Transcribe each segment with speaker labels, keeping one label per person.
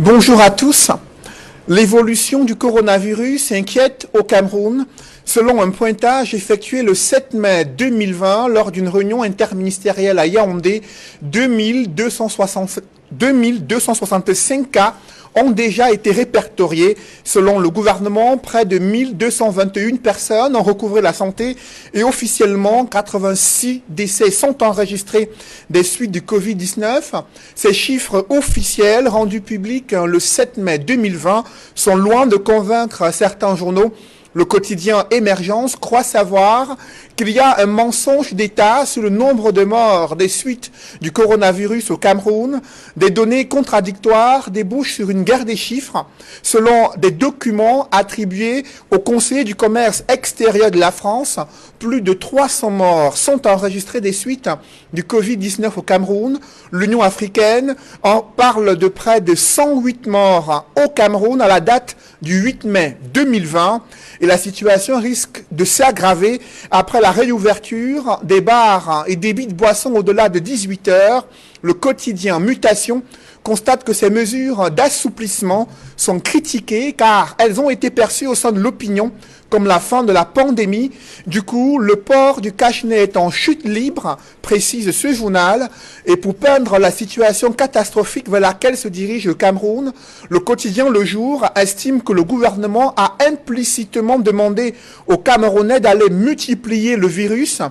Speaker 1: Bonjour à tous. L'évolution du coronavirus inquiète au Cameroun, selon un pointage effectué le 7 mai 2020 lors d'une réunion interministérielle à Yaoundé. 2265 cas ont déjà été répertoriés. Selon le gouvernement, près de 1221 personnes ont recouvré la santé et officiellement 86 décès sont enregistrés des suites du Covid-19. Ces chiffres officiels rendus publics le 7 mai 2020 sont loin de convaincre certains journaux. Le quotidien Émergence croit savoir qu'il y a un mensonge d'État sur le nombre de morts des suites du coronavirus au Cameroun. Des données contradictoires débouchent sur une guerre des chiffres. Selon des documents attribués au conseiller du commerce extérieur de la France, plus de 300 morts sont enregistrés des suites du Covid-19 au Cameroun. L'Union africaine en parle de près de 108 morts au Cameroun à la date du 8 mai 2020. Et la situation risque de s'aggraver après la réouverture des bars et débits de boissons au-delà de 18 heures. Le quotidien Mutation constate que ces mesures d'assouplissement sont critiquées car elles ont été perçues au sein de l'opinion comme la fin de la pandémie. Du coup, le port du cache-nez est en chute libre, précise ce journal. Et pour peindre la situation catastrophique vers laquelle se dirige le Cameroun, le quotidien Le Jour estime que le gouvernement a implicitement demandé aux Camerounais d'aller multiplier le virus.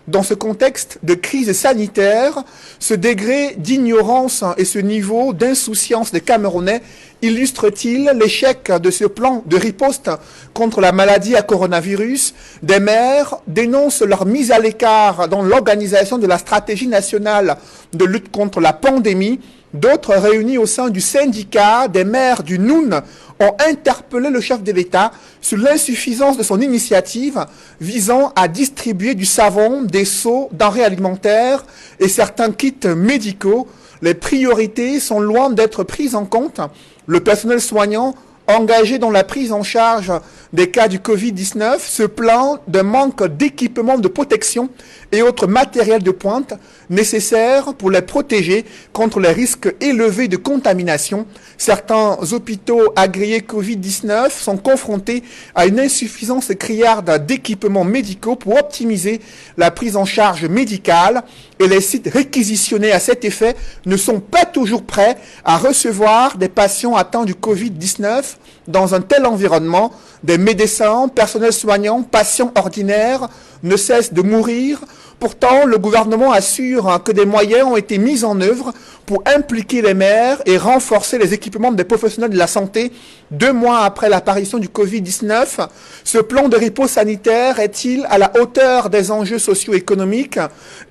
Speaker 1: Dans ce contexte de crise sanitaire, ce degré d'ignorance et ce niveau d'insouciance des Camerounais illustre-t-il l'échec de ce plan de riposte contre la maladie à coronavirus? Des maires dénoncent leur mise à l'écart dans l'organisation de la stratégie nationale de lutte contre la pandémie. D'autres, réunis au sein du syndicat des maires du Noun, ont interpellé le chef de l'État sur l'insuffisance de son initiative visant à distribuer du savon, des seaux, denrées alimentaires et certains kits médicaux. Les priorités sont loin d'être prises en compte. Le personnel soignant engagé dans la prise en charge des cas du Covid-19 se plaint d'un manque d'équipements de protection et autres matériels de pointe nécessaires pour les protéger contre les risques élevés de contamination. Certains hôpitaux agréés Covid-19 sont confrontés à une insuffisance criarde d'équipements médicaux pour optimiser la prise en charge médicale et les sites réquisitionnés à cet effet ne sont pas toujours prêts à recevoir des patients atteints du Covid-19. Dans un tel environnement, des médecins, personnels soignants, patients ordinaires ne cessent de mourir. Pourtant, le gouvernement assure que des moyens ont été mis en œuvre pour impliquer les maires et renforcer les équipements des professionnels de la santé. 2 mois après l'apparition du Covid-19, ce plan de riposte sanitaire est-il à la hauteur des enjeux socio-économiques?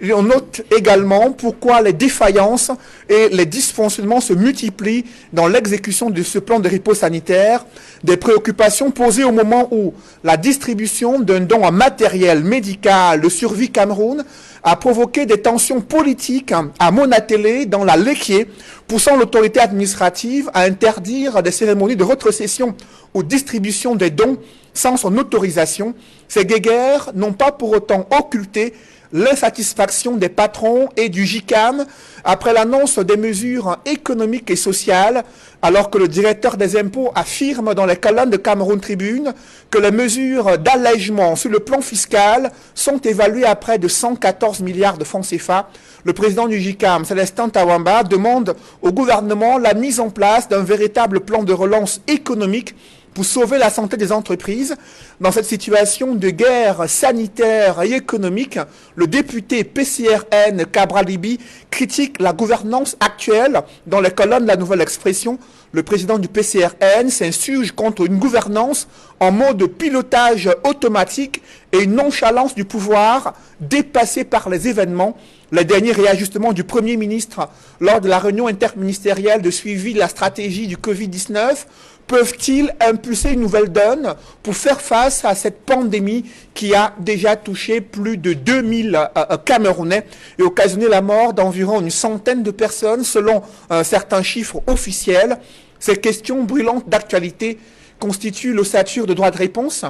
Speaker 1: Et on note également pourquoi les défaillances et les dysfonctionnements se multiplient dans l'exécution de ce plan de riposte sanitaire. Des préoccupations posées au moment où la distribution d'un don en matériel médical de Survie Cameroun a provoqué des tensions politiques à Monatélé dans la Léquié, poussant l'autorité administrative à interdire des cérémonies de rétrocession ou distribution des dons sans son autorisation. Ces guéguerres n'ont pas pour autant occulté l'insatisfaction des patrons et du JICAM après l'annonce des mesures économiques et sociales, alors que le directeur des impôts affirme dans les colonnes de Cameroun Tribune que les mesures d'allègement sur le plan fiscal sont évaluées à près de 114 milliards de francs CFA. Le président du JICAM, Célestin Tawamba, demande au gouvernement la mise en place d'un véritable plan de relance économique pour sauver la santé des entreprises. Dans cette situation de guerre sanitaire et économique, le député PCRN Cabralibi critique la gouvernance actuelle. Dans les colonnes de la Nouvelle Expression, le président du PCRN s'insurge contre une gouvernance en mode pilotage automatique et une nonchalance du pouvoir dépassée par les événements. Les derniers réajustements du Premier ministre lors de la réunion interministérielle de suivi de la stratégie du Covid-19 peuvent-ils impulser une nouvelle donne pour faire face à cette pandémie qui a déjà touché plus de 2000 Camerounais et occasionné la mort d'environ une centaine de personnes selon certains chiffres officiels? Ces questions brûlantes d'actualité constituent l'ossature de droit de réponse.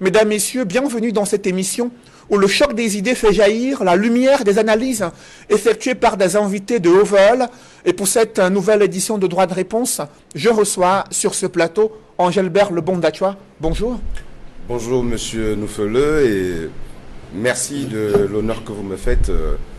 Speaker 1: Mesdames, Messieurs, bienvenue dans cette émission où le choc des idées fait jaillir la lumière des analyses effectuées par des invités de haut vol. Et pour cette nouvelle édition de Droit de réponse, je reçois sur ce plateau Angélbert Lebondachua. Bonjour.
Speaker 2: Bonjour Monsieur Noufeleux et merci de l'honneur que vous me faites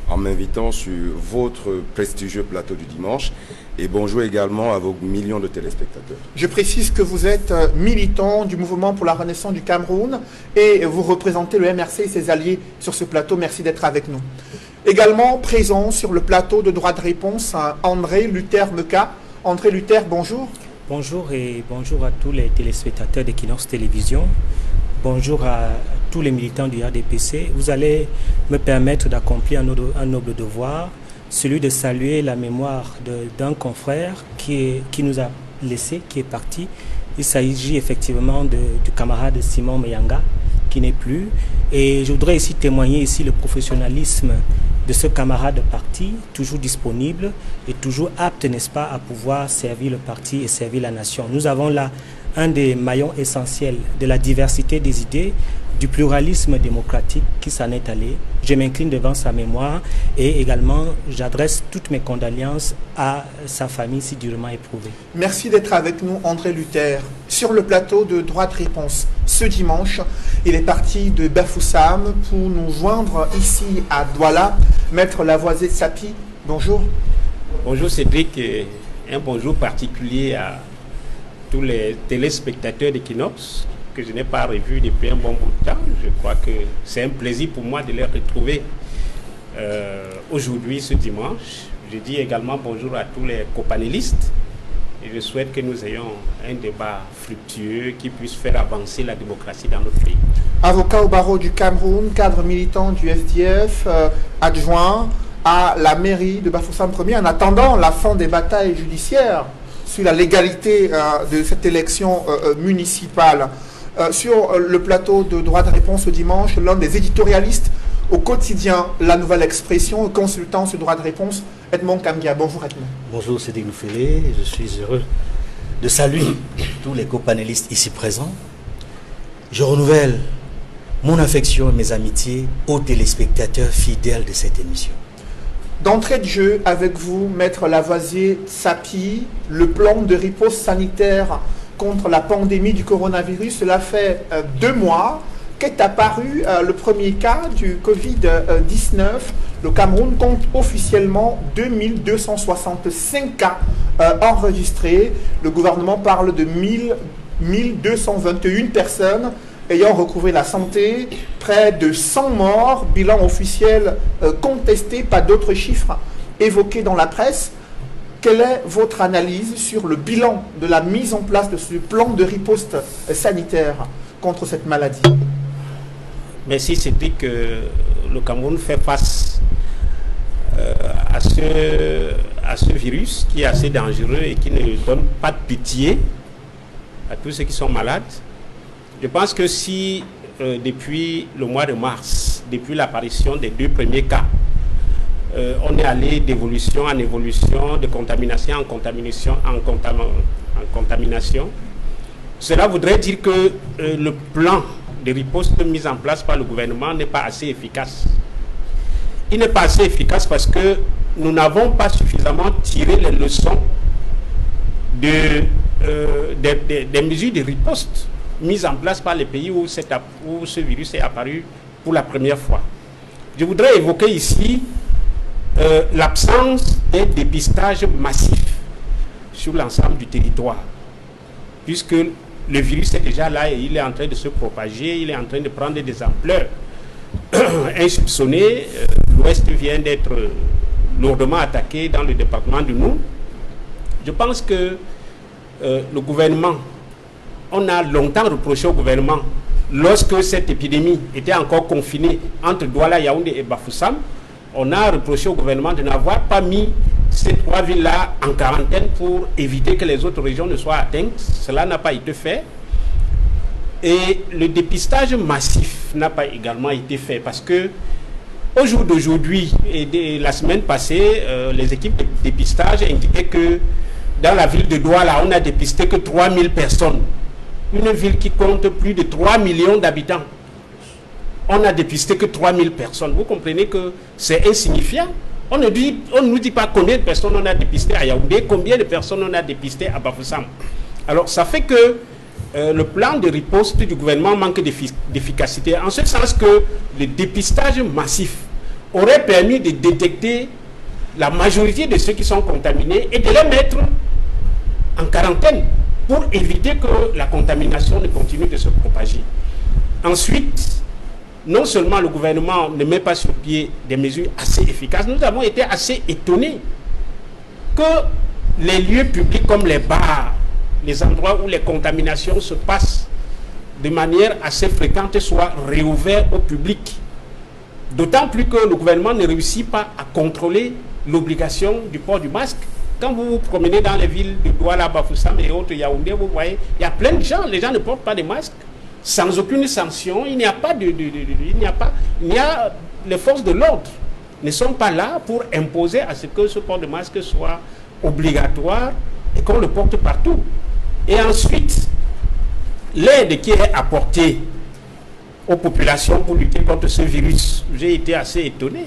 Speaker 2: en m'invitant sur votre prestigieux plateau du dimanche. Et bonjour également à vos millions de téléspectateurs.
Speaker 1: Je précise que vous êtes militant du mouvement pour la renaissance du Cameroun et vous représentez le MRC et ses alliés sur ce plateau. Merci d'être avec nous. Également présent sur le plateau de Droit de réponse, André Luther Meka. André Luther, bonjour.
Speaker 3: Bonjour et bonjour à tous les téléspectateurs d'Equinox Télévision. Bonjour à tous les militants du RDPC. Vous allez me permettre d'accomplir un noble devoir, celui de saluer la mémoire d'un confrère qui nous a laissé, qui est parti. Il s'agit effectivement du camarade Simon Mayanga, qui n'est plus. Et je voudrais ici témoigner le professionnalisme de ce camarade parti, toujours disponible et toujours apte, n'est-ce pas, à pouvoir servir le parti et servir la nation. Nous avons là un des maillons essentiels de la diversité des idées, du pluralisme démocratique qui s'en est allé. Je m'incline devant sa mémoire et également j'adresse toutes mes condoléances à sa famille si durement éprouvée.
Speaker 1: Merci d'être avec nous, André Luther. Sur le plateau de Droit de réponse, ce dimanche, il est parti de Bafoussam pour nous joindre ici à Douala. Maître Lavoisier Sapi, bonjour.
Speaker 4: Bonjour Cédric et un bonjour particulier à tous les téléspectateurs d'Equinox que je n'ai pas revus depuis un bon bout de temps. Je crois que c'est un plaisir pour moi de les retrouver aujourd'hui, ce dimanche. Je dis également bonjour à tous les copanélistes et je souhaite que nous ayons un débat fructueux qui puisse faire avancer la démocratie dans notre pays.
Speaker 1: Avocat au barreau du Cameroun, cadre militant du SDF, adjoint à la mairie de Bafoussam 1er en attendant la fin des batailles judiciaires sur la légalité de cette élection municipale. Sur le plateau de Droit de réponse ce dimanche, l'un des éditorialistes au quotidien La Nouvelle Expression, consultant sur Droit de réponse, Edmond Kamgia. Bonjour Edmond.
Speaker 5: Bonjour Cédric Noufelé, je suis heureux de saluer tous les copanélistes ici présents. Je renouvelle mon affection et mes amitiés aux téléspectateurs fidèles de cette émission.
Speaker 1: D'entrée de jeu, avec vous, Maître Lavoisier Sapi, le plan de riposte sanitaire contre la pandémie du coronavirus, cela fait 2 mois qu'est apparu le premier cas du Covid-19. Le Cameroun compte officiellement 2265 cas enregistrés. Le gouvernement parle de 1221 personnes ayant recouvré la santé, près de 100 morts, bilan officiel contesté, pas d'autres chiffres évoqués dans la presse. Quelle est votre analyse sur le bilan de la mise en place de ce plan de riposte sanitaire contre cette maladie?
Speaker 4: Merci Cédric. Le Cameroun fait face à ce virus qui est assez dangereux et qui ne donne pas de pitié à tous ceux qui sont malades. Je pense que si depuis le mois de mars, depuis l'apparition des 2 premiers cas, on est allé d'évolution en évolution, de contamination en contamination, cela voudrait dire que le plan de riposte mis en place par le gouvernement n'est pas assez efficace. Il n'est pas assez efficace parce que nous n'avons pas suffisamment tiré les leçons des mesures de riposte mises en place par les pays où ce virus est apparu pour la première fois. Je voudrais évoquer ici l'absence d'un dépistage massif sur l'ensemble du territoire, puisque le virus est déjà là et il est en train de se propager, il est en train de prendre des ampleurs insoupçonnées. L'Ouest vient d'être lourdement attaqué dans le département du Nou. Je pense que le gouvernement, on a longtemps reproché au gouvernement, lorsque cette épidémie était encore confinée entre Douala, Yaoundé et Bafoussam, on a reproché au gouvernement de n'avoir pas mis ces 3 villes-là en quarantaine pour éviter que les autres régions ne soient atteintes. Cela n'a pas été fait. Et le dépistage massif n'a pas également été fait parce que au jour d'aujourd'hui et la semaine passée, les équipes de dépistage indiquaient que dans la ville de Douala, on a dépisté que 3000 personnes une ville qui compte plus de 3 millions d'habitants, on n'a dépisté que 3000 personnes. Vous comprenez que c'est insignifiant. On ne nous dit pas combien de personnes on a dépisté à Yaoundé, combien de personnes on a dépisté à Bafoussam. Alors ça fait que le plan de riposte du gouvernement manque d'efficacité, en ce sens que le dépistage massif aurait permis de détecter la majorité de ceux qui sont contaminés et de les mettre en quarantaine pour éviter que la contamination ne continue de se propager. Ensuite, non seulement le gouvernement ne met pas sur pied des mesures assez efficaces, nous avons été assez étonnés que les lieux publics comme les bars, les endroits où les contaminations se passent de manière assez fréquente soient réouverts au public. D'autant plus que le gouvernement ne réussit pas à contrôler l'obligation du port du masque. Quand vous vous promenez dans les villes de Douala, Bafoussam et autres, Yaoundé, vous voyez, il y a plein de gens, les gens ne portent pas de masque. Sans aucune sanction, il n'y a pas les forces de l'ordre ne sont pas là pour imposer à ce que ce port de masque soit obligatoire et qu'on le porte partout. Et ensuite, l'aide qui est apportée aux populations pour lutter contre ce virus, j'ai été assez étonné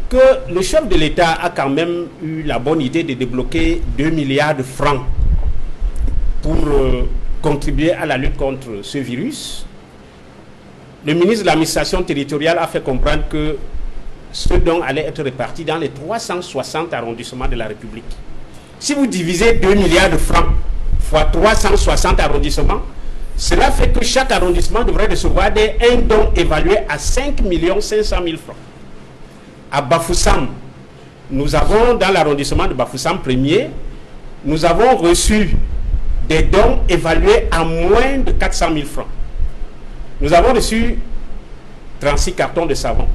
Speaker 4: que le chef de l'État a quand même eu la bonne idée de débloquer 2 milliards de francs pour contribuer à la lutte contre ce virus. Le ministre de l'administration territoriale a fait comprendre que ce don allait être réparti dans les 360 arrondissements de la République. Si vous divisez 2 milliards de francs fois 360 arrondissements, cela fait que chaque arrondissement devrait recevoir un don évalué à 5 500 000 francs. À Bafoussam, nous avons, dans l'arrondissement de Bafoussam 1er, nous avons reçu des dons évalués à moins de 400 000 francs. Nous avons reçu 36 cartons de savon.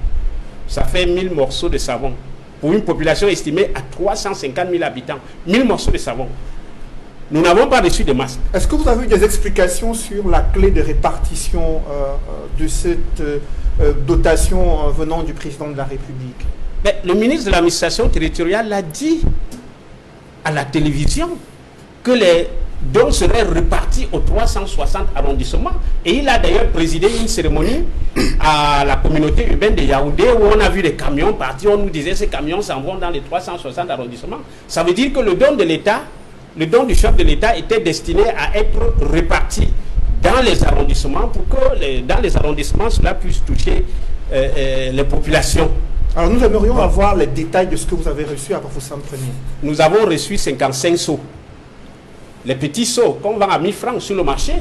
Speaker 4: Ça fait 1000 morceaux de savon. Pour une population estimée à 350 000 habitants. 1000 morceaux de savon. Nous n'avons pas reçu de masques.
Speaker 1: Est-ce que vous avez eu des explications sur la clé de répartition de cette dotation venant du président de la République?
Speaker 4: Mais le ministre de l'administration territoriale l'a dit à la télévision que les dons seraient répartis aux 360 arrondissements. Et il a d'ailleurs présidé une cérémonie à la communauté urbaine de Yaoundé où on a vu des camions partir. On nous disait que ces camions s'en vont dans les 360 arrondissements. Ça veut dire que le don de l'État, le don du chef de l'État était destiné à être réparti dans les arrondissements pour que dans les arrondissements cela puisse toucher les populations.
Speaker 1: Alors nous aimerions avoir les détails de ce que vous avez reçu à Bafoussam 1er.
Speaker 4: Nous avons reçu 55 seaux. Les petits seaux qu'on vend à 1000 francs sur le marché.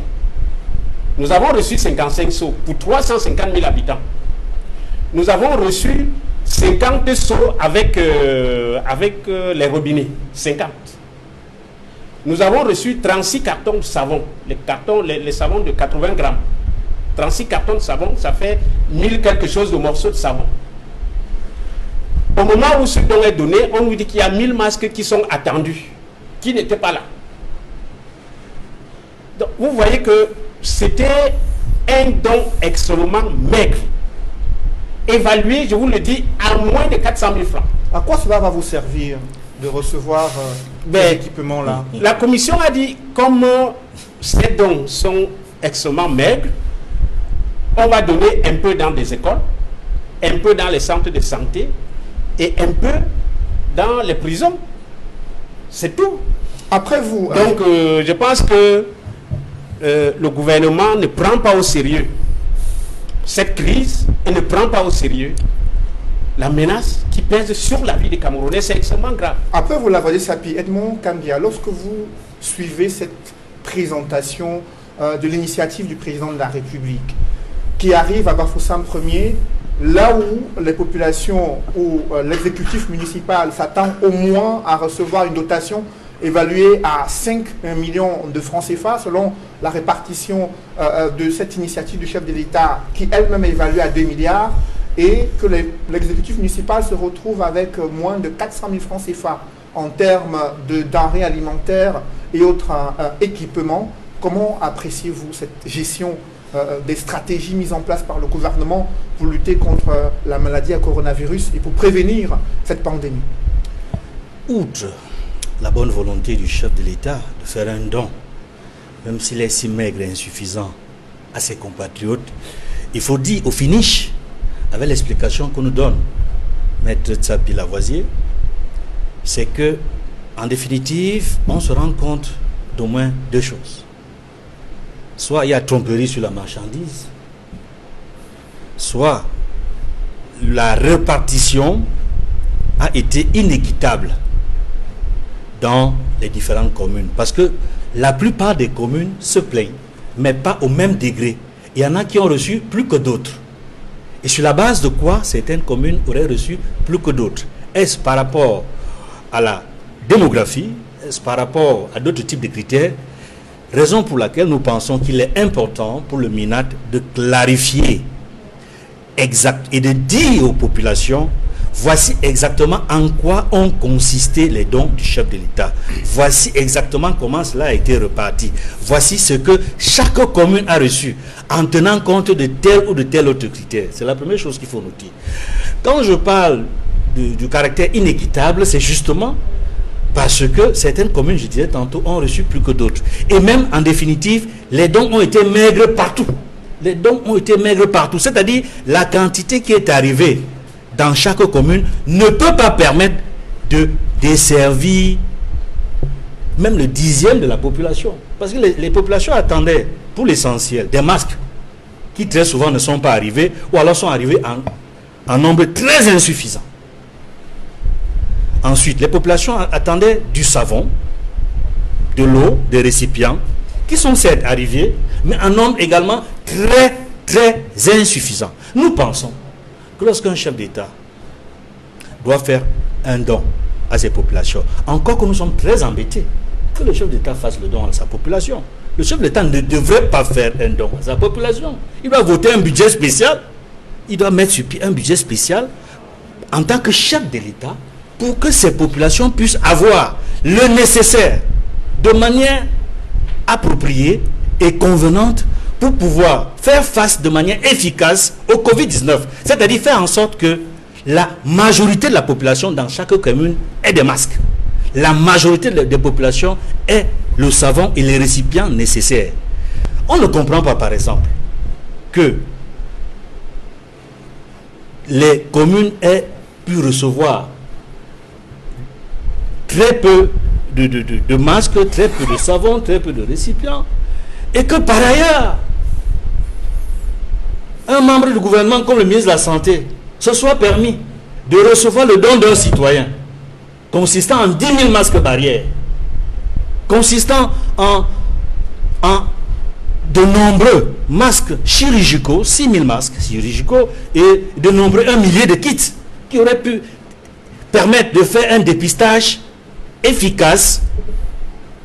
Speaker 4: Nous avons reçu 55 seaux pour 350 000 habitants. Nous avons reçu 50 seaux avec les robinets. 50. Nous avons reçu 36 cartons de savon. Les savons de 80 grammes. 36 cartons de savon, ça fait 1000 quelque chose de morceaux de savon. Au moment où ce don est donné, on nous dit qu'il y a 1000 masques qui sont attendus, qui n'étaient pas là. Donc, vous voyez que c'était un don extrêmement maigre, évalué, je vous le dis, à moins de 400 000 francs.
Speaker 1: À quoi cela va vous servir de recevoir ces équipements-là?
Speaker 4: La commission a dit, comme ces dons sont extrêmement maigres, on va donner un peu dans des écoles, un peu dans les centres de santé et un peu dans les prisons. C'est tout.
Speaker 1: Après vous...
Speaker 4: Donc, je pense que le gouvernement ne prend pas au sérieux cette crise et ne prend pas au sérieux la menace qui pèse sur la vie des Camerounais. C'est extrêmement grave.
Speaker 1: Après vous l'avez dit, Sapi, Edmond Kambia, lorsque vous suivez cette présentation de l'initiative du président de la République qui arrive à Bafoussam 1er, là où les populations ou l'exécutif municipal s'attend au moins à recevoir une dotation évaluée à 5 millions de francs CFA selon la répartition de cette initiative du chef de l'État qui elle-même est évaluée à 2 milliards et que l'exécutif municipal se retrouve avec moins de 400 000 francs CFA en termes de denrées alimentaires et autres équipements. Comment appréciez-vous cette gestion des stratégies mises en place par le gouvernement pour lutter contre la maladie à coronavirus et pour prévenir cette pandémie?
Speaker 5: Outre la bonne volonté du chef de l'État de faire un don même s'il est si maigre et insuffisant à ses compatriotes, il faut dire au finish, avec l'explication qu'on nous donne, Maître Tsapi Lavoisier, c'est que, en définitive, on se rend compte d'au moins deux choses. Soit il y a tromperie sur la marchandise, soit la répartition a été inéquitable dans les différentes communes. Parce que la plupart des communes se plaignent, mais pas au même degré. Il y en a qui ont reçu plus que d'autres. Et sur la base de quoi certaines communes auraient reçu plus que d'autres? Est-ce par rapport à la démographie? Est-ce par rapport à d'autres types de critères? Raison pour laquelle nous pensons qu'il est important pour le MINAT de clarifier exact et de dire aux populations: voici exactement en quoi ont consisté les dons du chef de l'État. Voici exactement comment cela a été reparti. Voici ce que chaque commune a reçu en tenant compte de tel ou de tel autre critère. C'est la première chose qu'il faut nous dire. Quand je parle du caractère inéquitable, c'est justement parce que certaines communes, je disais tantôt, ont reçu plus que d'autres. Et même, en définitive, les dons ont été maigres partout. Les dons ont été maigres partout. C'est-à-dire, la quantité qui est arrivée dans chaque commune ne peut pas permettre de desservir même le 10e de la population. Parce que les populations attendaient, pour l'essentiel, des masques qui très souvent ne sont pas arrivés, ou alors sont arrivés en nombre très insuffisant. Ensuite, les populations attendaient du savon, de l'eau, des récipients, qui sont certes arrivés, mais en nombre également très, très insuffisant. Nous pensons que lorsqu'un chef d'État doit faire un don à ses populations, encore que nous sommes très embêtés que le chef d'État fasse le don à sa population. Le chef d'État ne devrait pas faire un don à sa population. Il doit voter un budget spécial. Il doit mettre sur pied un budget spécial en tant que chef de l'État pour que ces populations puissent avoir le nécessaire de manière appropriée et convenante pour pouvoir faire face de manière efficace au Covid-19. C'est-à-dire faire en sorte que la majorité de la population dans chaque commune ait des masques. La majorité des populations ait le savon et les récipients nécessaires. On ne comprend pas, par exemple, que les communes aient pu recevoir très peu de masques, très peu de savon, très peu de récipients, et que par ailleurs, un membre du gouvernement comme le ministre de la Santé se soit permis de recevoir le don d'un citoyen, consistant en 10 000 masques barrières, consistant en de nombreux masques chirurgicaux, 6 000 masques chirurgicaux, et de nombreux 1 millier de kits qui auraient pu permettre de faire un dépistage efficace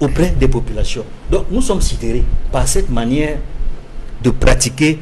Speaker 5: auprès des populations. Donc nous sommes sidérés par cette manière de pratiquer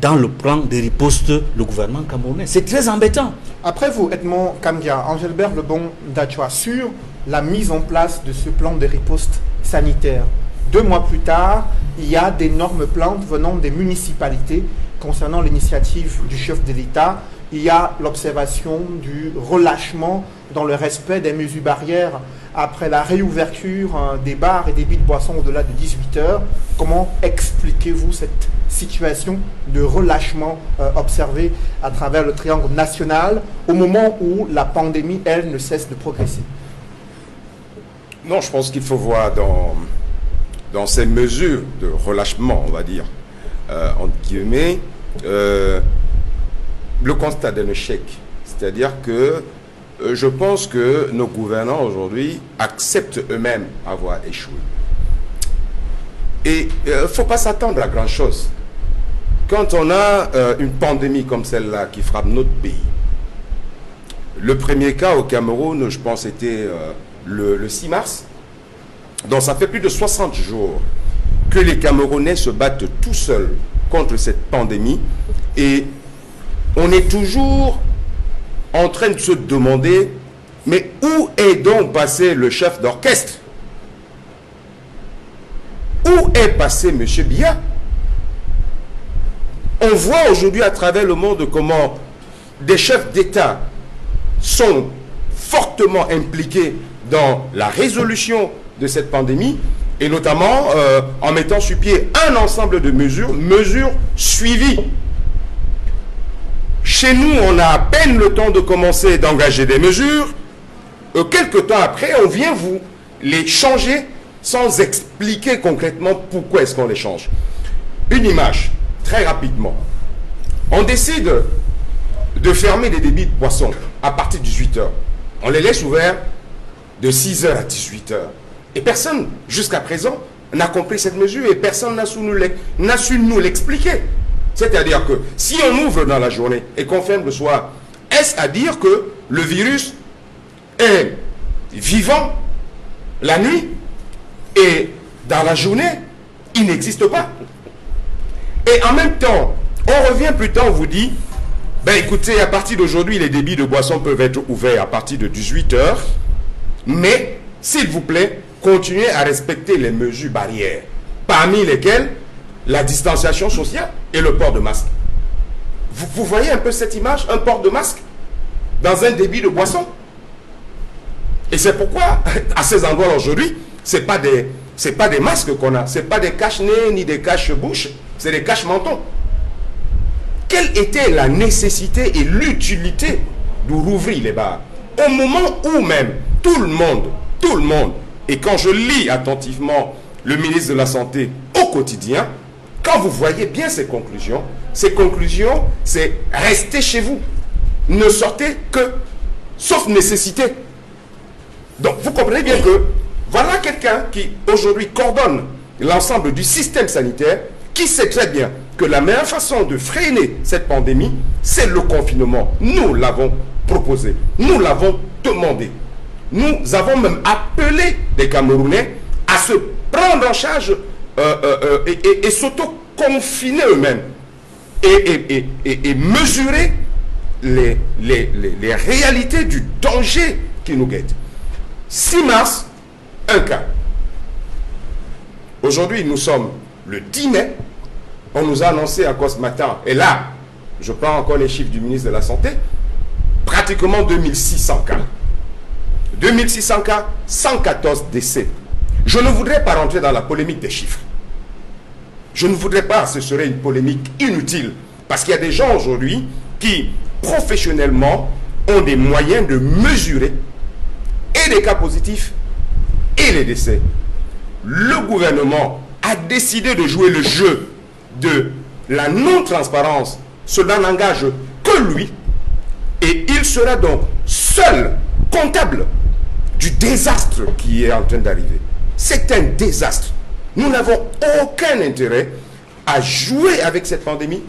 Speaker 5: dans le plan de riposte le gouvernement camerounais. C'est très embêtant.
Speaker 1: Après vous, Edmond Kangia, Angelbert Lebon Dachwa, sur la mise en place de ce plan de riposte sanitaire. 2 mois plus tard, il y a d'énormes plaintes venant des municipalités concernant l'initiative du chef de l'État. Il y a l'observation du relâchement dans le respect des mesures barrières après la réouverture des bars et des débits de boissons au-delà de 18 heures. Comment expliquez-vous cette situation de relâchement observée à travers le triangle national au moment où la pandémie, elle, ne cesse de progresser?
Speaker 2: Non, je pense qu'il faut voir dans ces mesures de relâchement, on va dire, entre guillemets, le constat d'un échec. C'est-à-dire que je pense que nos gouvernants aujourd'hui acceptent eux-mêmes avoir échoué. Et il ne faut pas s'attendre à grand-chose. Quand on a une pandémie comme celle-là qui frappe notre pays, le premier cas au Cameroun, je pense, était le 6 mars. Donc ça fait plus de 60 jours que les Camerounais se battent tout seuls contre cette pandémie. Et on est toujours en train de se demander, mais où est donc passé le chef d'orchestre? Où est passé M. Biya? On voit aujourd'hui à travers le monde comment des chefs d'État sont fortement impliqués dans la résolution de cette pandémie, et notamment en mettant sur pied un ensemble de mesures suivies. Chez nous, on a à peine le temps de commencer d'engager des mesures. Quelques temps après, on vient vous les changer sans expliquer concrètement pourquoi est-ce qu'on les change. Une image, très rapidement. On décide de fermer des débits de boissons à partir de 18 h. On les laisse ouverts de 6 h à 18 h. Et personne, jusqu'à présent, n'a compris cette mesure et personne n'a su nous l'expliquer. C'est-à-dire que si on ouvre dans la journée et qu'on ferme le soir, est-ce à dire que le virus est vivant la nuit et dans la journée, il n'existe pas? Et en même temps, on revient plus tard, on vous dit, ben écoutez, à partir d'aujourd'hui, les débits de boissons peuvent être ouverts à partir de 18 h, mais, s'il vous plaît, continuez à respecter les mesures barrières, parmi lesquelles la distanciation sociale et le port de masque. Vous voyez un peu cette image, un port de masque dans un débit de boisson? Et c'est pourquoi, à ces endroits aujourd'hui, ce n'est pas des masques qu'on a, ce n'est pas des cache-nez ni des cache-bouches, c'est des cache-mentons. Quelle était la nécessité et l'utilité de rouvrir les bars au moment où même tout le monde, et quand je lis attentivement le ministre de la Santé au quotidien, quand vous voyez bien ces conclusions, c'est rester chez vous. Ne sortez que, sauf nécessité. Donc, vous comprenez bien que voilà quelqu'un qui, aujourd'hui, coordonne l'ensemble du système sanitaire, qui sait très bien que la meilleure façon de freiner cette pandémie, c'est le confinement. Nous l'avons proposé. Nous l'avons demandé. Nous avons même appelé les Camerounais à se prendre en charge et s'auto-confiner eux-mêmes et mesurer les réalités du danger qui nous guette. 6 mars, un cas. Aujourd'hui, nous sommes le 10 mai. On nous a annoncé encore ce matin, et là, je prends encore les chiffres du ministre de la Santé, pratiquement 2600 cas. 2600 cas, 114 décès. Je ne voudrais pas rentrer dans la polémique des chiffres. Je ne voudrais pas, ce serait une polémique inutile. Parce qu'il y a des gens aujourd'hui qui, professionnellement, ont des moyens de mesurer et les cas positifs et les décès. Le gouvernement a décidé de jouer le jeu de la non-transparence. Cela n'engage que lui. Et il sera donc seul comptable du désastre qui est en train d'arriver. C'est un désastre. Nous n'avons aucun intérêt à jouer avec cette pandémie.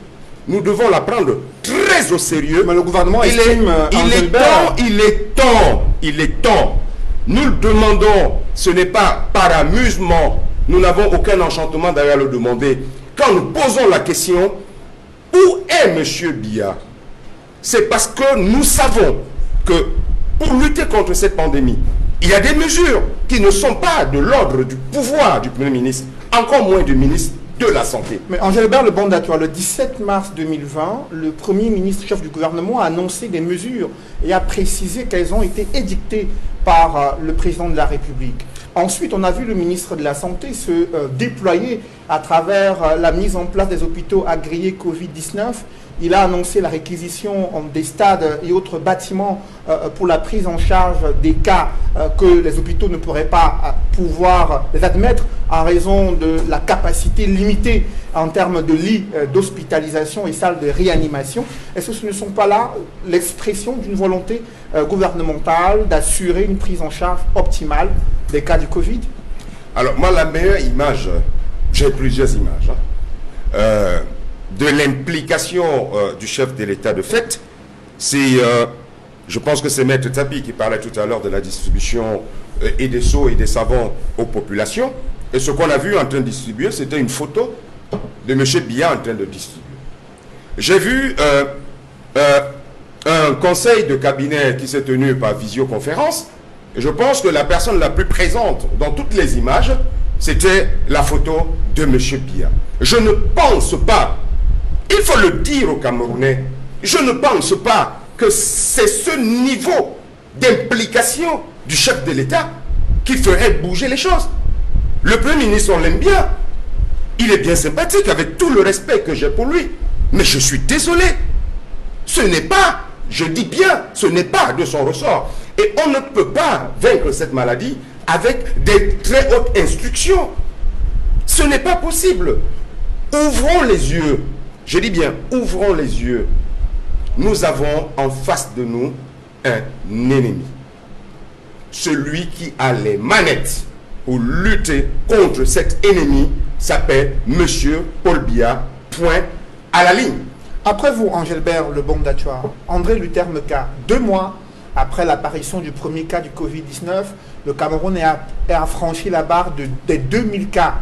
Speaker 2: Nous devons la prendre très au sérieux.
Speaker 1: Mais le gouvernement estime...
Speaker 2: Il est temps. Nous le demandons. Ce n'est pas par amusement. Nous n'avons aucun enchantement derrière le demander. Quand nous posons la question, où est M. Biya? C'est parce que nous savons que pour lutter contre cette pandémie, il y a des mesures qui ne sont pas de l'ordre du pouvoir du Premier ministre, encore moins du ministre de la Santé.
Speaker 1: Mais Angèle-Hébert Le Bondatoire, le 17 mars 2020, le Premier ministre chef du gouvernement a annoncé des mesures et a précisé qu'elles ont été édictées par le président de la République. Ensuite, on a vu le ministre de la Santé se déployer à travers la mise en place des hôpitaux agréés Covid-19. Il a annoncé la réquisition des stades et autres bâtiments pour la prise en charge des cas que les hôpitaux ne pourraient pas pouvoir les admettre en raison de la capacité limitée en termes de lits d'hospitalisation et salles de réanimation. Est-ce que ce ne sont pas là l'expression d'une volonté gouvernementale d'assurer une prise en charge optimale des cas du Covid?
Speaker 2: Alors moi, la meilleure image, j'ai plusieurs images, de l'implication du chef de l'État de fait, c'est, je pense que c'est Maître Tapi qui parlait tout à l'heure de la distribution et des seaux et des savons aux populations. Et ce qu'on a vu en train de distribuer, c'était une photo de M. Biya en train de distribuer. J'ai vu un conseil de cabinet qui s'est tenu par visioconférence. Et je pense que la personne la plus présente dans toutes les images, c'était la photo de M. Biya. Je ne pense pas, il faut le dire aux Camerounais, je ne pense pas que c'est ce niveau d'implication du chef de l'État qui ferait bouger les choses. Le Premier ministre, on l'aime bien. Il est bien sympathique, avec tout le respect que j'ai pour lui. Mais je suis désolé. Ce n'est pas, je dis bien, ce n'est pas de son ressort. Et on ne peut pas vaincre cette maladie avec des très hautes instructions. Ce n'est pas possible. Ouvrons les yeux. Je dis bien, ouvrons les yeux. Nous avons en face de nous un ennemi. Celui qui a les manettes pour lutter contre cet ennemi s'appelle Monsieur Paul Biya. Point à la ligne.
Speaker 1: Après vous, Angelbert Le Bon Dachwa, André Luther Meka, 2 mois après l'apparition du premier cas du Covid-19, le Cameroun a franchi la barre des 2000 cas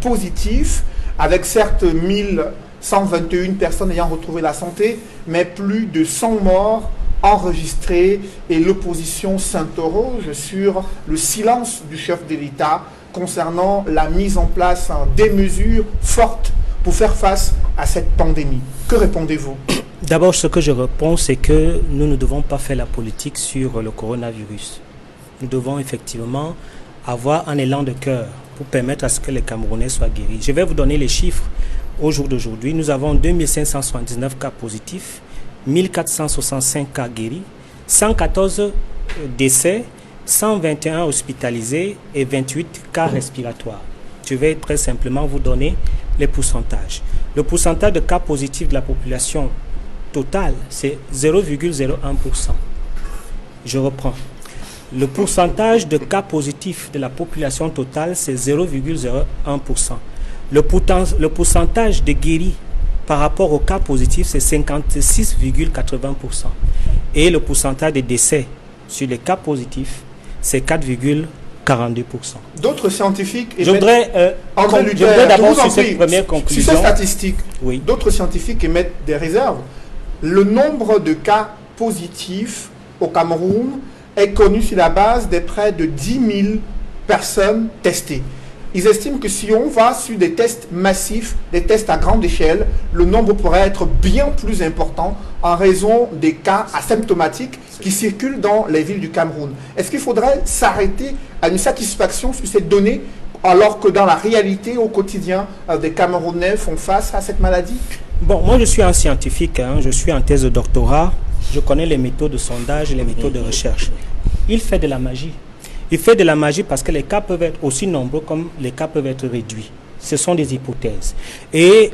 Speaker 1: positifs, avec certes 1121 personnes ayant retrouvé la santé, mais plus de 100 morts enregistrés, et l'opposition s'interroge sur le silence du chef de l'État concernant la mise en place des mesures fortes pour faire face à cette pandémie. Que répondez-vous?
Speaker 3: D'abord, ce que je réponds, c'est que nous ne devons pas faire la politique sur le coronavirus. Nous devons effectivement avoir un élan de cœur pour permettre à ce que les Camerounais soient guéris. Je vais vous donner les chiffres. Au jour d'aujourd'hui, nous avons 2579 cas positifs, 1465 cas guéris, 114 décès, 121 hospitalisés et 28 cas respiratoires. Je vais très simplement vous donner les pourcentages. Le pourcentage de cas positifs de la population totale, c'est 0,01%. Je reprends. Le pourcentage de cas positifs de la population totale, c'est 0,01%. Le pourcentage de guéris par rapport aux cas positifs, c'est 56,80%. Et le pourcentage de décès sur les cas positifs, c'est 4,42%.
Speaker 1: D'autres scientifiques...
Speaker 3: Je voudrais d'abord sur cette première conclusion.
Speaker 1: Sur ces statistiques,
Speaker 3: oui.
Speaker 1: D'autres scientifiques émettent des réserves. Le nombre de cas positifs au Cameroun est connu sur la base des près de 10 000 personnes testées. Ils estiment que si on va sur des tests massifs, des tests à grande échelle, le nombre pourrait être bien plus important en raison des cas asymptomatiques qui circulent dans les villes du Cameroun. Est-ce qu'il faudrait s'arrêter à une satisfaction sur ces données alors que dans la réalité, au quotidien, des Camerounais font face à cette maladie?
Speaker 3: Bon, moi je suis un scientifique, je suis en thèse de doctorat, je connais les méthodes de sondage et les méthodes de recherche. Il fait de la magie. Il fait de la magie parce que les cas peuvent être aussi nombreux comme les cas peuvent être réduits. Ce sont des hypothèses. Et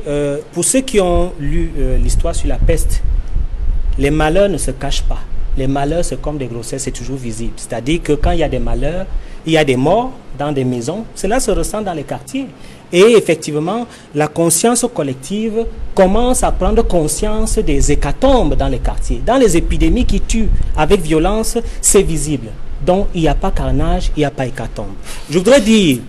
Speaker 3: pour ceux qui ont lu l'histoire sur la peste, les malheurs ne se cachent pas. Les malheurs, c'est comme des grossesses, c'est toujours visible. C'est-à-dire que quand il y a des malheurs, il y a des morts dans des maisons, cela se ressent dans les quartiers. Et effectivement, la conscience collective commence à prendre conscience des hécatombes dans les quartiers. Dans les épidémies qui tuent avec violence, c'est visible. Donc, il n'y a pas carnage, il n'y a pas hécatombe. Je voudrais dire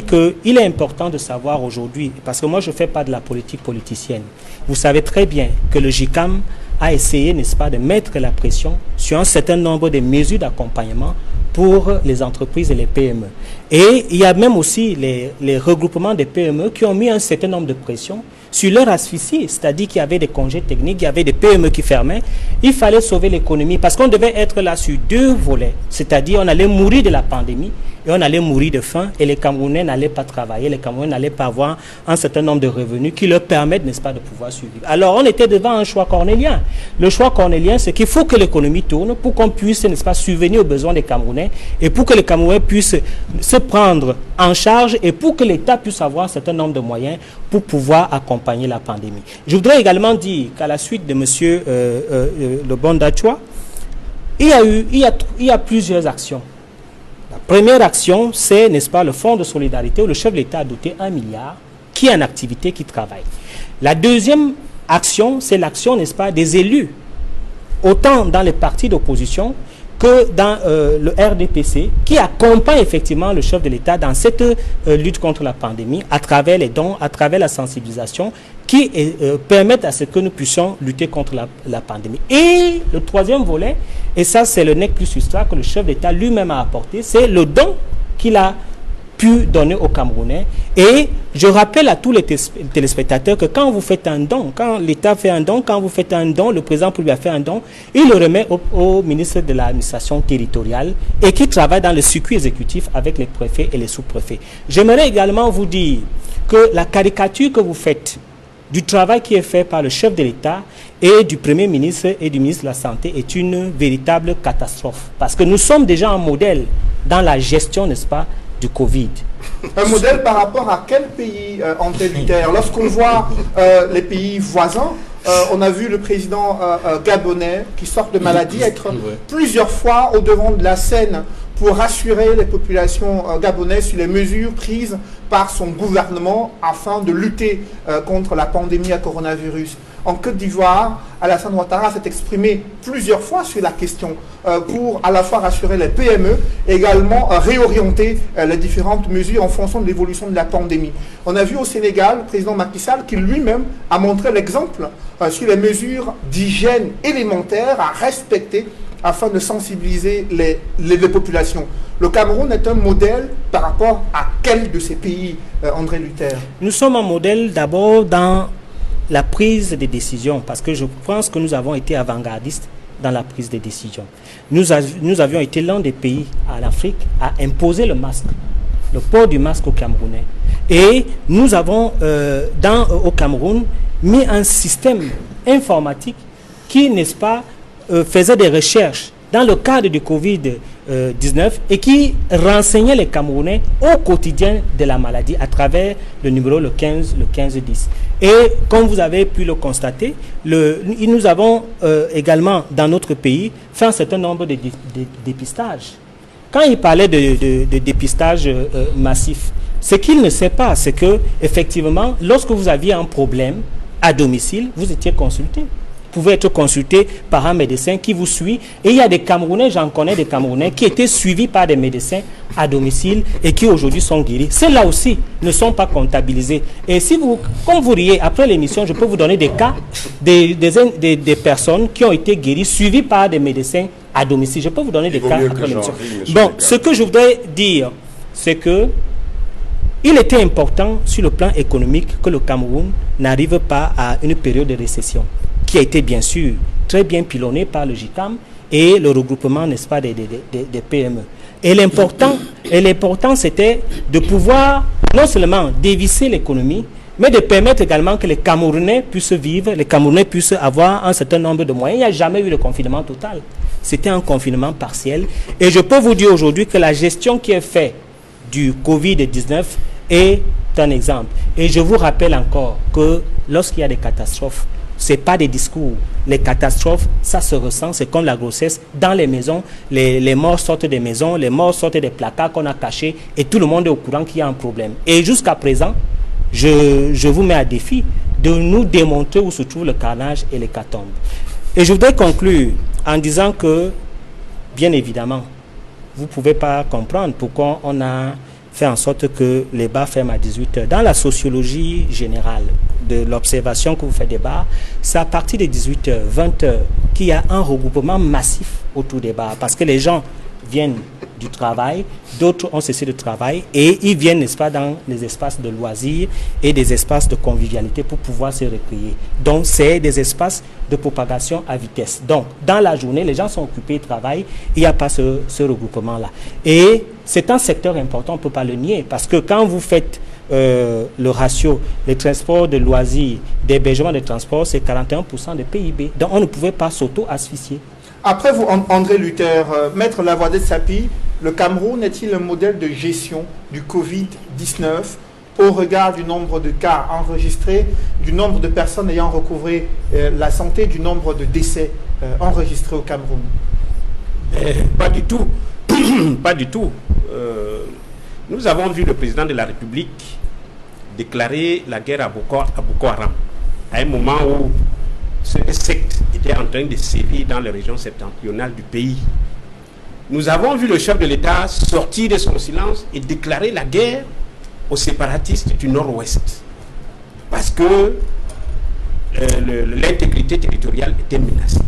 Speaker 3: qu'il est important de savoir aujourd'hui, parce que moi, je ne fais pas de la politique politicienne. Vous savez très bien que le JICAM a essayé, n'est-ce pas, de mettre la pression sur un certain nombre de mesures d'accompagnement pour les entreprises et les PME. Et il y a même aussi les regroupements des PME qui ont mis un certain nombre de pressions sur leur asphyxie, c'est-à-dire qu'il y avait des congés techniques, il y avait des PME qui fermaient. Il fallait sauver l'économie parce qu'on devait être là sur 2 volets, c'est-à-dire on allait mourir de la pandémie et on allait mourir de faim et les Camerounais n'allaient pas travailler, les Camerounais n'allaient pas avoir un certain nombre de revenus qui leur permettent, n'est-ce pas, de pouvoir survivre. Alors on était devant un choix cornélien. Le choix cornélien, c'est qu'il faut que l'économie tourne pour qu'on puisse, n'est-ce pas, subvenir aux besoins des Camerounais et pour que les Camerounais puissent se prendre en charge et pour que l'État puisse avoir un certain nombre de moyens pour pouvoir accompagner la pandémie. Je voudrais également dire qu'à la suite de M. Le Bon Dachwa, il y a plusieurs actions. La première action, c'est, n'est-ce pas, le fonds de solidarité où le chef de l'État a doté 1 milliard qui est en activité, qui travaille. La deuxième action, c'est l'action, n'est-ce pas, des élus, autant dans les partis d'opposition que dans le RDPC, qui accompagne effectivement le chef de l'État dans cette lutte contre la pandémie, à travers les dons, à travers la sensibilisation, qui permettent à ce que nous puissions lutter contre la pandémie. Et le troisième volet, et ça c'est le nec plus ultra que le chef de l'État lui-même a apporté, c'est le don qu'il a pu donner aux Camerounais. Et je rappelle à tous les téléspectateurs que quand vous faites un don, quand l'État fait un don, quand vous faites un don, le président lui a fait un don, il le remet au ministre de l'administration territoriale et qui travaille dans le circuit exécutif avec les préfets et les sous-préfets. J'aimerais également vous dire que la caricature que vous faites du travail qui est fait par le chef de l'État et du Premier ministre et du ministre de la Santé est une véritable catastrophe. Parce que nous sommes déjà un modèle dans la gestion, n'est-ce pas, du Covid.
Speaker 1: Un modèle par rapport à quel pays, André Luther? Lorsqu'on voit les pays voisins, on a vu le président gabonais qui sort de maladie être plusieurs fois au devant de la scène pour rassurer les populations gabonaises sur les mesures prises par son gouvernement afin de lutter contre la pandémie à coronavirus. En Côte d'Ivoire, Alassane Ouattara s'est exprimé plusieurs fois sur la question pour à la fois rassurer les PME et également réorienter les différentes mesures en fonction de l'évolution de la pandémie. On a vu au Sénégal le président Macky Sall qui lui-même a montré l'exemple sur les mesures d'hygiène élémentaires à respecter afin de sensibiliser les populations. Le Cameroun est un modèle par rapport à quel de ces pays, André Luther?
Speaker 3: Nous sommes un modèle d'abord dans la prise des décisions, parce que je pense que nous avons été avant-gardistes dans la prise des décisions. Nous avions été l'un des pays en Afrique à imposer le masque, le port du masque aux Camerounais. Et nous avons, au Cameroun, mis un système informatique qui, n'est-ce pas, faisait des recherches dans le cadre du Covid-19 et qui renseignait les Camerounais au quotidien de la maladie à travers le numéro le 1510. Et comme vous avez pu le constater, nous avons également dans notre pays fait un certain nombre de dépistages. Quand il parlait de dépistage massif, ce qu'il ne sait pas, c'est que effectivement, lorsque vous aviez un problème à domicile, vous étiez consulté. Vous pouvez être consulté par un médecin qui vous suit. Et il y a des Camerounais, j'en connais des Camerounais, qui étaient suivis par des médecins à domicile et qui aujourd'hui sont guéris. Ceux-là aussi ne sont pas comptabilisés. Et si vous, comme vous riez, après l'émission, je peux vous donner des cas des personnes qui ont été guéries, suivies par des médecins à domicile. Je peux vous donner des cas après l'émission. Bon, ce que je voudrais dire, c'est que il était important sur le plan économique que le Cameroun n'arrive pas à une période de récession, qui a été bien sûr très bien pilonné par le JICAM et le regroupement, n'est-ce pas, des PME. Et l'important, c'était de pouvoir non seulement dévisser l'économie, mais de permettre également que les Camerounais puissent vivre, les Camerounais puissent avoir un certain nombre de moyens. Il n'y a jamais eu de confinement total. C'était un confinement partiel. Et je peux vous dire aujourd'hui que la gestion qui est faite du Covid-19 est un exemple. Et je vous rappelle encore que lorsqu'il y a des catastrophes, ce n'est pas des discours. Les catastrophes, ça se ressent, c'est comme la grossesse. Dans les maisons, les morts sortent des maisons, les morts sortent des placards qu'on a cachés et tout le monde est au courant qu'il y a un problème. Et jusqu'à présent, je vous mets à défi de nous démontrer où se trouve le carnage et l'hécatombe. Et je voudrais conclure en disant que, bien évidemment, vous ne pouvez pas comprendre pourquoi on a fait en sorte que les bars ferment à 18h. Dans la sociologie générale de l'observation que vous faites des bars, c'est à partir de 18h, 20h qu'il y a un regroupement massif autour des bars parce que les gens viennent du travail, d'autres ont cessé de travail et ils viennent, n'est-ce pas, dans les espaces de loisirs et des espaces de convivialité pour pouvoir se recréer. Donc, c'est des espaces de propagation à vitesse. Donc, dans la journée, les gens sont occupés, ils travaillent, il n'y a pas ce regroupement-là. Et c'est un secteur important, on ne peut pas le nier, parce que quand vous faites le ratio, les transports de loisirs, d'hébergement de transport, c'est 41% de PIB. Donc, on ne pouvait pas s'auto-asphyxier.
Speaker 1: Après vous, André Luther, Maître Lavoisier Sapi, le Cameroun est-il un modèle de gestion du Covid-19 au regard du nombre de cas enregistrés, du nombre de personnes ayant recouvré la santé, du nombre de décès enregistrés au Cameroun?
Speaker 4: Pas du tout. Pas du tout. Nous avons vu le président de la République déclarer la guerre à Boko Haram, à un moment où cette secte était en train de sévir dans les régions septentrionales du pays. Nous avons vu le chef de l'État sortir de son silence et déclarer la guerre aux séparatistes du Nord-Ouest. Parce que l'intégrité territoriale était menacée.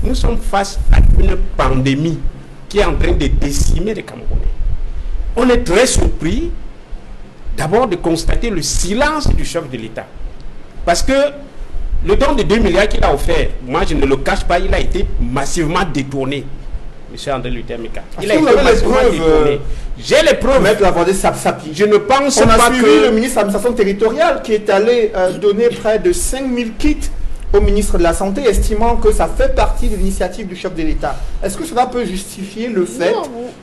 Speaker 4: Nous sommes face à une pandémie qui est en train de décimer les Camerounais. On est très surpris d'abord de constater le silence du chef de l'État. Parce que le don de 2 milliards qu'il a offert, moi je ne le cache pas, il a été massivement détourné. M. André Luther Meka. Il a été massivement détourné. J'ai les preuves.
Speaker 1: Maître Lavoisier Sapsapi.
Speaker 4: Je ne pense
Speaker 1: On
Speaker 4: pas
Speaker 1: a suivi le ministre de l'administration territoriale qui est allé donner près de 5000 kits au ministre de la Santé, estimant que ça fait partie de l'initiative du chef de l'État. Est-ce que cela peut justifier le fait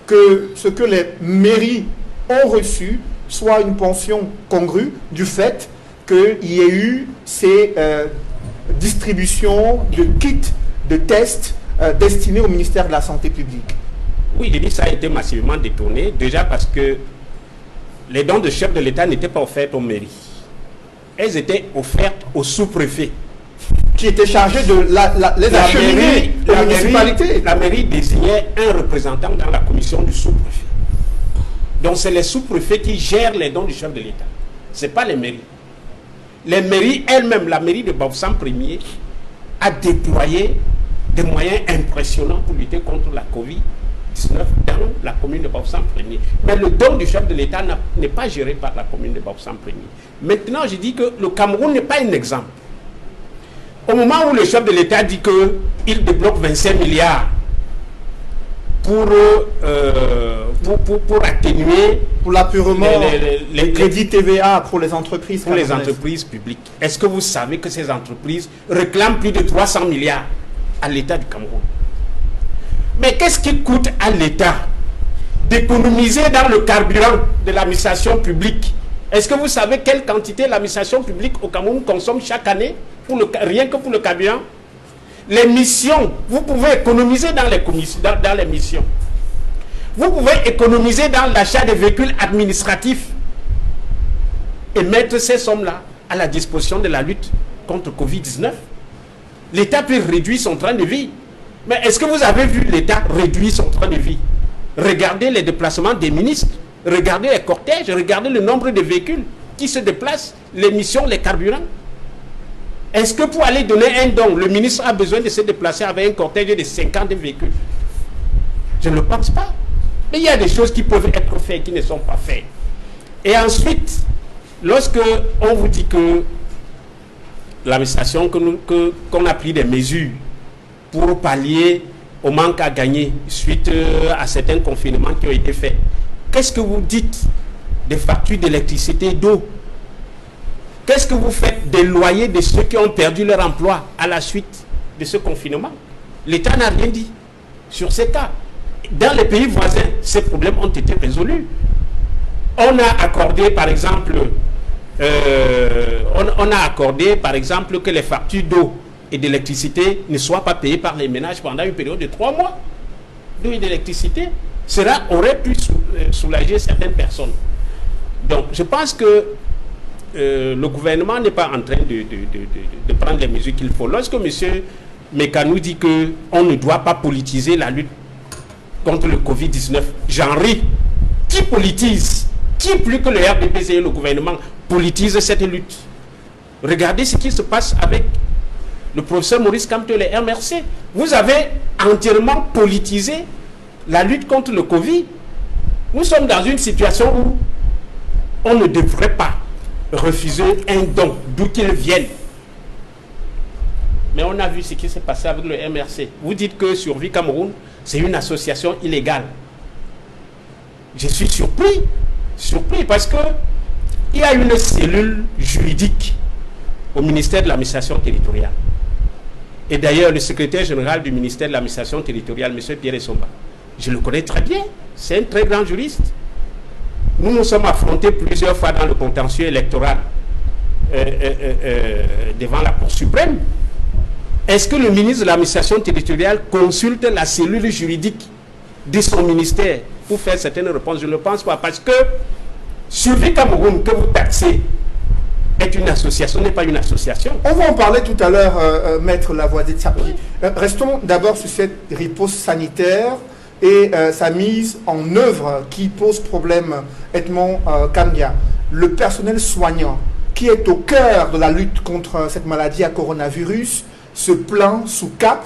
Speaker 1: que ce que les mairies ont reçu soit une pension congrue du fait qu'il y ait eu ces distributions de kits de tests destinés au ministère de la Santé publique?
Speaker 4: Oui, j'ai dit que ça a été massivement détourné, déjà parce que les dons de chef de l'État n'étaient pas offerts aux mairies. Elles étaient offertes aux sous-préfets.
Speaker 1: Qui était chargé de les acheminer aux municipalités.
Speaker 4: La mairie désignait un représentant dans la commission du sous-préfet. Donc c'est les sous-préfets qui gèrent les dons du chef de l'État. Ce n'est pas les mairies. Les mairies elles-mêmes, la mairie de Bafoussam Premier a déployé des moyens impressionnants pour lutter contre la Covid-19 dans la commune de Bafoussam Premier. Mais le don du chef de l'État n'est pas géré par la commune de Bafoussam Premier. Maintenant, je dis que le Cameroun n'est pas un exemple. Au moment où le chef de l'État dit qu'il débloque 25 milliards pour atténuer...
Speaker 1: Pour l'apurement, les crédits TVA pour les entreprises.
Speaker 4: Pour les entreprises publiques. Est-ce que vous savez que ces entreprises réclament plus de 300 milliards à l'État du Cameroun? Mais qu'est-ce qui coûte à l'État d'économiser dans le carburant de l'administration publique? Est-ce que vous savez quelle quantité l'administration publique au Cameroun consomme chaque année rien que pour le carburant? Les missions, vous pouvez économiser dans les missions. Vous pouvez économiser dans l'achat des véhicules administratifs et mettre ces sommes-là à la disposition de la lutte contre Covid-19. L'État peut réduire son train de vie. Mais est-ce que vous avez vu l'État réduire son train de vie? Regardez les déplacements des ministres, regardez les cortèges, regardez le nombre de véhicules qui se déplacent, les missions, les carburants. Est-ce que pour aller donner un don, le ministre a besoin de se déplacer avec un cortège de 50 véhicules? Je ne le pense pas. Mais il y a des choses qui peuvent être faites et qui ne sont pas faites. Et ensuite, lorsque on vous dit que l'administration, qu'on a pris des mesures pour pallier au manque à gagner suite à certains confinements qui ont été faits, qu'est-ce que vous dites des factures d'électricité et d'eau? Qu'est-ce que vous faites des loyers de ceux qui ont perdu leur emploi à la suite de ce confinement? L'État n'a rien dit sur ces cas. Dans les pays voisins, ces problèmes ont été résolus. On a accordé, par exemple, que les factures d'eau et d'électricité ne soient pas payées par les ménages pendant une période de 3 mois. D'eau et d'électricité, cela aurait pu soulager certaines personnes. Donc, je pense que le gouvernement n'est pas en train de prendre les mesures qu'il faut. Lorsque M. Meka nous dit qu'on ne doit pas politiser la lutte contre le Covid-19, j'en ris. Qui politise? Qui plus que le RDPC et le gouvernement politise cette lutte? Regardez ce qui se passe avec le professeur Maurice Kamto et le MRC. Vous avez entièrement politisé la lutte contre le Covid. Nous sommes dans une situation où on ne devrait pas refuser un don, d'où qu'il vienne. Mais on a vu ce qui s'est passé avec le MRC. Vous dites que Survie Cameroun, c'est une association illégale. Je suis surpris parce que il y a une cellule juridique au ministère de l'administration territoriale. Et d'ailleurs, le secrétaire général du ministère de l'administration territoriale, M. Pierre Essomba, je le connais très bien, c'est un très grand juriste. Nous nous sommes affrontés plusieurs fois dans le contentieux électoral devant la Cour suprême. Est-ce que le ministre de l'administration territoriale consulte la cellule juridique de son ministère pour faire certaines réponses? Je ne pense pas, parce que Survie Cameroun que vous taxez est une association, n'est pas une association.
Speaker 1: On va en parler tout à l'heure, Maître Lavoisier Sapsapi. Restons d'abord sur cette riposte sanitaire et sa mise en œuvre qui pose problème, Edmond Kambia. Le personnel soignant qui est au cœur de la lutte contre cette maladie à coronavirus se plaint sous cap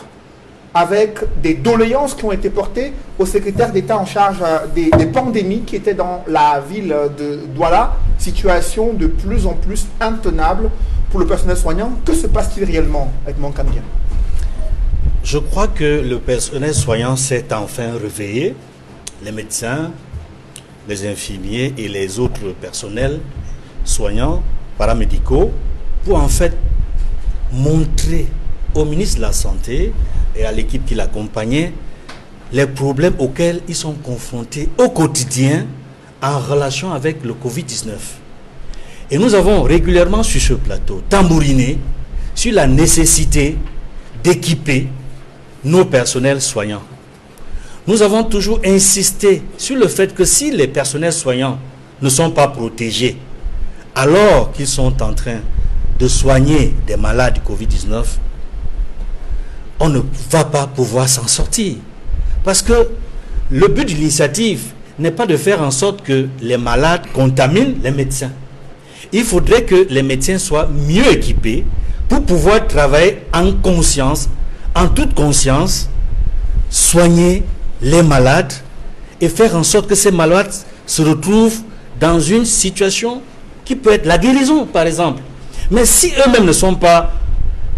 Speaker 1: avec des doléances qui ont été portées au secrétaire d'État en charge des pandémies qui était dans la ville de Douala, situation de plus en plus intenable pour le personnel soignant. Que se passe-t-il réellement, Edmond Kambia?
Speaker 5: Je crois que le personnel soignant s'est enfin réveillé, les médecins, les infirmiers et les autres personnels soignants, paramédicaux, pour en fait montrer au ministre de la Santé et à l'équipe qui l'accompagnait les problèmes auxquels ils sont confrontés au quotidien en relation avec le Covid-19. Et nous avons régulièrement sur ce plateau tambouriné sur la nécessité d'équiper nos personnels soignants. Nous avons toujours insisté sur le fait que si les personnels soignants ne sont pas protégés, alors qu'ils sont en train de soigner des malades du Covid-19, on ne va pas pouvoir s'en sortir. Parce que le but de l'initiative n'est pas de faire en sorte que les malades contaminent les médecins. Il faudrait que les médecins soient mieux équipés pour pouvoir travailler en conscience, en toute conscience, soigner les malades et faire en sorte que ces malades se retrouvent dans une situation qui peut être la guérison, par exemple. Mais si eux-mêmes ne sont pas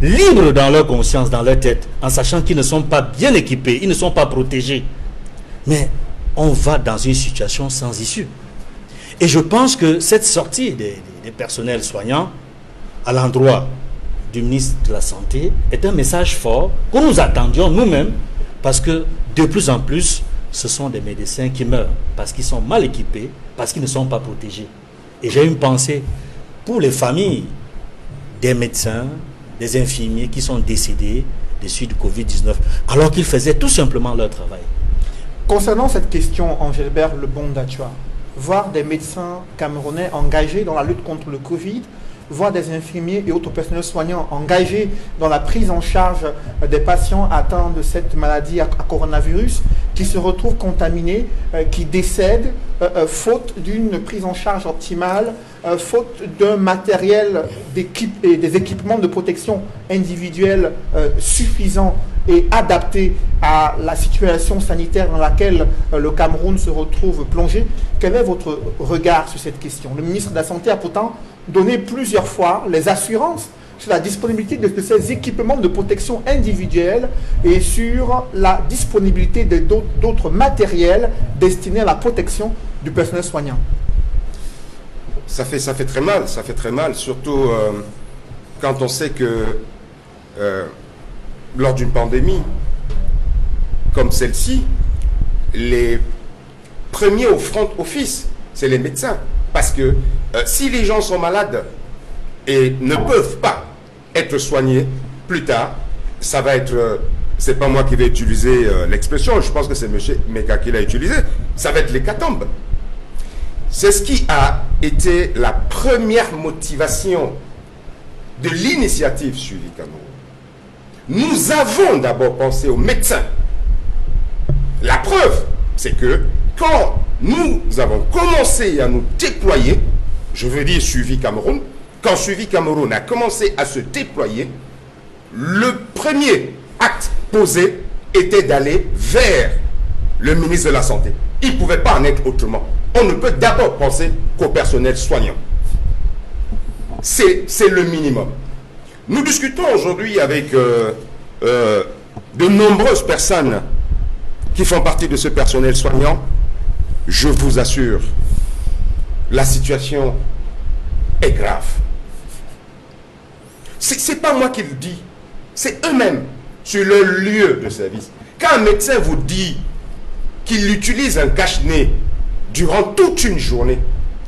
Speaker 5: libres dans leur conscience, dans leur tête, en sachant qu'ils ne sont pas bien équipés, ils ne sont pas protégés, mais on va dans une situation sans issue. Et je pense que cette sortie des personnels soignants à l'endroit du ministre de la Santé est un message fort que nous attendions nous-mêmes, parce que de plus en plus, ce sont des médecins qui meurent parce qu'ils sont mal équipés, parce qu'ils ne sont pas protégés. Et j'ai une pensée pour les familles des médecins, des infirmiers qui sont décédés des suites du Covid-19, alors qu'ils faisaient tout simplement leur travail.
Speaker 1: Concernant cette question, Angélbert Lebon-Dachua, voir des médecins camerounais engagés dans la lutte contre le Covid, voir des infirmiers et autres personnels soignants engagés dans la prise en charge des patients atteints de cette maladie à coronavirus, qui se retrouvent contaminés, qui décèdent, faute d'une prise en charge optimale, faute d'un matériel et des équipements de protection individuelle suffisants et adaptés à la situation sanitaire dans laquelle le Cameroun se retrouve plongé. Quel est votre regard sur cette question? Le ministre de la Santé a pourtant donné plusieurs fois les assurances sur la disponibilité de ces équipements de protection individuelle et sur la disponibilité d'autres matériels destinés à la protection du personnel soignant.
Speaker 2: Ça fait très mal, surtout quand on sait que lors d'une pandémie comme celle-ci, les premiers au front office, c'est les médecins. Parce que si les gens sont malades et ne peuvent pas être soignés plus tard, ça va être, c'est pas moi qui vais utiliser l'expression, je pense que c'est M. Meka qui l'a utilisé, ça va être l'hécatombe. C'est ce qui a été la première motivation de l'initiative Suivi Cameroun. Nous avons d'abord pensé aux médecins. La preuve, c'est que quand nous avons commencé à nous déployer, je veux dire Suivi Cameroun, quand Suivi Cameroun a commencé à se déployer, le premier acte posé était d'aller vers le ministre de la Santé. Il ne pouvait pas en être autrement. On ne peut d'abord penser qu'au personnel soignant. C'est le minimum. Nous discutons aujourd'hui avec de nombreuses personnes qui font partie de ce personnel soignant. Je vous assure, la situation est grave. Ce n'est pas moi qui le dis, c'est eux-mêmes sur le lieu de service. Quand un médecin vous dit qu'il utilise un cache-nez durant toute une journée,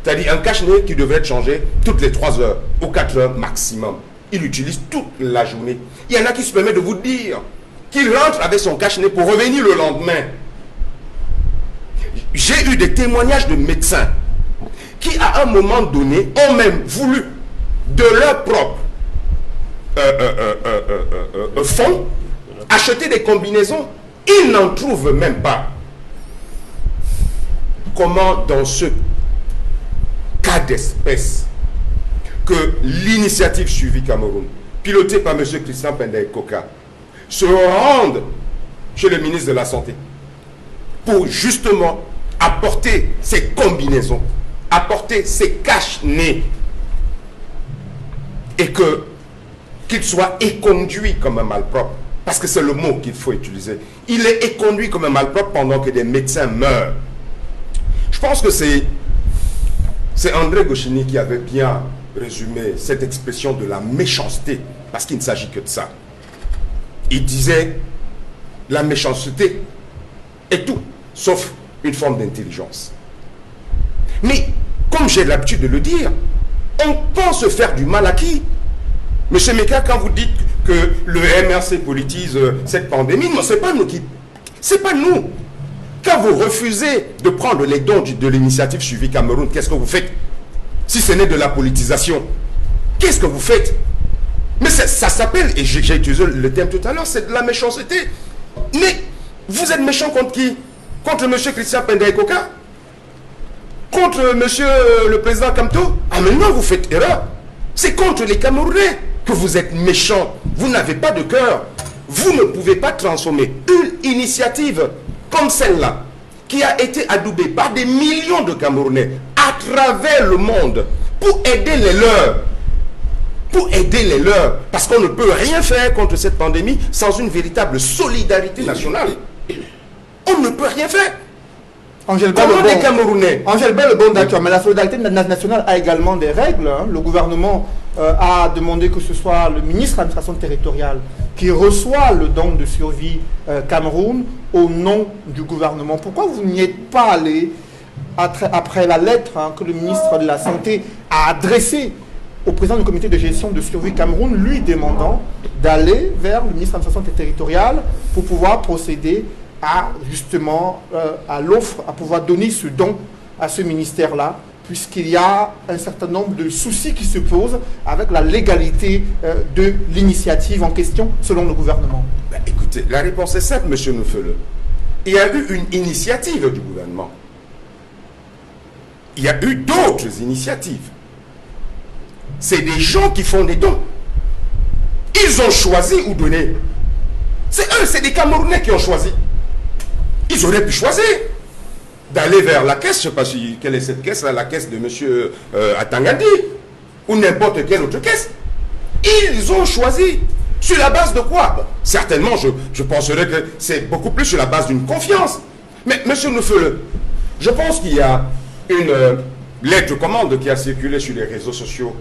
Speaker 2: c'est-à-dire un cache-nez qui devrait être changé toutes les 3 heures ou 4 heures maximum, il l'utilise toute la journée. Il y en a qui se permettent de vous dire qu'il rentre avec son cache-nez pour revenir le lendemain. J'ai eu des témoignages de médecins qui, à un moment donné, ont même voulu, de leur propre fonds, acheter des combinaisons. Ils n'en trouvent même pas. Comment, dans ce cas d'espèce, que l'initiative Suivi Cameroun, pilotée par M. Christian Pendey Koka, se rende chez le ministre de la Santé pour justement apporter ces combinaisons, apporter ces cache-nez et qu'il soit éconduit comme un malpropre. Parce que c'est le mot qu'il faut utiliser. Il est éconduit comme un malpropre pendant que des médecins meurent. Je pense que c'est André Goscinny qui avait bien résumé cette expression de la méchanceté, parce qu'il ne s'agit que de ça. Il disait, la méchanceté est tout, sauf une forme d'intelligence. Mais, comme j'ai l'habitude de le dire, on pense faire du mal à qui? Monsieur Meka, quand vous dites que le MRC politise cette pandémie, non, c'est pas nous qui... C'est pas nous. Quand vous refusez de prendre les dons de l'initiative Suivi Cameroun, qu'est-ce que vous faites? Si ce n'est de la politisation, qu'est-ce que vous faites? Mais ça s'appelle, et j'ai utilisé le terme tout à l'heure, c'est de la méchanceté. Mais vous êtes méchant contre qui? Contre M. Christian Pendaïkoka? Contre M. le président Kamto? Ah mais non, vous faites erreur. C'est contre les Camerounais que vous êtes méchants. Vous n'avez pas de cœur. Vous ne pouvez pas transformer une initiative comme celle-là, qui a été adoubée par des millions de Camerounais à travers le monde pour aider les leurs. Pour aider les leurs. Parce qu'on ne peut rien faire contre cette pandémie sans une véritable solidarité nationale. On ne peut rien faire.
Speaker 1: Angèle
Speaker 2: Comment des Camerounais?
Speaker 1: Angèle Bell, bon d'accord, mais la solidarité nationale a également des règles. Hein. Le gouvernement a demandé que ce soit le ministre de l'administration territoriale qui reçoit le don de survie Cameroun au nom du gouvernement. Pourquoi vous n'y êtes pas allé après la lettre que le ministre de la Santé a adressée au président du comité de gestion de survie Cameroun, lui demandant d'aller vers le ministre de l'administration territoriale pour pouvoir procéder à justement à l'offre, à pouvoir donner ce don à ce ministère-là, puisqu'il y a un certain nombre de soucis qui se posent avec la légalité de l'initiative en question, selon le gouvernement.
Speaker 2: Ben, écoutez, la réponse est simple, monsieur Noufele. Il y a eu une initiative du gouvernement. Il y a eu d'autres initiatives. C'est des gens qui font des dons. Ils ont choisi où donner. C'est eux, c'est des Camerounais qui ont choisi. Ils auraient pu choisir d'aller vers la caisse, je ne sais pas quelle est cette caisse, la caisse de M. Atangadi, ou n'importe quelle autre caisse. Ils ont choisi. Sur la base de quoi? Bon, certainement, je penserais que c'est beaucoup plus sur la base d'une confiance. Mais, M. Noufele, je pense qu'il y a une lettre commande qui a circulé sur les réseaux sociaux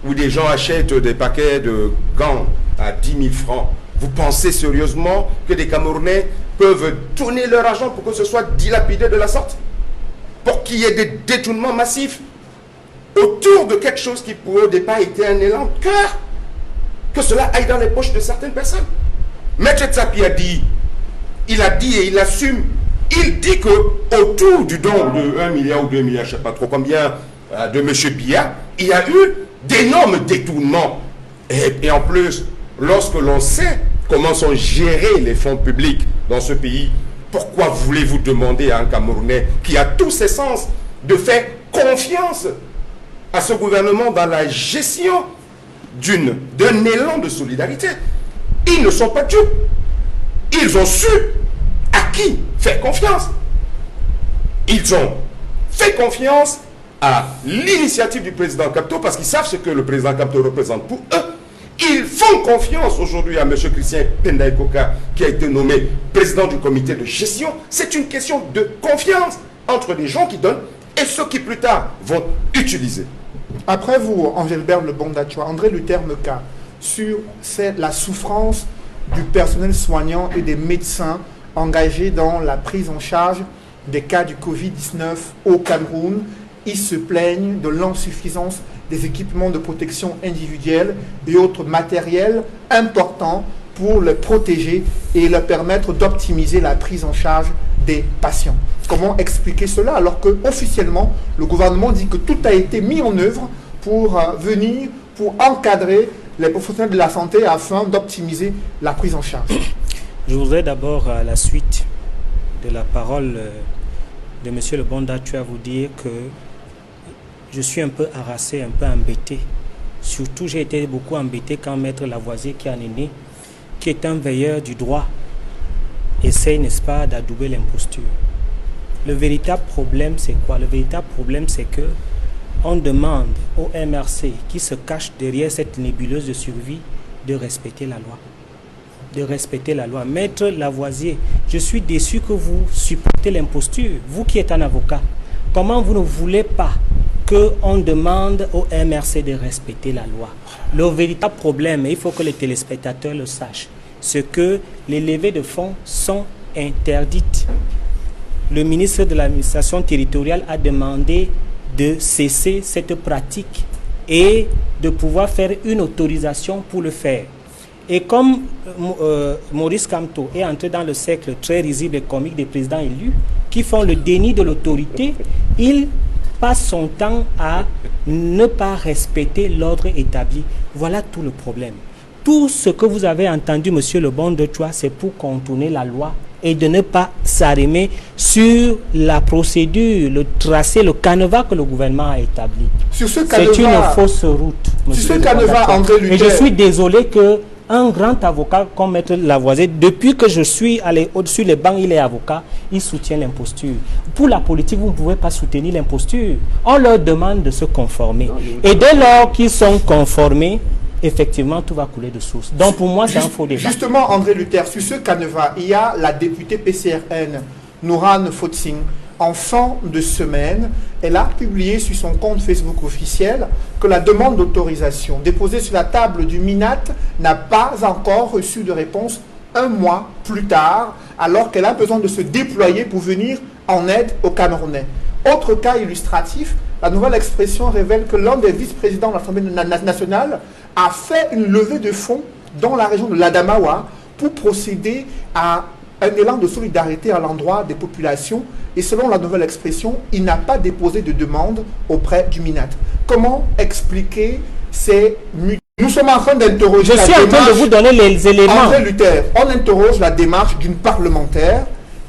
Speaker 2: où des gens achètent des paquets de gants à 10 000 francs. Vous pensez sérieusement que des Camerounais peuvent donner leur argent pour que ce soit dilapidé de la sorte? Pour qu'il y ait des détournements massifs autour de quelque chose qui pour au départ était un élan de cœur? Que cela aille dans les poches de certaines personnes. Maître Tsapi a dit et il assume, il dit que autour du don de 1 milliard ou 2 milliards, je ne sais pas trop combien, de M. Biya, il y a eu d'énormes détournements. Et en plus, lorsque l'on sait comment sont gérés les fonds publics dans ce pays, pourquoi voulez-vous demander à un Camerounais qui a tous ses sens de faire confiance à ce gouvernement dans la gestion d'un élan de solidarité? Ils ne sont pas dupes. Ils ont su à qui faire confiance. Ils ont fait confiance à l'initiative du président Kamto parce qu'ils savent ce que le président Kamto représente pour eux. Ils font confiance aujourd'hui à M. Christian Pendaïkoka qui a été nommé président du comité de gestion. C'est une question de confiance entre les gens qui donnent et ceux qui plus tard vont utiliser.
Speaker 1: Après vous, Angèle-Bert Le Bondachoua, André Luther Meka, sur la souffrance du personnel soignant et des médecins engagés dans la prise en charge des cas du Covid-19 au Cameroun. Ils se plaignent de l'insuffisance des équipements de protection individuelle et autres matériels importants pour les protéger et leur permettre d'optimiser la prise en charge des patients. Comment expliquer cela alors que officiellement le gouvernement dit que tout a été mis en œuvre pour pour encadrer les professionnels de la santé afin d'optimiser la prise en charge?
Speaker 3: Je voudrais d'abord, à la suite de la parole de M. Le Bondachoua, vous dire que je suis un peu harassé, un peu embêté. Surtout, j'ai été beaucoup embêté quand Maître Lavoisier, qui est un aîné, qui est un veilleur du droit, essaye, n'est-ce pas, d'adouber l'imposture. Le véritable problème, c'est quoi? Le véritable problème, c'est que on demande au MRC, qui se cache derrière cette nébuleuse de survie, de respecter la loi. De respecter la loi. Maître Lavoisier, je suis déçu que vous supportez l'imposture. Vous qui êtes un avocat, comment vous ne voulez pas qu'on demande au MRC de respecter la loi? Le véritable problème, et il faut que les téléspectateurs le sachent, c'est que les levées de fonds sont interdites. Le ministre de l'administration territoriale a demandé de cesser cette pratique et de pouvoir faire une autorisation pour le faire. Et comme Maurice Kamto est entré dans le cercle très risible et comique des présidents élus qui font le déni de l'autorité, il passe son temps à ne pas respecter l'ordre établi. Voilà tout le problème. Tout ce que vous avez entendu, monsieur le bon de Choix, c'est pour contourner la loi et de ne pas s'arrimer sur la procédure, le tracé, le canevas que le gouvernement a établi. C'est une fausse route.
Speaker 1: Sur ce canevas, André Luther.
Speaker 3: Et je suis désolé qu'un grand avocat comme Maître Lavoisier, depuis que je suis allé au-dessus des bancs, il est avocat, il soutient l'imposture. Pour la politique, vous ne pouvez pas soutenir l'imposture. On leur demande de se conformer. Et dès lors qu'ils sont conformés, effectivement, tout va couler de source. Donc, pour moi, c'est un faux débat.
Speaker 1: Justement, André Luther, sur ce canevas, il y a la députée PCRN, Nourane Fotsing. En fin de semaine, elle a publié sur son compte Facebook officiel que la demande d'autorisation déposée sur la table du MINAT n'a pas encore reçu de réponse un mois plus tard, alors qu'elle a besoin de se déployer pour venir en aide aux Camerounais. Autre cas illustratif, la Nouvelle Expression révèle que l'un des vice-présidents de l'Assemblée nationale a fait une levée de fonds dans la région de l'Adamawa pour procéder à un élan de solidarité à l'endroit des populations. Et selon la Nouvelle Expression, il n'a pas déposé de demande auprès du MINAT. Comment expliquer ces mutations? Nous sommes en train d'interroger
Speaker 3: la démarche. Je suis en train de vous donner les éléments.
Speaker 1: André Luther, on interroge la démarche d'une parlementaire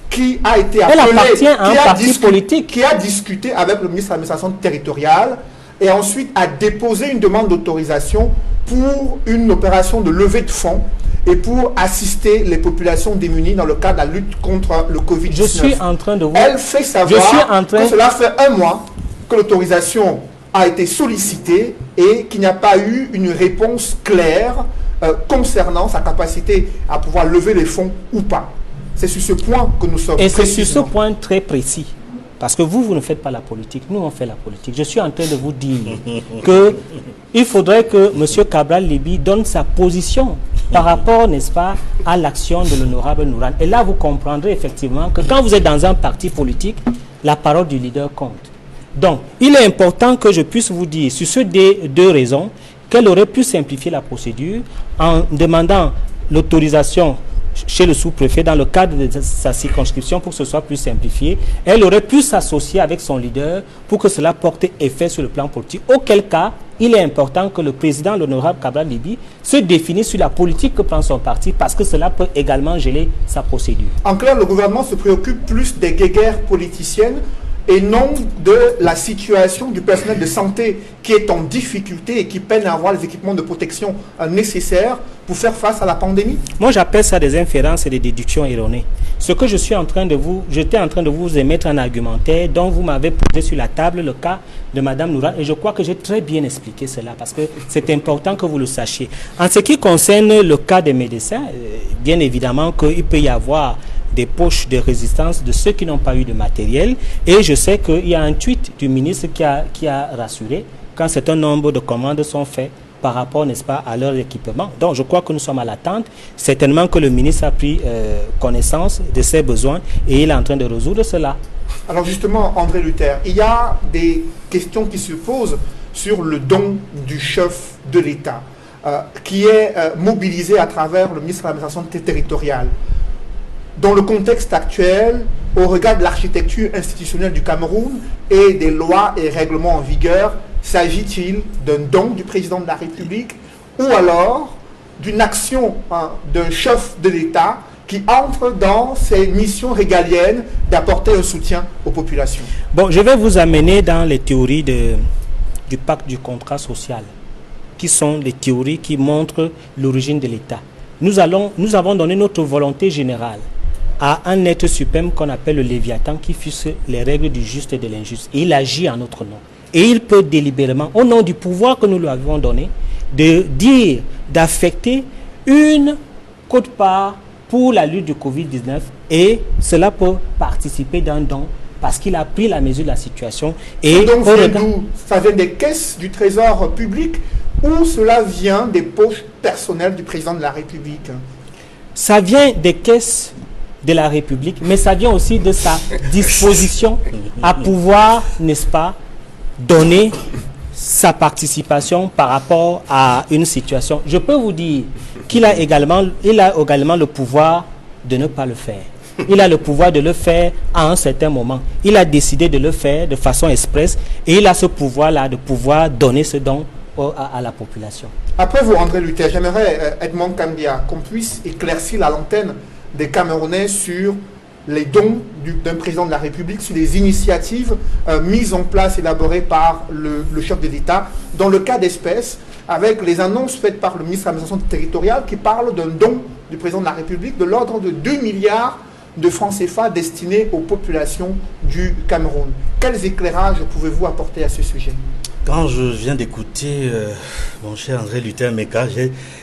Speaker 1: qui a été appelée, qui a discuté avec le ministre de l'administration territoriale et ensuite a déposé une demande d'autorisation pour une opération de levée de fonds et pour assister les populations démunies dans le cadre de la lutte contre le Covid-19.
Speaker 3: Je suis en train de vous...
Speaker 1: Elle fait savoir que cela fait un mois que l'autorisation a été sollicitée et qu'il n'y a pas eu une réponse claire concernant sa capacité à pouvoir lever les fonds ou pas. C'est sur ce point que nous sommes.
Speaker 3: Et c'est sur ce point très précis. Parce que vous ne faites pas la politique, nous on fait la politique. Je suis en train de vous dire qu'il faudrait que M. Cabral Libby donne sa position par rapport, n'est-ce pas, à l'action de l'honorable Nourane. Et là, vous comprendrez effectivement que quand vous êtes dans un parti politique, la parole du leader compte. Donc, il est important que je puisse vous dire, sur ces deux raisons, qu'elle aurait pu simplifier la procédure en demandant l'autorisation chez le sous-préfet dans le cadre de sa circonscription pour que ce soit plus simplifié. Elle aurait pu s'associer avec son leader pour que cela porte effet sur le plan politique. Auquel cas, il est important que le président, l'honorable Cabral Libby, se définisse sur la politique que prend son parti parce que cela peut également geler sa procédure.
Speaker 1: En clair, le gouvernement se préoccupe plus des guéguerres politiciennes et non de la situation du personnel de santé qui est en difficulté et qui peine à avoir les équipements de protection nécessaires pour faire face à la pandémie?
Speaker 3: Moi, j'appelle ça des inférences et des déductions erronées. Ce que j'étais en train de vous émettre un argumentaire dont vous m'avez posé sur la table le cas de Mme Nourane, et je crois que j'ai très bien expliqué cela parce que c'est important que vous le sachiez. En ce qui concerne le cas des médecins, bien évidemment qu'il peut y avoir des poches de résistance de ceux qui n'ont pas eu de matériel. Et je sais qu'il y a un tweet du ministre qui a rassuré quand un certain nombre de commandes sont faites par rapport, n'est-ce pas, à leur équipement. Donc, je crois que nous sommes à l'attente. Certainement que le ministre a pris connaissance de ses besoins et il est en train de résoudre cela.
Speaker 1: Alors justement, André Luther, il y a des questions qui se posent sur le don du chef de l'État qui est mobilisé à travers le ministre de l'administration territoriale. Dans le contexte actuel, au regard de l'architecture institutionnelle du Cameroun et des lois et règlements en vigueur, s'agit-il d'un don du président de la République ou alors d'une action d'un chef de l'État qui entre dans ses missions régaliennes d'apporter un soutien aux populations?
Speaker 3: Bon, je vais vous amener dans les théories du pacte du contrat social, qui sont les théories qui montrent l'origine de l'État. Nous avons donné notre volonté générale à un être suprême qu'on appelle le Léviathan qui fixe les règles du juste et de l'injuste. Et il agit en notre nom. Et il peut délibérément, au nom du pouvoir que nous lui avons donné, de dire, d'affecter une quote-part pour la lutte du Covid-19 et cela peut participer d'un don parce qu'il a pris la mesure de la situation. Et
Speaker 1: donc, ça vient des caisses du trésor public ou cela vient des poches personnelles du président de la République?
Speaker 3: Ça vient des caisses de la République, mais ça vient aussi de sa disposition à pouvoir, n'est-ce pas, donner sa participation par rapport à une situation. Je peux vous dire qu'il a également le pouvoir de ne pas le faire. Il a le pouvoir de le faire à un certain moment. Il a décidé de le faire de façon expresse et il a ce pouvoir-là de pouvoir donner ce don à la population.
Speaker 1: Après vous, André Luther, j'aimerais, Edmond Kandia, qu'on puisse éclaircir la lanterne des Camerounais sur les dons d'un président de la République, sur les initiatives mises en place, élaborées par le chef de l'État, dans le cas d'espèce, avec les annonces faites par le ministre de l'administration territoriale qui parle d'un don du président de la République de l'ordre de 2 milliards de francs CFA destinés aux populations du Cameroun. Quels éclairages pouvez-vous apporter à ce sujet?
Speaker 5: Quand je viens d'écouter mon cher André Luther Meka,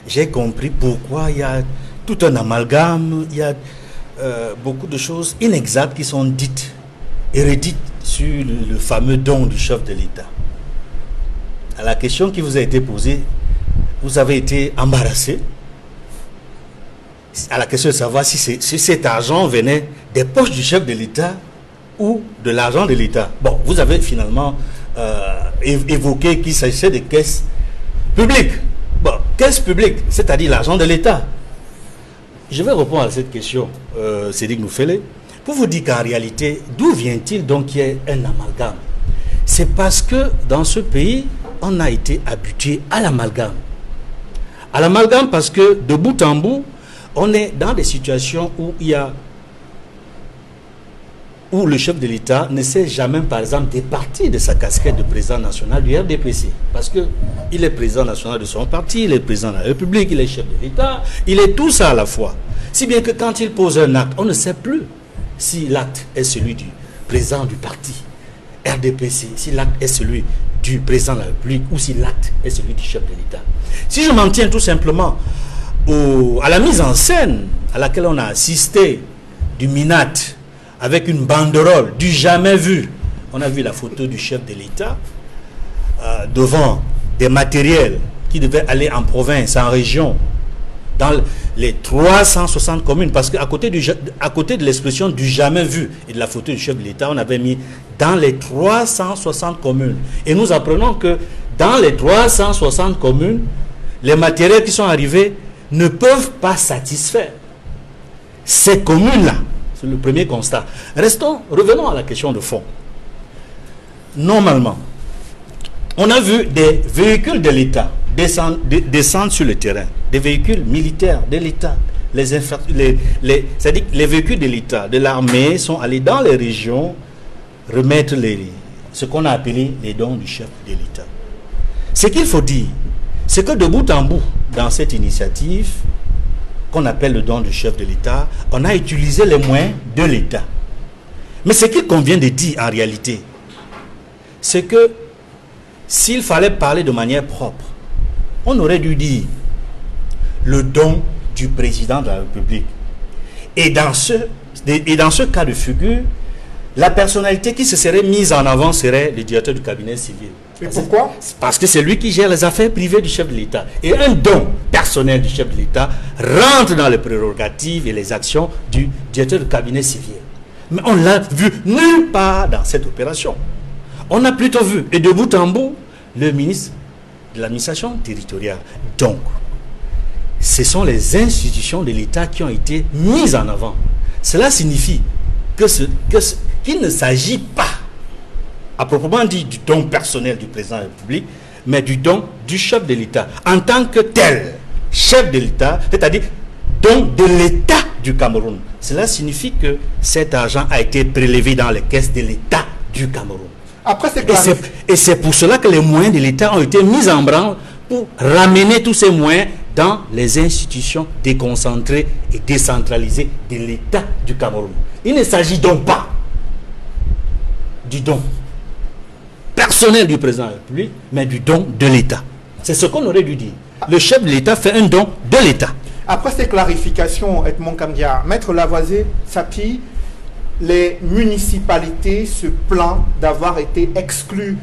Speaker 5: j'ai compris pourquoi il y a tout un amalgame, il y a beaucoup de choses inexactes qui sont dites et redites sur le fameux don du chef de l'État. À la question qui vous a été posée, vous avez été embarrassé à la question de savoir si cet argent venait des poches du chef de l'État ou de l'argent de l'État. Bon, vous avez finalement évoqué qu'il s'agissait de caisses publiques. Bon, caisses publiques, c'est-à-dire l'argent de l'État. Je vais répondre à cette question, Cédric Noufele, pour vous dire qu'en réalité, d'où vient-il donc qu'il y ait un amalgame? C'est parce que dans ce pays, on a été habitué à l'amalgame. À l'amalgame parce que de bout en bout, on est dans des situations où le chef de l'État ne s'est jamais, par exemple, départi de sa casquette de président national du RDPC. Parce qu'il est président national de son parti, il est président de la République, il est chef de l'État, il est tout ça à la fois. Si bien que quand il pose un acte, on ne sait plus si l'acte est celui du président du parti RDPC, si l'acte est celui du président de la République ou si l'acte est celui du chef de l'État. Si je m'en tiens tout simplement à la mise en scène à laquelle on a assisté du MINAT avec une banderole du jamais vu. On a vu la photo du chef de l'État devant des matériels qui devaient aller en province, en région, dans les 360 communes. Parce qu'à côté de l'expression du jamais vu et de la photo du chef de l'État, on avait mis dans les 360 communes. Et nous apprenons que dans les 360 communes, les matériels qui sont arrivés ne peuvent pas satisfaire ces communes-là. C'est le premier constat. Revenons à la question de fond. Normalement, on a vu des véhicules de l'État descendre sur le terrain, des véhicules militaires de l'État. C'est-à-dire que les véhicules de l'État, de l'armée, sont allés dans les régions remettre ce qu'on a appelé les dons du chef de l'État. Ce qu'il faut dire, c'est que de bout en bout, dans cette initiative qu'on appelle le don du chef de l'État, on a utilisé les moyens de l'État. Mais ce qu'il convient de dire en réalité, c'est que s'il fallait parler de manière propre, on aurait dû dire le don du président de la République. Et dans ce cas de figure, la personnalité qui se serait mise en avant serait le directeur du cabinet civil.
Speaker 1: Et pourquoi?
Speaker 5: Parce que c'est lui qui gère les affaires privées du chef de l'État. Et un don personnel du chef de l'État rentre dans les prérogatives et les actions du directeur du cabinet civil. Mais on l'a vu nulle part dans cette opération. On a plutôt vu, et de bout en bout, le ministre de l'administration territoriale. Donc, ce sont les institutions de l'État qui ont été mises en avant. Cela signifie qu'il ne s'agit pas, à proprement dit, du don personnel du président de la République, mais du don du chef de l'État. En tant que tel, chef de l'État, c'est-à-dire don de l'État du Cameroun. Cela signifie que cet argent a été prélevé dans les caisses de l'État du Cameroun.
Speaker 1: Après,
Speaker 5: et c'est pour cela que les moyens de l'État ont été mis en branle pour ramener tous ces moyens dans les institutions déconcentrées et décentralisées de l'État du Cameroun. Il ne s'agit donc pas du don personnel du président de la République, mais du don de l'État. C'est ce qu'on aurait dû dire. Le chef de l'État fait un don de l'État.
Speaker 1: Après ces clarifications, Edmond Kamdia, Maître Lavoisier Sapi, les municipalités se plaignent d'avoir été exclues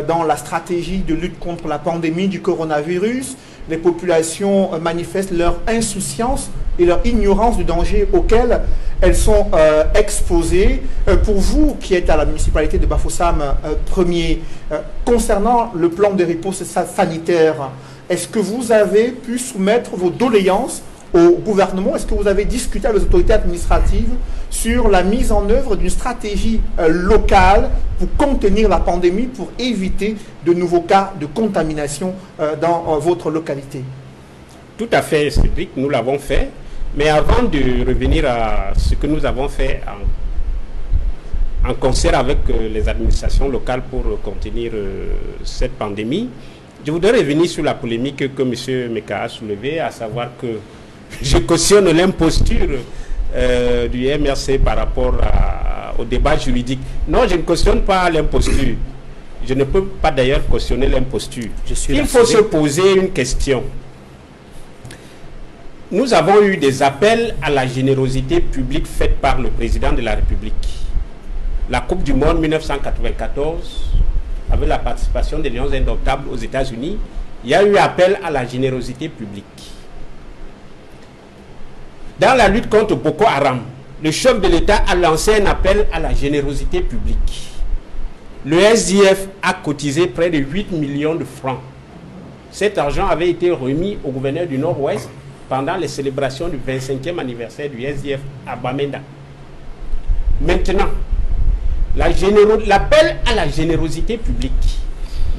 Speaker 1: dans la stratégie de lutte contre la pandémie du coronavirus. Les populations manifestent leur insouciance et leur ignorance du danger auquel elles sont exposées. Pour vous, qui êtes à la municipalité de Bafoussam premier, concernant le plan de réponse sanitaire, est-ce que vous avez pu soumettre vos doléances au gouvernement? Est-ce que vous avez discuté avec les autorités administratives sur la mise en œuvre d'une stratégie locale pour contenir la pandémie, pour éviter de nouveaux cas de contamination dans votre localité?
Speaker 4: Tout à fait, Cédric, nous l'avons fait. Mais avant de revenir à ce que nous avons fait en concert avec les administrations locales pour contenir cette pandémie, je voudrais revenir sur la polémique que M. Meka a soulevée, à savoir que je cautionne l'imposture du MRC par rapport au débat juridique. Non, je ne cautionne pas l'imposture. Je ne peux pas d'ailleurs cautionner l'imposture. Il faut se poser une question. Nous avons eu des appels à la générosité publique faite par le président de la République. La Coupe du Monde 1994, avec la participation des Lions Indomptables aux États-Unis, il y a eu appel à la générosité publique. Dans la lutte contre Boko Haram, le chef de l'État a lancé un appel à la générosité publique. Le SDF a cotisé près de 8 millions de francs. Cet argent avait été remis au gouverneur du Nord-Ouest pendant les célébrations du 25e anniversaire du SDF à Bamenda. Maintenant, l'appel à la générosité publique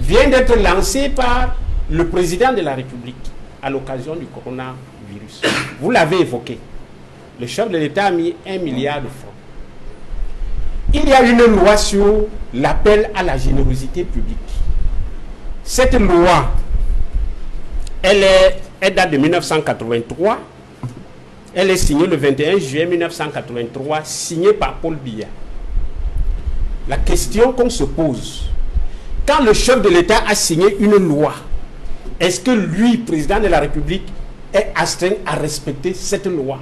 Speaker 4: vient d'être lancé par le président de la République à l'occasion du coronavirus. Vous l'avez évoqué. Le chef de l'État a mis 1 milliard de francs. Il y a une loi sur l'appel à la générosité publique. Cette loi, elle date de 1983. Elle est signée le 21 juillet 1983, signée par Paul Biya. La question qu'on se pose, quand le chef de l'État a signé une loi, est-ce que lui, président de la République, est astreint à respecter cette loi?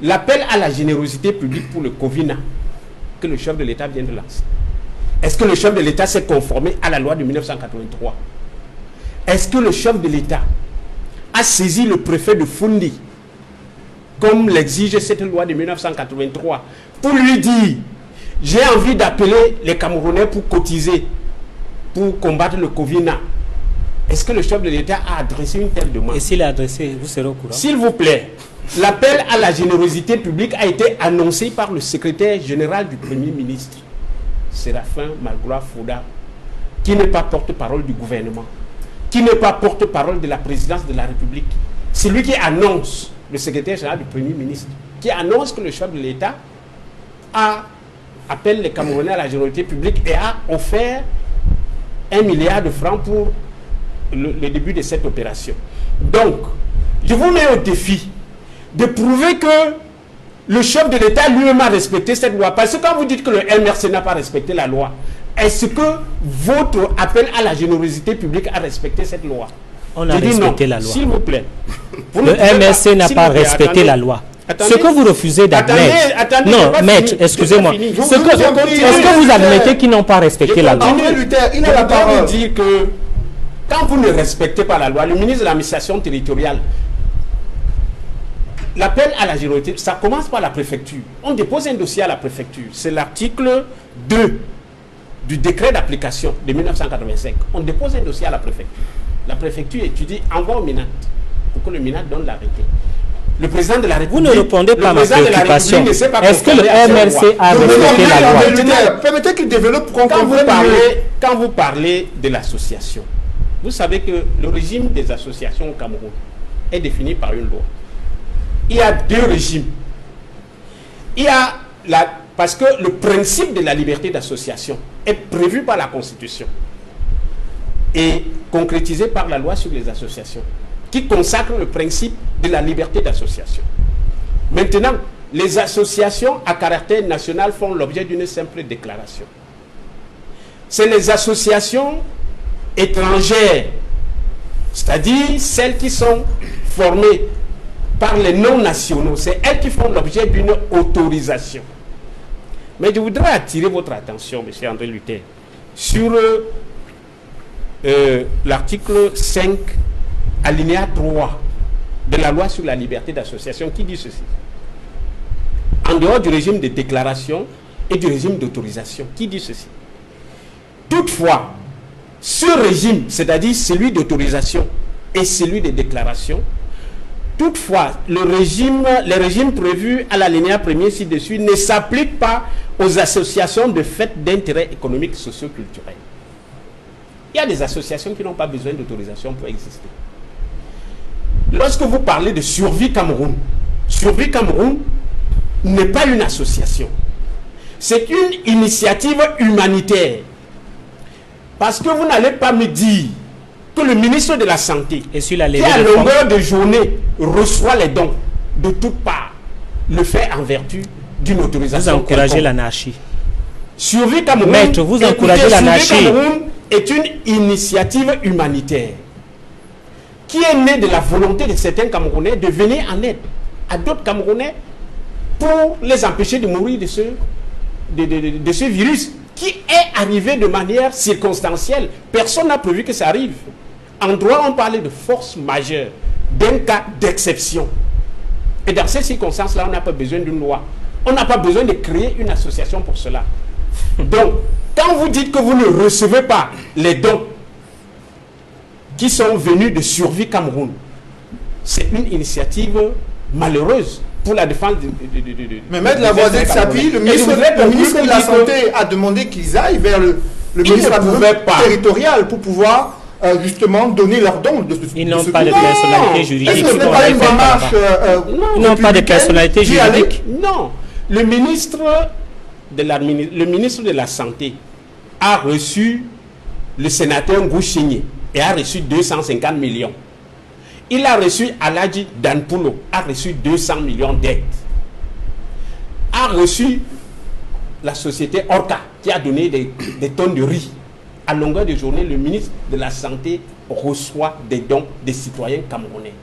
Speaker 4: L'appel à la générosité publique pour le Covina, que le chef de l'État vient de lancer, est-ce que le chef de l'État s'est conformé à la loi de 1983? Est-ce que le chef de l'État a saisi le préfet de Fundi, comme l'exige cette loi de 1983, pour lui dire: j'ai envie d'appeler les Camerounais pour cotiser, pour combattre le Covina? Est-ce que le chef de l'État a adressé une telle demande?
Speaker 3: Et s'il a adressé, vous serez au courant?
Speaker 4: S'il vous plaît, l'appel à la générosité publique a été annoncé par le secrétaire général du Premier ministre, Séraphin Malgoura Fouda, qui n'est pas porte-parole du gouvernement, qui n'est pas porte-parole de la présidence de la République. C'est lui qui annonce, le secrétaire général du Premier ministre, qui annonce que le chef de l'État appelle les Camerounais à la générosité publique et a offert 1 milliard de francs pour le début de cette opération. Donc, je vous mets au défi de prouver que le chef de l'État lui-même a respecté cette loi. Parce que quand vous dites que le MRC n'a pas respecté la loi, est-ce que votre appel à la générosité publique a respecté cette loi?
Speaker 3: On a respecté la loi.
Speaker 4: S'il vous plaît.
Speaker 3: Le MRC n'a pas respecté la loi. Ce que vous refusez d'admettre. Non, maître, excusez-moi. Est-ce que vous admettez qu'ils n'ont pas respecté la loi?
Speaker 4: Il a la parole de dire que quand vous ne respectez pas la loi, le ministre de l'administration territoriale, l'appel à la générosité, ça commence par la préfecture. On dépose un dossier à la préfecture. C'est l'article 2 du décret d'application de 1985. On dépose un dossier à la préfecture. La préfecture étudie, envoie au MINAT pour que le MINAT donne l'arrêté. Le président de la République...
Speaker 3: Vous ne répondez pas à ma préoccupation. Est-ce que le MRC a respecté la loi?
Speaker 1: Permettez qu'il développe
Speaker 4: quand vous parlez de l'association, vous savez que le régime des associations au Cameroun est défini par une loi. Il y a deux régimes. Il y a parce que le principe de la liberté d'association est prévu par la Constitution et concrétisé par la loi sur les associations. qui consacre le principe de la liberté d'association. Maintenant, les associations à caractère national font l'objet d'une simple déclaration. C'est les associations étrangères, c'est-à-dire celles qui sont formées par les non-nationaux, c'est elles qui font l'objet d'une autorisation. Mais je voudrais attirer votre attention, M. André Luther, sur l'article 5, alinéa 3 de la loi sur la liberté d'association qui dit ceci. En dehors du régime de déclaration et du régime d'autorisation, qui dit ceci. Toutefois, ce régime, c'est-à-dire celui d'autorisation et celui de déclaration, toutefois, les régimes prévus à l'alinéa 1er ci-dessus ne s'appliquent pas aux associations de fait d'intérêt économique, socio-culturel. Il y a des associations qui n'ont pas besoin d'autorisation pour exister. Lorsque vous parlez de Survie Cameroun n'est pas une association. C'est une initiative humanitaire. Parce que vous n'allez pas me dire que le ministre de la Santé, qui à longueur de journée reçoit les dons de toutes parts, le fait en vertu d'une autorisation.
Speaker 3: Vous encouragez l'anarchie.
Speaker 4: Survie Cameroun,
Speaker 3: Maître, vous encouragez l'anarchie.
Speaker 4: Survie Cameroun est une initiative humanitaire qui est née de la volonté de certains Camerounais de venir en aide à d'autres Camerounais pour les empêcher de mourir de ce virus qui est arrivé de manière circonstancielle. Personne n'a prévu que ça arrive. En droit, on parlait de force majeure, d'un cas d'exception. Et dans ces circonstances-là, on n'a pas besoin d'une loi. On n'a pas besoin de créer une association pour cela. Donc, quand vous dites que vous ne recevez pas les dons qui sont venus de Survie Cameroun, c'est une initiative malheureuse pour la défense
Speaker 1: Mais Maître Lavoisier s'appuie, le ministre de la Santé a demandé qu'ils aillent vers le ministère territorial pour pouvoir justement donner leurs dons.
Speaker 3: Ils n'ont pas de personnalité juridique.
Speaker 1: Est-ce que ce n'est pas une démarche
Speaker 3: Ils n'ont pas de personnalité juridique.
Speaker 4: Non. Le ministre de la Santé a reçu le sénateur Ngouchigné et a reçu 250 millions. Il a reçu Aladji Danpulo, a reçu 200 millions d'aides. A reçu la société Orca qui a donné des tonnes de riz. À longueur de journée, le ministre de la Santé reçoit des dons des citoyens camerounais.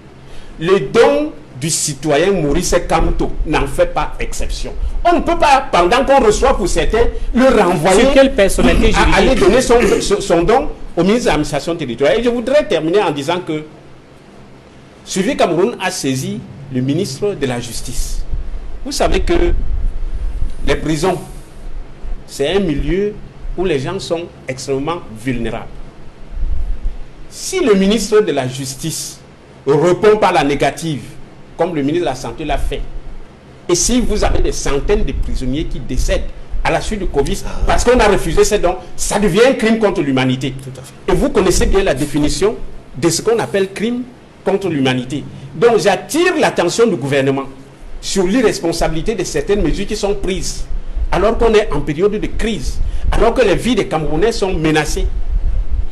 Speaker 4: Le don du citoyen Maurice Kamto n'en fait pas exception. On ne peut pas, pendant qu'on reçoit pour certains, le renvoyer
Speaker 3: sur quelle personnalité juridique
Speaker 4: à aller donner son don au ministre de l'administration territoriale. Et je voudrais terminer en disant que Survie Cameroun a saisi le ministre de la Justice. Vous savez que les prisons, c'est un milieu où les gens sont extrêmement vulnérables. Si le ministre de la Justice répond par la négative, comme le ministre de la Santé l'a fait, et si vous avez des centaines de prisonniers qui décèdent à la suite du Covid, parce qu'on a refusé ces dons, ça devient un crime contre l'humanité. Et vous connaissez bien la définition de ce qu'on appelle crime contre l'humanité. Donc j'attire l'attention du gouvernement sur l'irresponsabilité de certaines mesures qui sont prises, alors qu'on est en période de crise, alors que les vies des Camerounais sont menacées.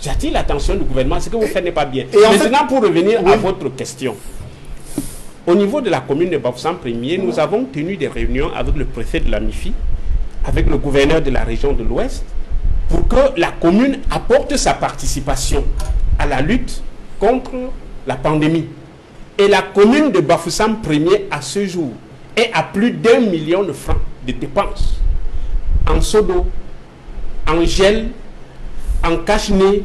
Speaker 4: J'attire l'attention du gouvernement, ce que vous faites n'est pas bien. Et maintenant, pour revenir à votre question, au niveau de la commune de Bafoussam Premier, nous avons tenu des réunions avec le préfet de la MIFI, avec le gouverneur de la région de l'Ouest, pour que la commune apporte sa participation à la lutte contre la pandémie. Et la commune de Bafoussam Premier, à ce jour, est à plus d'1 million de francs de dépenses en seau d'eau, en gel, en cache-nez.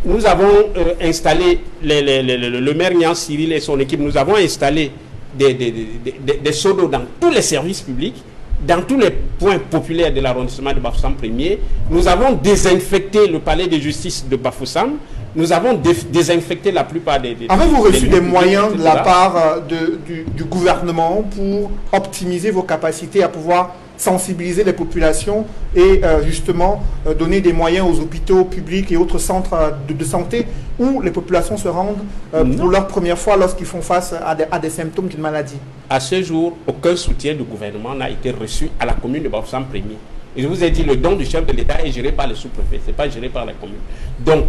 Speaker 4: Nous avons installé, le maire Nian Cyril et son équipe, nous avons installé des seaux d'eau dans tous les services publics, dans tous les points populaires de l'arrondissement de Bafoussam Premier. Nous avons désinfecté le palais de justice de Bafoussam. Nous avons désinfecté la plupart des...
Speaker 1: Avez-vous reçu des moyens de la part du gouvernement pour optimiser vos capacités à pouvoir sensibiliser les populations et justement donner des moyens aux hôpitaux publics et autres centres de santé où les populations se rendent pour leur première fois lorsqu'ils font face à des symptômes d'une maladie?
Speaker 4: À ce jour, aucun soutien du gouvernement n'a été reçu à la commune de Bafoussam Premier. Et je vous ai dit, le don du chef de l'État est géré par le sous-préfet, ce n'est pas géré par la commune. Donc,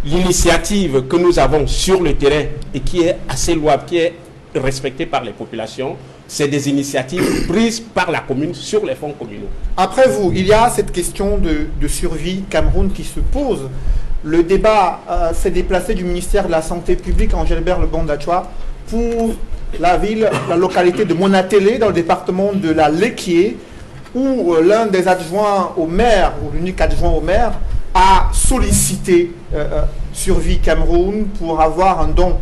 Speaker 4: l'initiative que nous avons sur le terrain et qui est assez louable, qui est respectée par les populations, c'est des initiatives prises par la commune sur les fonds communaux.
Speaker 1: Après vous, il y a cette question de survie Cameroun qui se pose. Le débat s'est déplacé du ministère de la Santé publique, Angélbert Lebondachwa, pour la localité de Monatélé, dans le département de la Léquié, où l'un des adjoints au maire, ou l'unique adjoint au maire, a sollicité Survie Cameroun pour avoir un don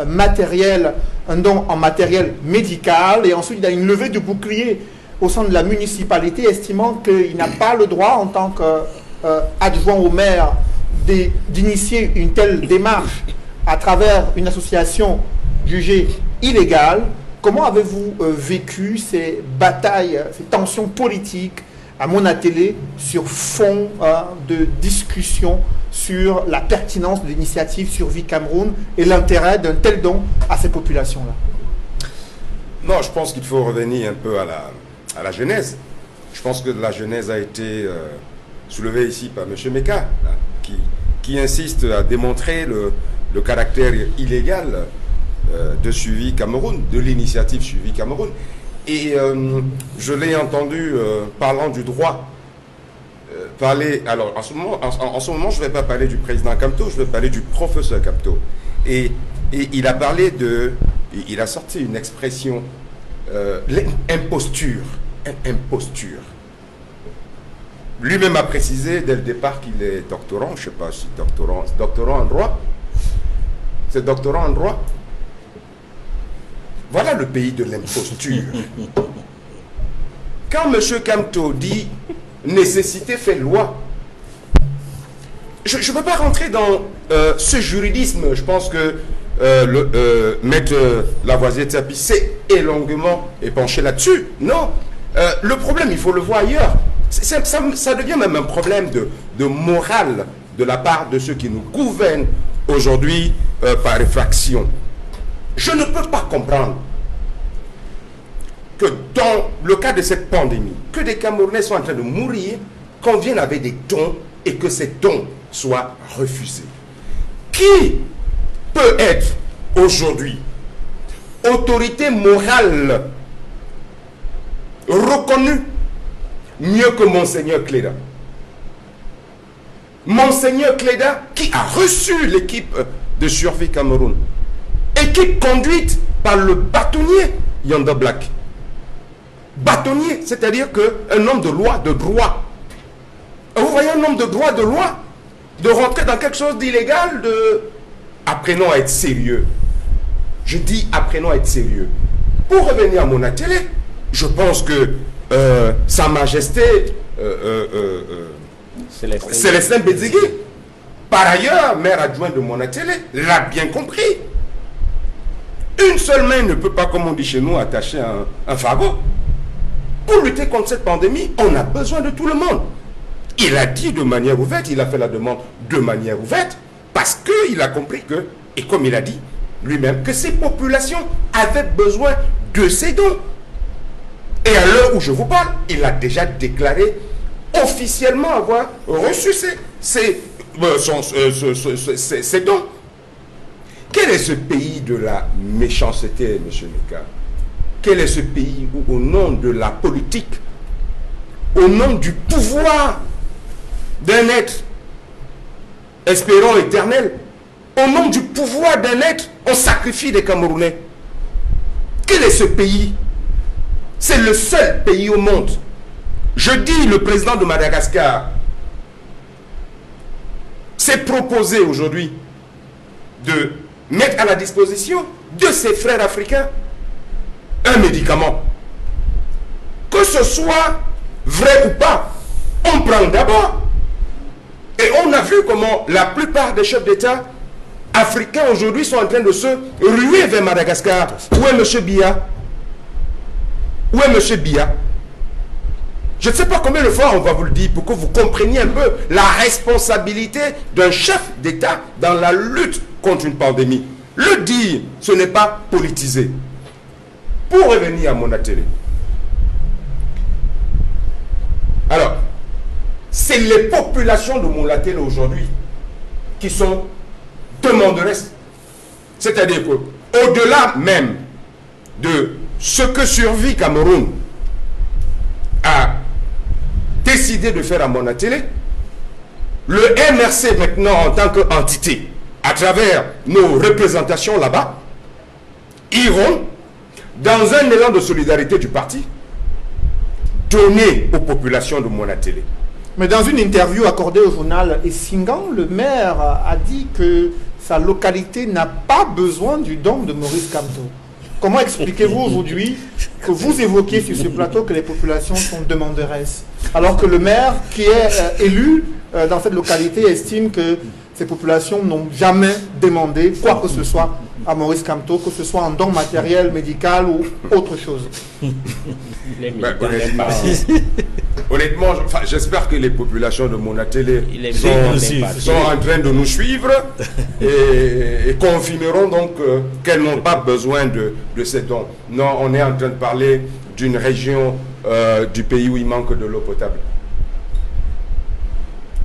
Speaker 1: matériel, un don en matériel médical, et ensuite il y a une levée de bouclier au sein de la municipalité, estimant qu'il n'a pas le droit, en tant qu'adjoint au maire, d'initier une telle démarche à travers une association jugée illégale. Comment avez-vous vécu ces batailles, ces tensions politiques à Monatélé sur fond de discussion sur la pertinence de l'initiative Survie Cameroun et l'intérêt d'un tel don à ces populations-là?
Speaker 2: Non, je pense qu'il faut revenir un peu à la genèse. Je pense que la genèse a été soulevée ici par M. Meka, qui insiste à démontrer le caractère illégal de Suivi Cameroun, de l'initiative Suivi Cameroun. Et je l'ai entendu parlant du droit. Alors, en ce moment, je ne vais pas parler du président Kamto, je vais parler du professeur Kamto. Et il a parlé il a sorti une expression, imposture. Imposture. Lui-même a précisé dès le départ qu'il est doctorant, je ne sais pas si doctorant en droit. C'est doctorant en droit. Voilà le pays de l'imposture. Quand M. Kamto dit nécessité fait loi, je ne veux pas rentrer dans ce juridisme. Je pense que Maître Lavoisier Tsapi s'est longuement épanché là-dessus. Non. Le problème, il faut le voir ailleurs. Ça devient même un problème de morale de la part de ceux qui nous gouvernent aujourd'hui par effraction. Je ne peux pas comprendre que dans le cas de cette pandémie, que des Camerounais soient en train de mourir, qu'on vienne avec des dons et que ces dons soient refusés. Qui peut être aujourd'hui autorité morale reconnue mieux que Monseigneur Cléda? Monseigneur Cléda qui a reçu l'équipe de Survie Cameroun, équipe conduite par le bâtonnier Yanda Black. Bâtonnier, c'est-à-dire qu'un homme de loi, de droit. Vous voyez un homme de droit, de loi, de rentrer dans quelque chose d'illégal, apprenons à être sérieux. Je dis apprenons à être sérieux. Pour revenir à Monatélé, je pense que Sa Majesté Célestin Bézigui, par ailleurs, maire adjoint de Monatélé, l'a bien compris. Une seule main ne peut pas, comme on dit chez nous, attacher un fagot. Pour lutter contre cette pandémie, on a besoin de tout le monde. Il a dit de manière ouverte, il a fait la demande de manière ouverte, parce qu'il a compris que, et comme il a dit lui-même, que ces populations avaient besoin de ces dons. Et à l'heure où je vous parle, il a déjà déclaré officiellement avoir reçu ces dons. Quel est ce pays de la méchanceté, M. Meka? Quel est ce pays où, au nom de la politique, au nom du pouvoir d'un être, espérons éternel, au nom du pouvoir d'un être, on sacrifie des Camerounais? Quel est ce pays? C'est le seul pays au monde. Je dis, le président de Madagascar s'est proposé aujourd'hui de mettre à la disposition de ses frères africains un médicament. Que ce soit vrai ou pas, on prend d'abord. Et on a vu comment la plupart des chefs d'État africains aujourd'hui sont en train de se ruer vers Madagascar. Où est M. Biya? Où est M. Biya? Je ne sais pas combien de fois on va vous le dire pour que vous compreniez un peu la responsabilité d'un chef d'État dans la lutte contre une pandémie. Le dire, ce n'est pas politisé. Pour revenir à Monatélé. Alors, c'est les populations de Monatélé aujourd'hui qui sont demanderesse. C'est-à-dire qu'au-delà même de ce que Survie Cameroun a décidé de faire à Monatélé, le MRC maintenant en tant qu'entité, à travers nos représentations là-bas, iront, dans un élan de solidarité du parti, donner aux populations de Monatélé.
Speaker 1: Mais dans une interview accordée au journal Essingan, le maire a dit que sa localité n'a pas besoin du don de Maurice Kamto. Comment expliquez-vous aujourd'hui que vous évoquez sur ce plateau que les populations sont demanderesses, alors que le maire qui est élu dans cette localité estime que ces populations n'ont jamais demandé quoi que ce soit à Maurice Kamto, que ce soit en don matériel, médical ou autre chose?
Speaker 2: Honnêtement, j'espère que les populations de Monatélé sont en train de nous suivre et confirmeront donc qu'elles n'ont pas besoin de ces dons. Non, on est en train de parler d'une région du pays où il manque de l'eau potable.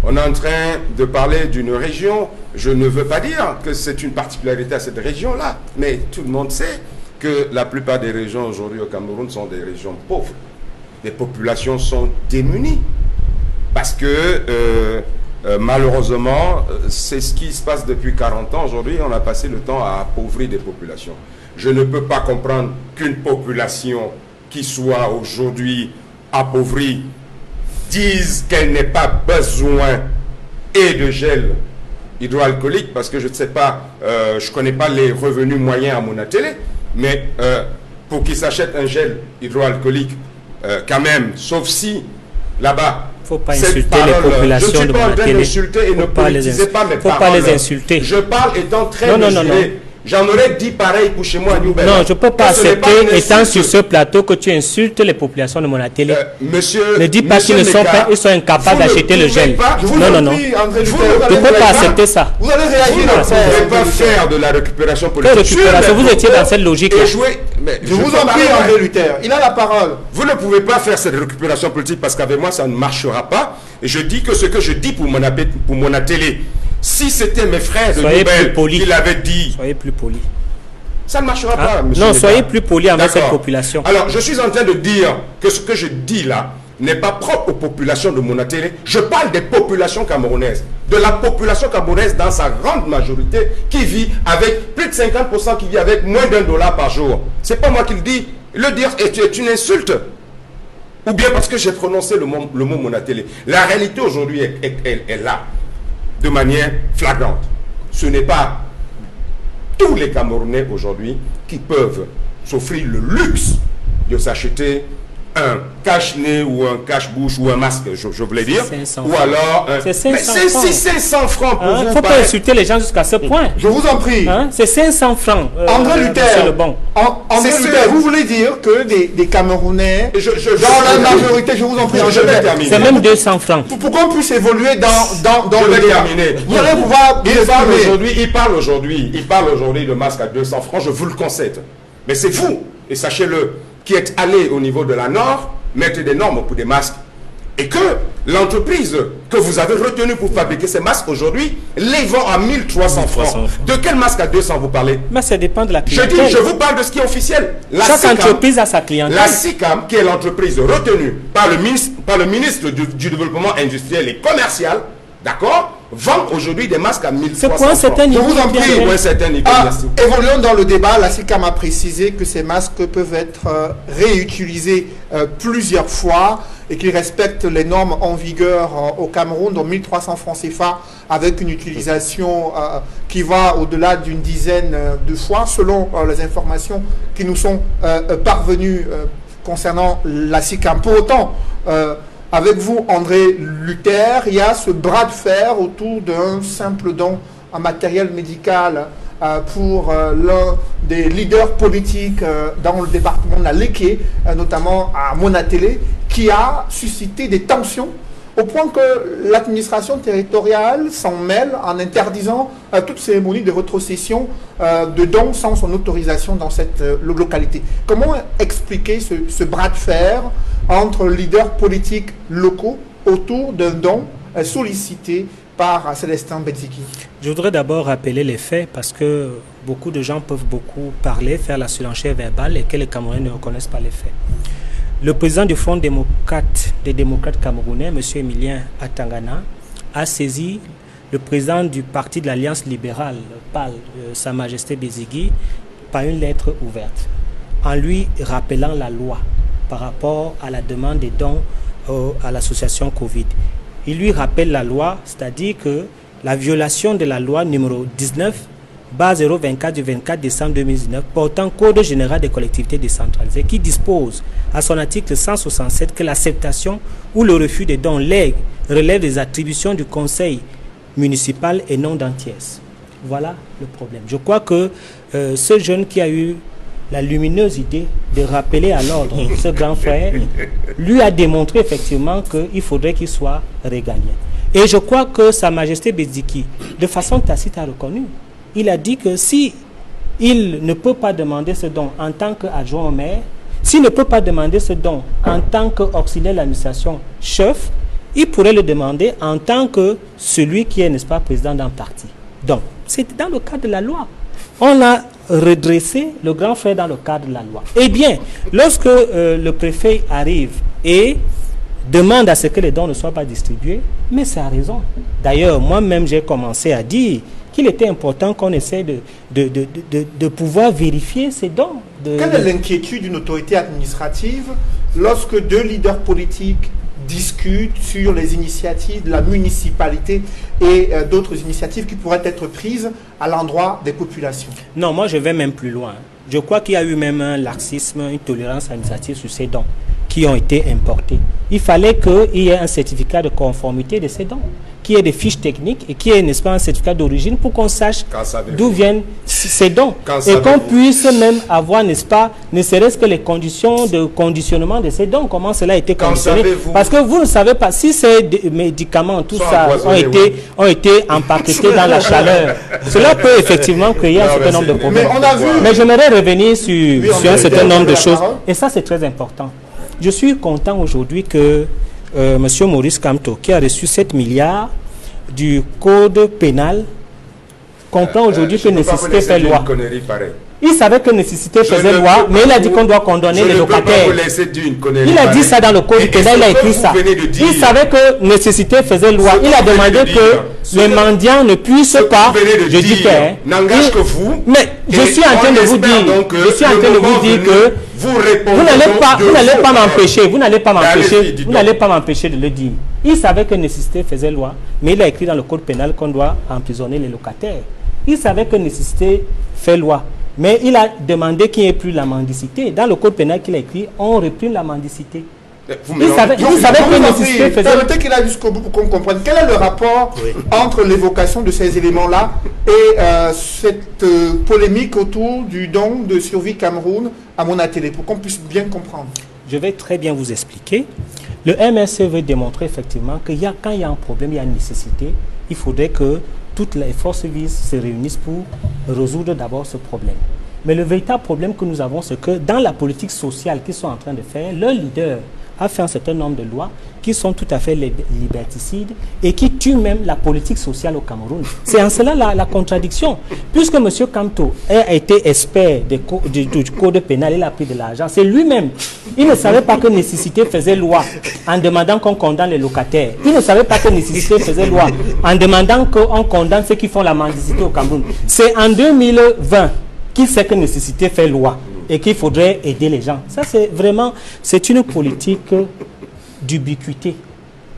Speaker 2: On est en train de parler d'une région, je ne veux pas dire que c'est une particularité à cette région-là, mais tout le monde sait que la plupart des régions aujourd'hui au Cameroun sont des régions pauvres. Les populations sont démunies parce que malheureusement, c'est ce qui se passe depuis 40 ans. Aujourd'hui, on a passé le temps à appauvrir des populations. Je ne peux pas comprendre qu'une population qui soit aujourd'hui appauvrie dise qu'elle n'ait pas besoin et de gel hydroalcoolique, parce que je ne sais pas, je ne connais pas les revenus moyens à Monatélé, mais pour qu'ils s'achètent un gel hydroalcoolique, quand même, sauf si là-bas,
Speaker 3: il ne faut pas insulter les populations de Monatélé. Je ne suis pas en train d'insulter et ne politisez pas mes paroles.
Speaker 2: Il ne faut pas les insulter. Je parle étant très mesuré. J'en aurais dit pareil pour chez moi à Nouvelle.
Speaker 3: Non, je ne peux pas accepter, étant sur ce plateau, que tu insultes les populations de Monatélé.
Speaker 2: Monsieur,
Speaker 3: ne dis pas qu'ils sont incapables d'acheter le gel. Non. Je ne peux pas accepter ça.
Speaker 1: Vous allez réagir.
Speaker 2: Vous ne pouvez pas faire de la récupération politique.
Speaker 3: Quelle récupération? Vous étiez dans cette logique.
Speaker 1: Je vous en prie, André Luther. Il a la parole.
Speaker 2: Vous ne pouvez pas faire cette récupération politique parce qu'avec moi, ça ne marchera pas. Et je dis que ce que je dis pour Monatélé, si c'était mes frères de Nouvelle qui l'avaient dit...
Speaker 3: Soyez plus poli.
Speaker 2: Ça ne marchera pas, monsieur.
Speaker 3: Non, soyez plus poli avec cette population.
Speaker 2: Alors, je suis en train de dire que ce que je dis là n'est pas propre aux populations de Monatélé. Je parle des populations camerounaises. De la population camerounaise dans sa grande majorité qui vit avec plus de 50% qui vit avec moins d'$1 par jour. C'est pas moi qui le dis. Le dire est une insulte. Ou bien parce que j'ai prononcé le mot Monatélé. La réalité aujourd'hui est là. De manière flagrante. Ce n'est pas tous les Camerounais aujourd'hui qui peuvent s'offrir le luxe de s'acheter un cache-nez ou un cache-bouche ou un masque, je voulais dire, ou alors
Speaker 3: c'est 500 francs.
Speaker 2: C'est 500 francs pour vous.
Speaker 3: Il ne faut pas insulter les gens jusqu'à ce point.
Speaker 1: Je vous en prie.
Speaker 3: C'est 500 francs.
Speaker 1: André Luther, André Luther, vous voulez dire que des Camerounais, dans la majorité, je vous en prie,
Speaker 2: je vais terminer.
Speaker 3: C'est même 200 francs.
Speaker 1: Pour qu'on puisse évoluer dans
Speaker 2: je vais terminer.
Speaker 1: Vous allez pouvoir
Speaker 2: il parle aujourd'hui de masque à 200 francs, je vous le concède. Mais c'est vous, et sachez-le, qui êtes allé au niveau de la Nord, mettre des normes pour des masques, et que l'entreprise que vous avez retenue pour fabriquer ces masques aujourd'hui les vend à 1300 francs. De quel masque à 200 vous parlez?
Speaker 3: Mais ça dépend de la clientèle.
Speaker 2: Je vous parle de ce qui est officiel.
Speaker 3: Chaque entreprise a sa clientèle.
Speaker 2: La SICAM, qui est l'entreprise retenue par le ministre du Développement industriel et commercial, d'accord, vend aujourd'hui des masques à 1300 francs.
Speaker 1: Je vous en prie. Évoluons dans le débat. La SICAM a précisé que ces masques peuvent être réutilisés plusieurs fois et qu'ils respectent les normes en vigueur au Cameroun, dont 1300 francs CFA, avec une utilisation qui va au-delà d'une dizaine de fois, selon les informations qui nous sont parvenues concernant la SICAM. Pour autant, avec vous, André Luther, il y a ce bras de fer autour d'un simple don en matériel médical pour l'un des leaders politiques dans le département de la Léké, notamment à Monatélé, qui a suscité des tensions au point que l'administration territoriale s'en mêle en interdisant toute cérémonie de rétrocession de dons sans son autorisation dans cette localité. Comment expliquer ce bras de fer entre leaders politiques locaux autour d'un don sollicité par Célestin Bedziki?
Speaker 3: Je voudrais d'abord rappeler les faits parce que beaucoup de gens peuvent beaucoup parler, faire la surenchère verbale et que les Camerounais ne reconnaissent pas les faits. Le président du Front des démocrates camerounais, M. Emilien Atangana, a saisi le président du parti de l'Alliance libérale, PAL, Sa Majesté Bézigui, par une lettre ouverte, en lui rappelant la loi par rapport à la demande des dons à l'association Covid. Il lui rappelle la loi, c'est-à-dire que la violation de la loi numéro 19/024 du 24 décembre 2019 portant Code général des collectivités décentralisées qui dispose à son article 167 que l'acceptation ou le refus des dons legs relève des attributions du conseil municipal et non d'entièse. Voilà le problème. Je crois que ce jeune qui a eu la lumineuse idée de rappeler à l'ordre ce grand frère lui a démontré effectivement qu'il faudrait qu'il soit régalien. Et je crois que Sa Majesté Bézigui, de façon tacite, a reconnu. Il a dit que si il ne peut pas demander ce don en tant qu'adjoint au maire, s'il ne peut pas demander ce don en tant qu'auxiliaire de l'administration chef, il pourrait le demander en tant que celui qui est, n'est-ce pas, président d'un parti. Donc, c'est dans le cadre de la loi. On a redressé le grand frère dans le cadre de la loi. Eh bien, lorsque le préfet arrive et demande à ce que les dons ne soient pas distribués, mais c'est à raison. D'ailleurs, moi-même, j'ai commencé à dire qu'il était important qu'on essaie de pouvoir vérifier ces dons.
Speaker 1: Quelle est l'inquiétude d'une autorité administrative lorsque deux leaders politiques discutent sur les initiatives de la municipalité et d'autres initiatives qui pourraient être prises à l'endroit des populations?
Speaker 3: Non, moi je vais même plus loin. Je crois qu'il y a eu même un laxisme, une tolérance administrative sur ces dons qui ont été importés. Il fallait qu'il y ait un certificat de conformité de ces dons, qu'il y ait des fiches techniques et qu'il y ait, n'est-ce pas, un certificat d'origine pour qu'on sache d'où viennent ces dons. Et qu'on puisse même avoir, n'est-ce pas, ne serait-ce que les conditions de conditionnement de ces dons, comment cela a été conditionné. Parce que vous ne savez pas si ces médicaments, tout ça, ont été empaquetés dans la chaleur. Cela peut effectivement créer un certain nombre de problèmes. Mais j'aimerais revenir sur un certain nombre de choses. Et ça, c'est très important. Je suis content aujourd'hui que M. Maurice Kamto, qui a reçu 7 milliards du code pénal, comprend aujourd'hui que nécessité fait loi. Il savait que nécessité faisait loi, mais il a dit qu'on doit condamner les locataires. Il a dit ça dans le code pénal, il a écrit ça. Il savait que nécessité faisait loi. Il a demandé que les mendiants ne puissent pas. Je dis que
Speaker 2: n'engage que vous.
Speaker 3: Mais je suis en train de vous dire, que vous n'allez pas m'empêcher, vous n'allez pas m'empêcher de le dire. Il savait que nécessité faisait loi, mais il a écrit dans le code pénal qu'on doit emprisonner les locataires. Il savait que nécessité fait loi, mais il a demandé qu'il n'y ait plus la mendicité. Dans le code pénal qu'il a écrit, on réprime la mendicité. Il savait que nécessité faisait loi.
Speaker 1: Permettez qu'il aille jusqu'au bout pour qu'on comprenne. Quel est le rapport entre l'évocation de ces éléments-là et cette polémique autour du don de Survie Cameroun à Monatélé, pour qu'on puisse bien comprendre?
Speaker 3: Je vais très bien vous expliquer. Le MSC veut démontrer effectivement que quand il y a un problème, il y a une nécessité, il faudrait que toutes les forces vives se réunissent pour résoudre d'abord ce problème. Mais le véritable problème que nous avons, c'est que dans la politique sociale qu'ils sont en train de faire, leur leader a fait un certain nombre de lois qui sont tout à fait liberticides et qui tuent même la politique sociale au Cameroun. C'est en cela la contradiction. Puisque M. Kamto a été expert du code pénal, il a pris de l'argent, c'est lui-même. Il ne savait pas que nécessité faisait loi en demandant qu'on condamne les locataires. Il ne savait pas que nécessité faisait loi en demandant qu'on condamne ceux qui font la mendicité au Cameroun. C'est en 2020 qu'il sait que nécessité fait loi et qu'il faudrait aider les gens. Ça, c'est une politique d'ubiquité.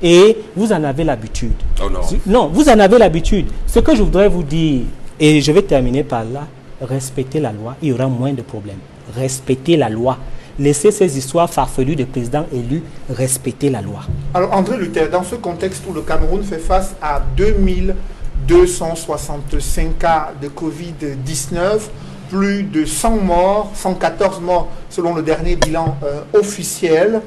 Speaker 3: Et vous en avez l'habitude.
Speaker 2: Oh non.
Speaker 3: Non, vous en avez l'habitude. Ce que je voudrais vous dire, et je vais terminer par là, respectez la loi, il y aura moins de problèmes. Respectez la loi. Laissez ces histoires farfelues de présidents élus, respecter la loi.
Speaker 1: Alors André Luther, dans ce contexte où le Cameroun fait face à 2265 cas de Covid-19, plus de 100 morts, 114 morts selon le dernier bilan officiel.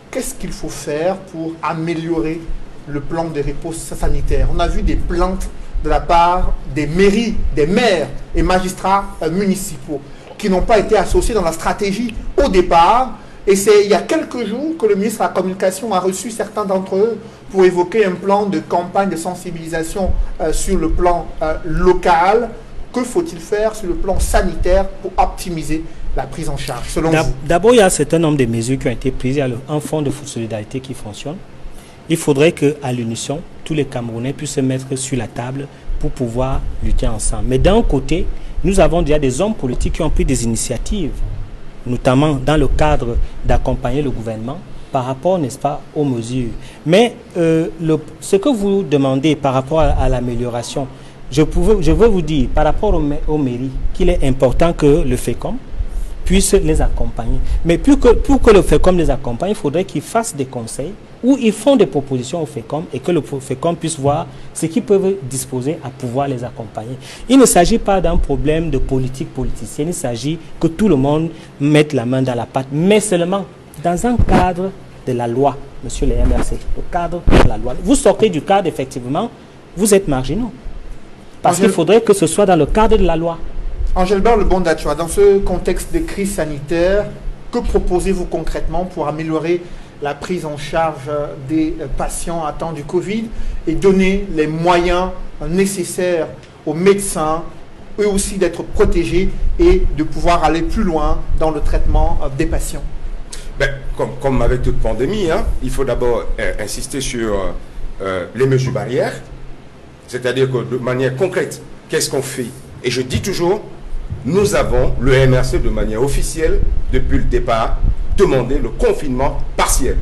Speaker 1: Qu'est-ce qu'il faut faire pour améliorer le plan de réponse sanitaire? On a vu des plaintes de la part des mairies, des maires et magistrats municipaux qui n'ont pas été associés dans la stratégie au départ Et c'est il y a quelques jours que le ministre de la Communication a reçu certains d'entre eux pour évoquer un plan de campagne de sensibilisation sur le plan local. Que faut-il faire sur le plan sanitaire pour optimiser la prise en charge, selon vous?
Speaker 3: D'abord, il y a un certain nombre de mesures qui ont été prises. Il y a un fonds de solidarité qui fonctionne. Il faudrait qu'à l'unisson, tous les Camerounais puissent se mettre sur la table pour pouvoir lutter ensemble. Mais d'un côté, nous avons déjà des hommes politiques qui ont pris des initiatives, notamment dans le cadre d'accompagner le gouvernement par rapport, n'est-ce pas, aux mesures. Mais ce que vous demandez par rapport à l'amélioration, je veux vous dire, par rapport aux mairies, qu'il est important que le FECOM puisse les accompagner. Mais pour que le FECOM les accompagne, il faudrait qu'ils fassent des conseils où ils font des propositions au FECOM et que le FECOM puisse voir ce qu'ils peuvent disposer à pouvoir les accompagner. Il ne s'agit pas d'un problème de politique politicienne, il s'agit que tout le monde mette la main dans la pâte, mais seulement dans un cadre de la loi, monsieur le MRC, le cadre de la loi. Vous sortez du cadre, effectivement, vous êtes marginaux. Parce qu'il faudrait que ce soit dans le cadre de la loi.
Speaker 1: Angelbert Lebon-Dachua, dans ce contexte de crise sanitaire, que proposez-vous concrètement pour améliorer la prise en charge des patients atteints du Covid et donner les moyens nécessaires aux médecins, eux aussi d'être protégés et de pouvoir aller plus loin dans le traitement des patients?
Speaker 2: Comme avec toute pandémie, il faut d'abord insister sur les mesures barrières, c'est-à-dire que de manière concrète, qu'est-ce qu'on fait? Et je dis toujours, nous avons, le MRC de manière officielle, depuis le départ, demandé le confinement partiel.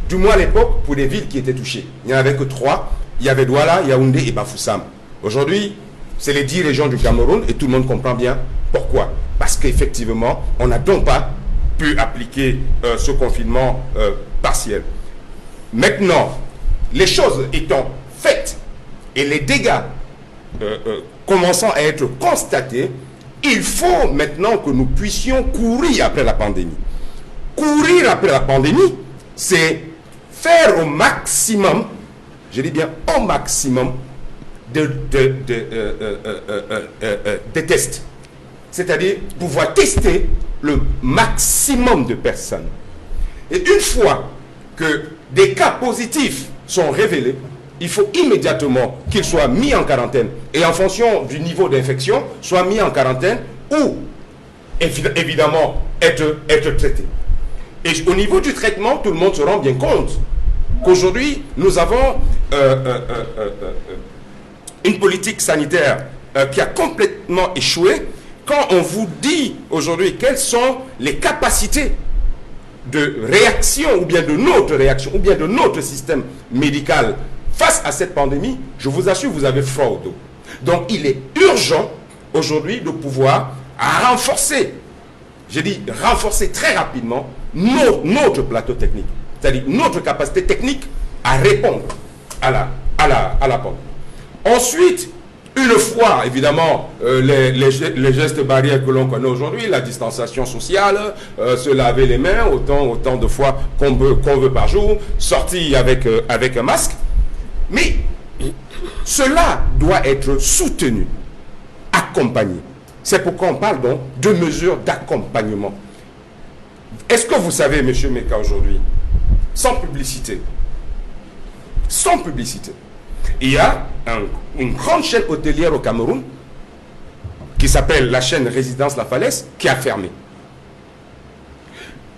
Speaker 2: Du moins à l'époque, pour les villes qui étaient touchées. Il n'y en avait que 3. Il y avait Douala, Yaoundé et Bafoussam. Aujourd'hui, c'est les 10 régions du Cameroun et tout le monde comprend bien pourquoi. Parce qu'effectivement, on n'a donc pas pu appliquer ce confinement partiel. Maintenant, les choses étant faites et les dégâts commençant à être constatés, il faut maintenant que nous puissions courir après la pandémie. Courir après la pandémie, c'est faire au maximum, je dis bien au maximum, des tests. C'est-à-dire pouvoir tester le maximum de personnes. Et une fois que des cas positifs sont révélés, il faut immédiatement qu'ils soient mis en quarantaine et en fonction du niveau d'infection, soient mis en quarantaine ou évidemment être traités. Et au niveau du traitement, tout le monde se rend bien compte qu'aujourd'hui, nous avons une politique sanitaire qui a complètement échoué. Quand on vous dit aujourd'hui quelles sont les capacités de réaction ou bien de notre réaction ou bien de notre système médical face à cette pandémie, je vous assure, vous avez froid au dos. Donc, il est urgent aujourd'hui de pouvoir renforcer, j'ai dit renforcer très rapidement notre plateau technique, c'est-à-dire notre capacité technique à répondre à la pandémie. Ensuite, une fois, évidemment, les gestes barrières que l'on connaît aujourd'hui, la distanciation sociale, se laver les mains autant de fois qu'on veut par jour, sortir avec un masque. Mais cela doit être soutenu, accompagné. C'est pourquoi on parle donc de mesures d'accompagnement. Est-ce que vous savez, M. Meka, aujourd'hui, sans publicité, il y a une grande chaîne hôtelière au Cameroun qui s'appelle la chaîne Résidence La Falaise qui a fermé.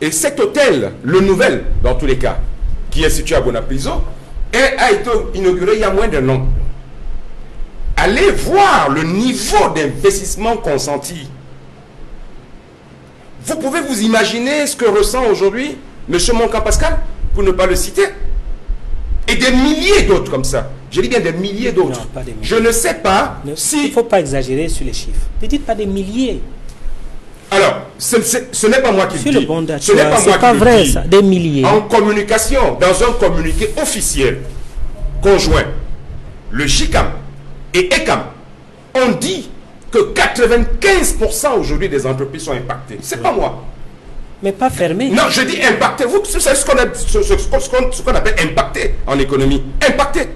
Speaker 2: Et cet hôtel, le Nouvel, dans tous les cas, qui est situé à Bonapriso, a été inauguré il y a moins d'un an. Allez voir le niveau d'investissement consenti. Vous pouvez vous imaginer ce que ressent aujourd'hui M. Monka Pascal, pour ne pas le citer, et des milliers d'autres comme ça. Je dis bien des milliers d'autres. Je ne sais pas si...
Speaker 3: Il ne faut pas exagérer sur les chiffres. Ne dites pas des milliers.
Speaker 2: Alors, ce n'est pas moi qui le dis.
Speaker 3: Ce n'est pas vrai, ça, des milliers.
Speaker 2: En communication, dans un communiqué officiel conjoint, le JICAM et ECAM ont dit que 95% aujourd'hui des entreprises sont impactées. C'est pas moi.
Speaker 3: Mais pas fermées.
Speaker 2: Non, je dis impacté. Vous, c'est ce qu'on appelle impacté en économie. Impacté.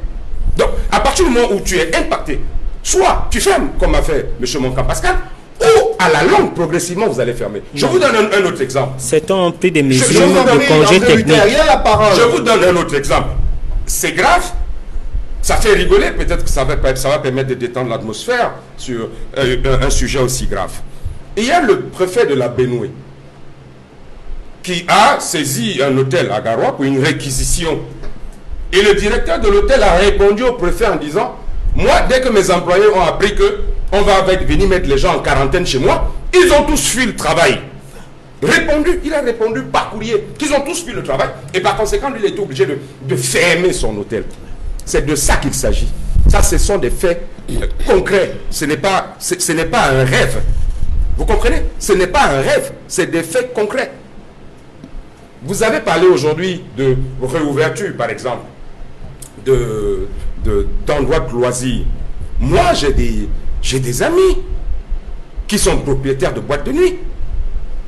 Speaker 2: Donc, à partir du moment où tu es impacté, soit tu fermes, comme a fait M. Monka Pascal, ou à la longue, progressivement, vous allez fermer. Je vous donne un autre exemple.
Speaker 3: Certains pris des mesures
Speaker 2: vous donne-
Speaker 3: de congé technique.
Speaker 1: Il a la parole.
Speaker 2: Je vous donne un autre exemple. C'est grave. Ça fait rigoler. Peut-être que ça va permettre de détendre l'atmosphère sur un sujet aussi grave. Il y a le préfet de la Benoué qui a saisi un hôtel à Garoua pour une réquisition. Et le directeur de l'hôtel a répondu au préfet en disant: moi, dès que mes employés ont appris qu'on va venir mettre les gens en quarantaine chez moi, ils ont tous fui le travail. Il a répondu par courrier qu'ils ont tous fui le travail. Et par conséquent, lui, il est obligé de fermer son hôtel. C'est de ça qu'il s'agit. Ça, ce sont des faits concrets. Ce n'est pas un rêve. Vous comprenez? Ce n'est pas un rêve. C'est des faits concrets. Vous avez parlé aujourd'hui de réouverture, par exemple, d'endroits de loisirs. Moi, j'ai des amis qui sont propriétaires de boîtes de nuit.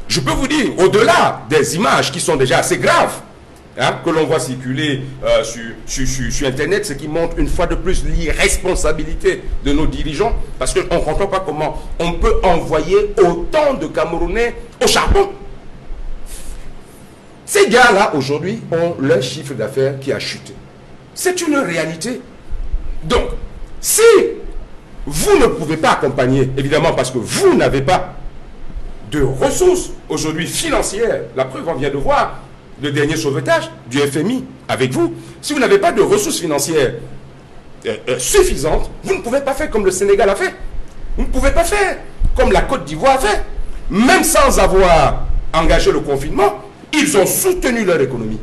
Speaker 2: Je peux vous dire, au-delà des images qui sont déjà assez graves, hein, que l'on voit circuler sur Internet, ce qui montre une fois de plus l'irresponsabilité de nos dirigeants, parce qu'on ne comprend pas comment on peut envoyer autant de Camerounais au charbon. Ces gars-là, aujourd'hui, ont leur chiffre d'affaires qui a chuté. C'est une réalité. Donc, si vous ne pouvez pas accompagner, évidemment parce que vous n'avez pas de ressources aujourd'hui financières, la preuve, on vient de voir le dernier sauvetage du FMI avec vous. Si vous n'avez pas de ressources financières suffisantes, vous ne pouvez pas faire comme le Sénégal a fait. Vous ne pouvez pas faire comme la Côte d'Ivoire a fait. Même sans avoir engagé le confinement, ils ont soutenu leur économie.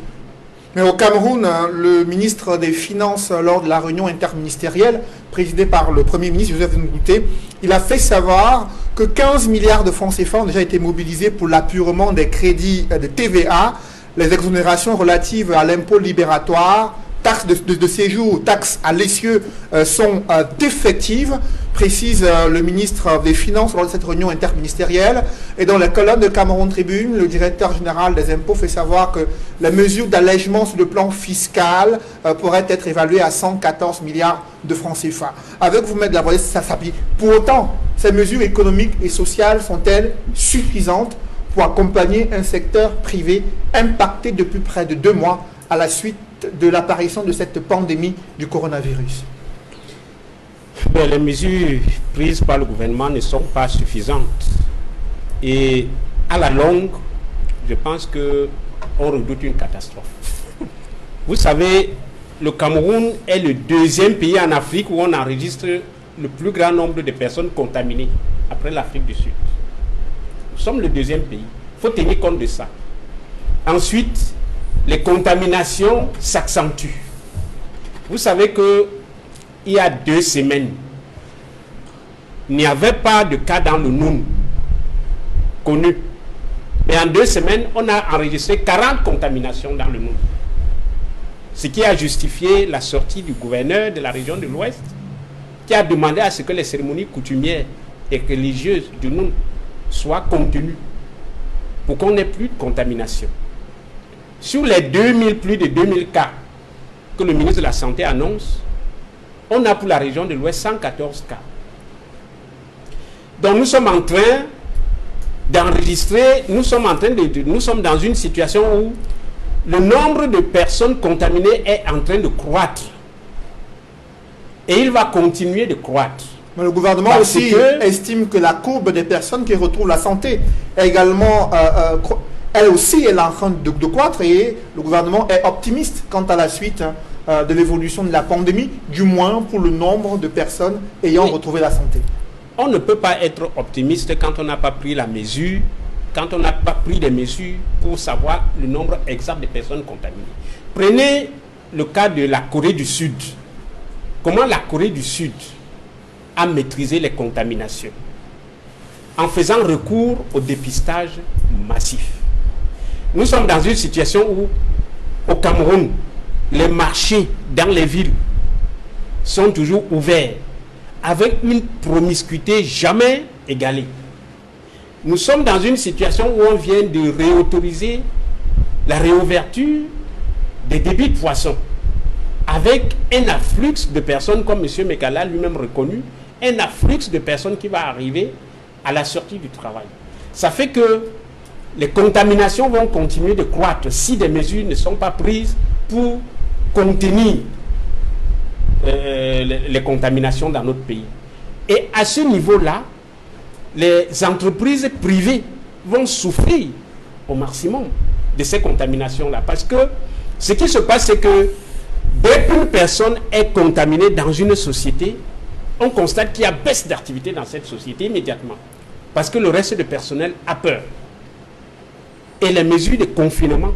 Speaker 1: Mais au Cameroun, le ministre des Finances, lors de la réunion interministérielle, présidée par le Premier ministre Joseph Ngouté, il a fait savoir que 15 milliards de francs CFA ont déjà été mobilisés pour l'appurement des crédits de TVA, les exonérations relatives à l'impôt libératoire, taxes de séjour, taxes à l'essieu sont effectives, précise le ministre des Finances lors de cette réunion interministérielle. Et dans la colonne de Cameroun Tribune, le directeur général des impôts fait savoir que la mesure d'allègement sur le plan fiscal pourrait être évaluée à 114 milliards de francs CFA. Avec vous, Maître Lavoisier, ça s'applique. Pour autant, ces mesures économiques et sociales sont-elles suffisantes pour accompagner un secteur privé impacté depuis près de 2 mois à la suite de l'apparition de cette pandémie du coronavirus?
Speaker 4: Les mesures prises par le gouvernement ne sont pas suffisantes. Et à la longue, je pense qu'on redoute une catastrophe. Vous savez, le Cameroun est le 2e pays en Afrique où on enregistre le plus grand nombre de personnes contaminées, après l'Afrique du Sud. Nous sommes le 2e pays. Il faut tenir compte de ça. Ensuite, les contaminations s'accentuent. Vous savez que il y a 2 semaines, il n'y avait pas de cas dans le Noun connu. Mais en 2 semaines, on a enregistré 40 contaminations dans le Noun. Ce qui a justifié la sortie du gouverneur de la région de l'Ouest, qui a demandé à ce que les cérémonies coutumières et religieuses du Noun soient contenues pour qu'on n'ait plus de contamination. Sur les plus de 2000 cas que le ministre de la Santé annonce, on a pour la région de l'Ouest 114 cas. Donc nous sommes en train d'enregistrer, nous sommes dans une situation où le nombre de personnes contaminées est en train de croître. Et il va continuer de croître.
Speaker 1: Mais le gouvernement aussi estime que la courbe des personnes qui retrouvent la santé est également, elle aussi, elle est en train de croître, et le gouvernement est optimiste quant à la suite de l'évolution de la pandémie, du moins pour le nombre de personnes ayant retrouvé la santé.
Speaker 4: On ne peut pas être optimiste quand on n'a pas pris la mesure, quand on n'a pas pris des mesures pour savoir le nombre exact de personnes contaminées. Prenez le cas de la Corée du Sud. Comment la Corée du Sud a maîtrisé les contaminations? En faisant recours au dépistage massif. Nous sommes dans une situation où, au Cameroun, les marchés dans les villes sont toujours ouverts avec une promiscuité jamais égalée. Nous sommes dans une situation où on vient de réautoriser la réouverture des débits de poissons avec un afflux de personnes, comme M. Mekala lui-même reconnu, un afflux de personnes qui va arriver à la sortie du travail. Ça fait que les contaminations vont continuer de croître si des mesures ne sont pas prises pour contenir les contaminations dans notre pays. Et à ce niveau-là, les entreprises privées vont souffrir au maximum de ces contaminations-là. Parce que ce qui se passe, c'est que dès qu'une personne est contaminée dans une société, on constate qu'il y a baisse d'activité dans cette société immédiatement. Parce que le reste du personnel a peur. Et les mesures de confinement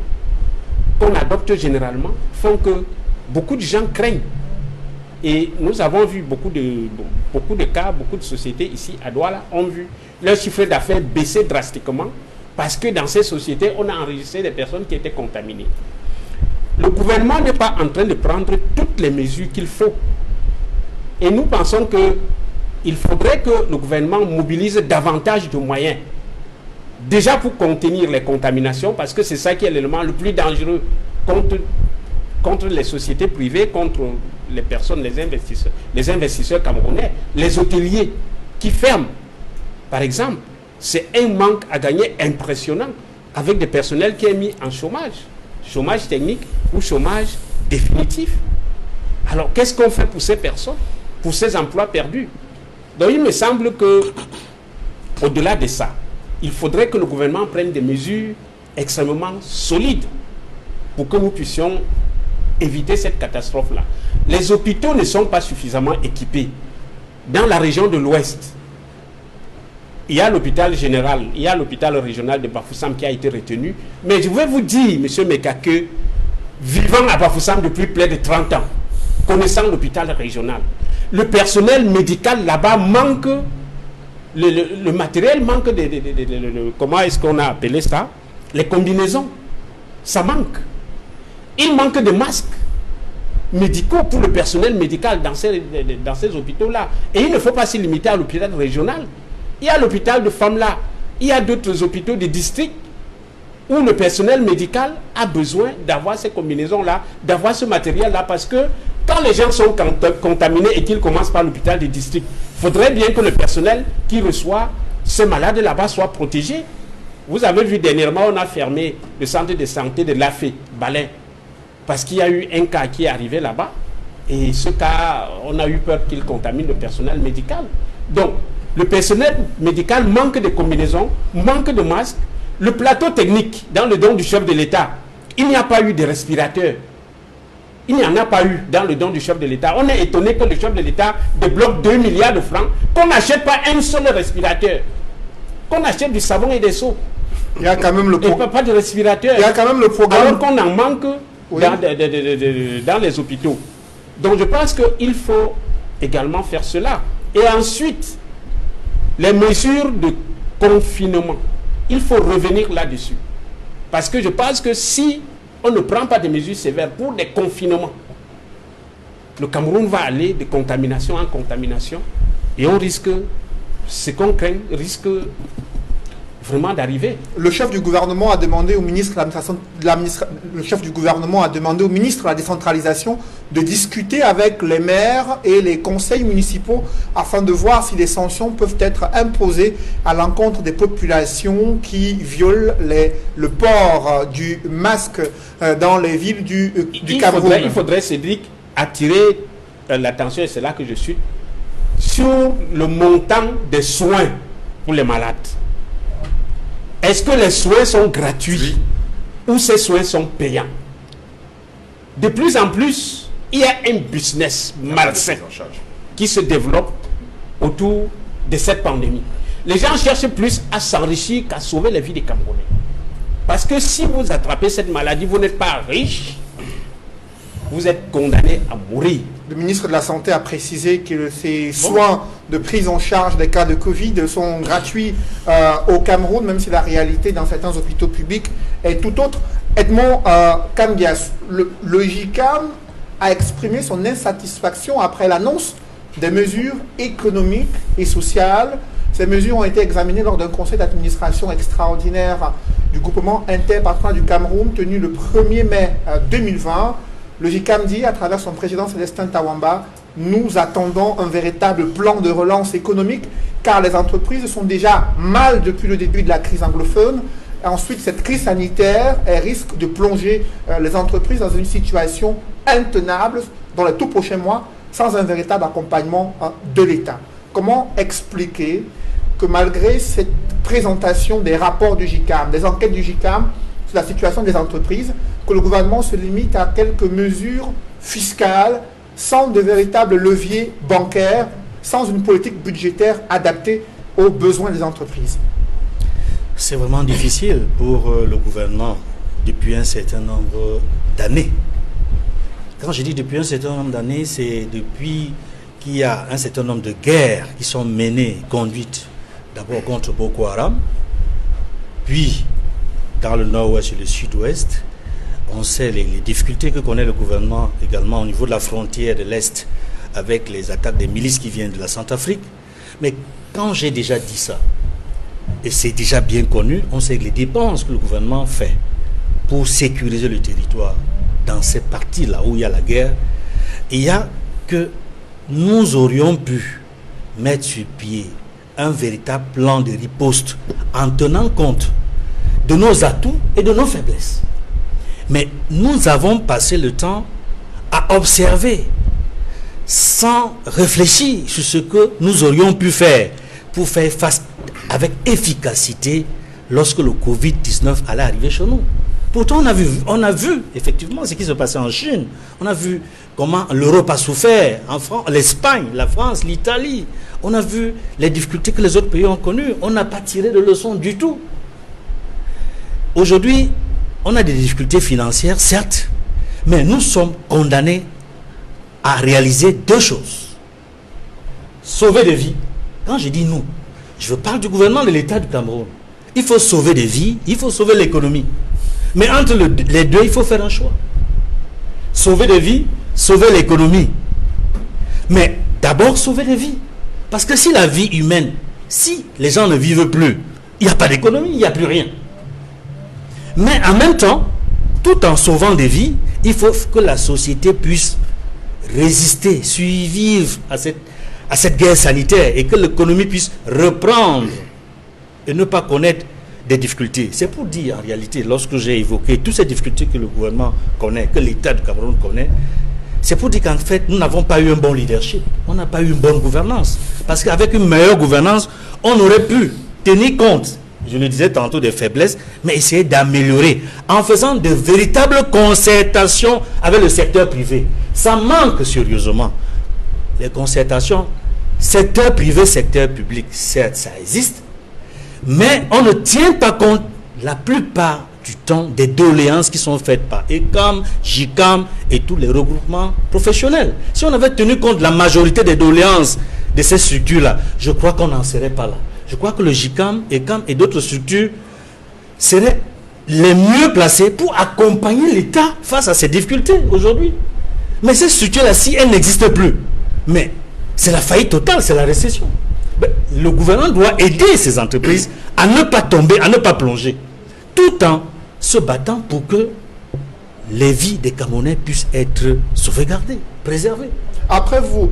Speaker 4: qu'on adopte généralement font que beaucoup de gens craignent. Et nous avons vu beaucoup de cas, beaucoup de sociétés ici à Douala ont vu leur chiffre d'affaires baisser drastiquement parce que dans ces sociétés, on a enregistré des personnes qui étaient contaminées. Le gouvernement n'est pas en train de prendre toutes les mesures qu'il faut. Et nous pensons qu'il faudrait que le gouvernement mobilise davantage de moyens. Déjà pour contenir les contaminations, parce que c'est ça qui est l'élément le plus dangereux contre les sociétés privées, contre les personnes, les investisseurs camerounais, les hôteliers qui ferment. Par exemple, c'est un manque à gagner impressionnant avec des personnels qui est mis en chômage. Chômage technique ou chômage définitif. Alors, qu'est-ce qu'on fait pour ces personnes, pour ces emplois perdus? Donc, il me semble que, au-delà de ça, il faudrait que le gouvernement prenne des mesures extrêmement solides pour que nous puissions éviter cette catastrophe-là. Les hôpitaux ne sont pas suffisamment équipés. Dans la région de l'Ouest, il y a l'hôpital général, il y a l'hôpital régional de Bafoussam qui a été retenu. Mais je vais vous dire, M. Meka, que vivant à Bafoussam depuis près de 30 ans, connaissant l'hôpital régional, le personnel médical là-bas manque, le matériel manque comment est-ce qu'on a appelé ça? Les combinaisons. Ça manque. Il manque de masques médicaux pour le personnel médical dans ces hôpitaux-là. Et il ne faut pas se limiter à l'hôpital régional. Il y a l'hôpital de Famla, il y a d'autres hôpitaux de district où le personnel médical a besoin d'avoir ces combinaisons-là, d'avoir ce matériel-là, parce que quand les gens sont contaminés et qu'ils commencent par l'hôpital de district, il faudrait bien que le personnel qui reçoit ces malades là-bas soit protégé. Vous avez vu dernièrement, on a fermé le centre de santé de Lafé, Balai, parce qu'il y a eu un cas qui est arrivé là-bas, et ce cas, on a eu peur qu'il contamine le personnel médical. Donc, le personnel médical manque de combinaisons, manque de masques. Le plateau technique, dans le don du chef de l'État, il n'y a pas eu de respirateurs. Il n'y en a pas eu dans le don du chef de l'État. On est étonné que le chef de l'État débloque 2 milliards de francs, qu'on n'achète pas un seul respirateur, qu'on achète du savon et des seaux.
Speaker 1: Il y a quand même
Speaker 4: pas de respirateur.
Speaker 1: Il y a quand même le programme.
Speaker 4: Alors qu'on en manque dans les hôpitaux. Donc je pense qu'il faut également faire cela. Et ensuite, les mesures de confinement, il faut revenir là-dessus. Parce que je pense que si on ne prend pas des mesures sévères pour des confinements, le Cameroun va aller de contamination en contamination et on risque, ce qu'on craint, risque vraiment d'arriver.
Speaker 1: Le chef du gouvernement a demandé au ministre de la décentralisation de discuter avec les maires et les conseils municipaux afin de voir si des sanctions peuvent être imposées à l'encontre des populations qui violent le port du masque dans les villes du Cameroun.
Speaker 4: Il faudrait, Cédric, attirer l'attention, et c'est là que je suis, sur le montant des soins pour les malades. Est-ce que les soins sont gratuits ou ces soins sont payants? De plus en plus, il y a un business malsain qui se développe autour de cette pandémie. Les gens cherchent plus à s'enrichir qu'à sauver la vie des Camerounais. Parce que si vous attrapez cette maladie, vous n'êtes pas riche, vous êtes condamné à mourir.
Speaker 1: Le ministre de la Santé a précisé que ces soins de prise en charge des cas de Covid sont gratuits au Cameroun, même si la réalité dans certains hôpitaux publics est tout autre. Edmond Kambias, le JICAM a exprimé son insatisfaction après l'annonce des mesures économiques et sociales. Ces mesures ont été examinées lors d'un conseil d'administration extraordinaire du groupement interpartenaire du Cameroun tenu le 1er mai 2020. Le JICAM dit, à travers son président Célestin Tawamba, nous attendons un véritable plan de relance économique car les entreprises sont déjà mal depuis le début de la crise anglophone. Et ensuite, cette crise sanitaire, elle risque de plonger les entreprises dans une situation intenable dans les tout prochains mois, sans un véritable accompagnement de l'État. Comment expliquer que malgré cette présentation des rapports du GICAM, des enquêtes du GICAM sur la situation des entreprises, que le gouvernement se limite à quelques mesures fiscales, sans de véritables leviers bancaires, sans une politique budgétaire adaptée aux besoins des entreprises?
Speaker 5: C'est vraiment difficile pour le gouvernement depuis un certain nombre d'années. Quand je dis depuis un certain nombre d'années, c'est depuis qu'il y a un certain nombre de guerres qui sont menées, conduites d'abord contre Boko Haram, puis dans le nord-ouest et le sud-ouest. On sait les difficultés que connaît le gouvernement également au niveau de la frontière de l'Est avec les attaques des milices qui viennent de la Centrafrique. Mais quand j'ai déjà dit ça, et c'est déjà bien connu, on sait que les dépenses que le gouvernement fait pour sécuriser le territoire dans ces parties-là où il y a la guerre, il y a que nous aurions pu mettre sur pied un véritable plan de riposte en tenant compte de nos atouts et de nos faiblesses. Mais nous avons passé le temps à observer sans réfléchir sur ce que nous aurions pu faire pour faire face avec efficacité lorsque le Covid-19 allait arriver chez nous. Pourtant, on a vu effectivement ce qui se passait en Chine. On a vu comment l'Europe a souffert, en France, l'Espagne, la France, l'Italie. On a vu les difficultés que les autres pays ont connues. On n'a pas tiré de leçons du tout. Aujourd'hui, on a des difficultés financières, certes, mais nous sommes condamnés à réaliser deux choses. Sauver des vies. Quand je dis nous, je parle du gouvernement de l'État du Cameroun. Il faut sauver des vies, il faut sauver l'économie. Mais entre les deux, il faut faire un choix. Sauver des vies, sauver l'économie. Mais d'abord, sauver des vies. Parce que si la vie humaine, si les gens ne vivent plus, il n'y a pas d'économie, il n'y a plus rien. Mais en même temps, tout en sauvant des vies, il faut que la société puisse résister, survivre à cette guerre sanitaire et que l'économie puisse reprendre et ne pas connaître des difficultés. C'est pour dire en réalité, lorsque j'ai évoqué toutes ces difficultés que le gouvernement connaît, que l'État du Cameroun connaît, c'est pour dire qu'en fait, nous n'avons pas eu un bon leadership, on n'a pas eu une bonne gouvernance. Parce qu'avec une meilleure gouvernance, on aurait pu tenir compte, je le disais tantôt, des faiblesses, mais essayer d'améliorer en faisant de véritables concertations avec le secteur privé. Ça manque sérieusement. Les concertations, secteur privé, secteur public, certes, ça existe, mais on ne tient pas compte la plupart du temps des doléances qui sont faites par ECAM, GICAM et tous les regroupements professionnels. Si on avait tenu compte de la majorité des doléances de ces structures-là, je crois qu'on n'en serait pas là. Je crois que le GICAM, ECAM et d'autres structures seraient les mieux placées pour accompagner l'État face à ces difficultés aujourd'hui. Mais ces structures-là, si elles n'existent plus, mais c'est la faillite totale, c'est la récession. Le gouvernement doit aider ces entreprises à ne pas tomber, à ne pas plonger, tout en se battant pour que les vies des Camerounais puissent être sauvegardées, préservées.
Speaker 1: Après vous,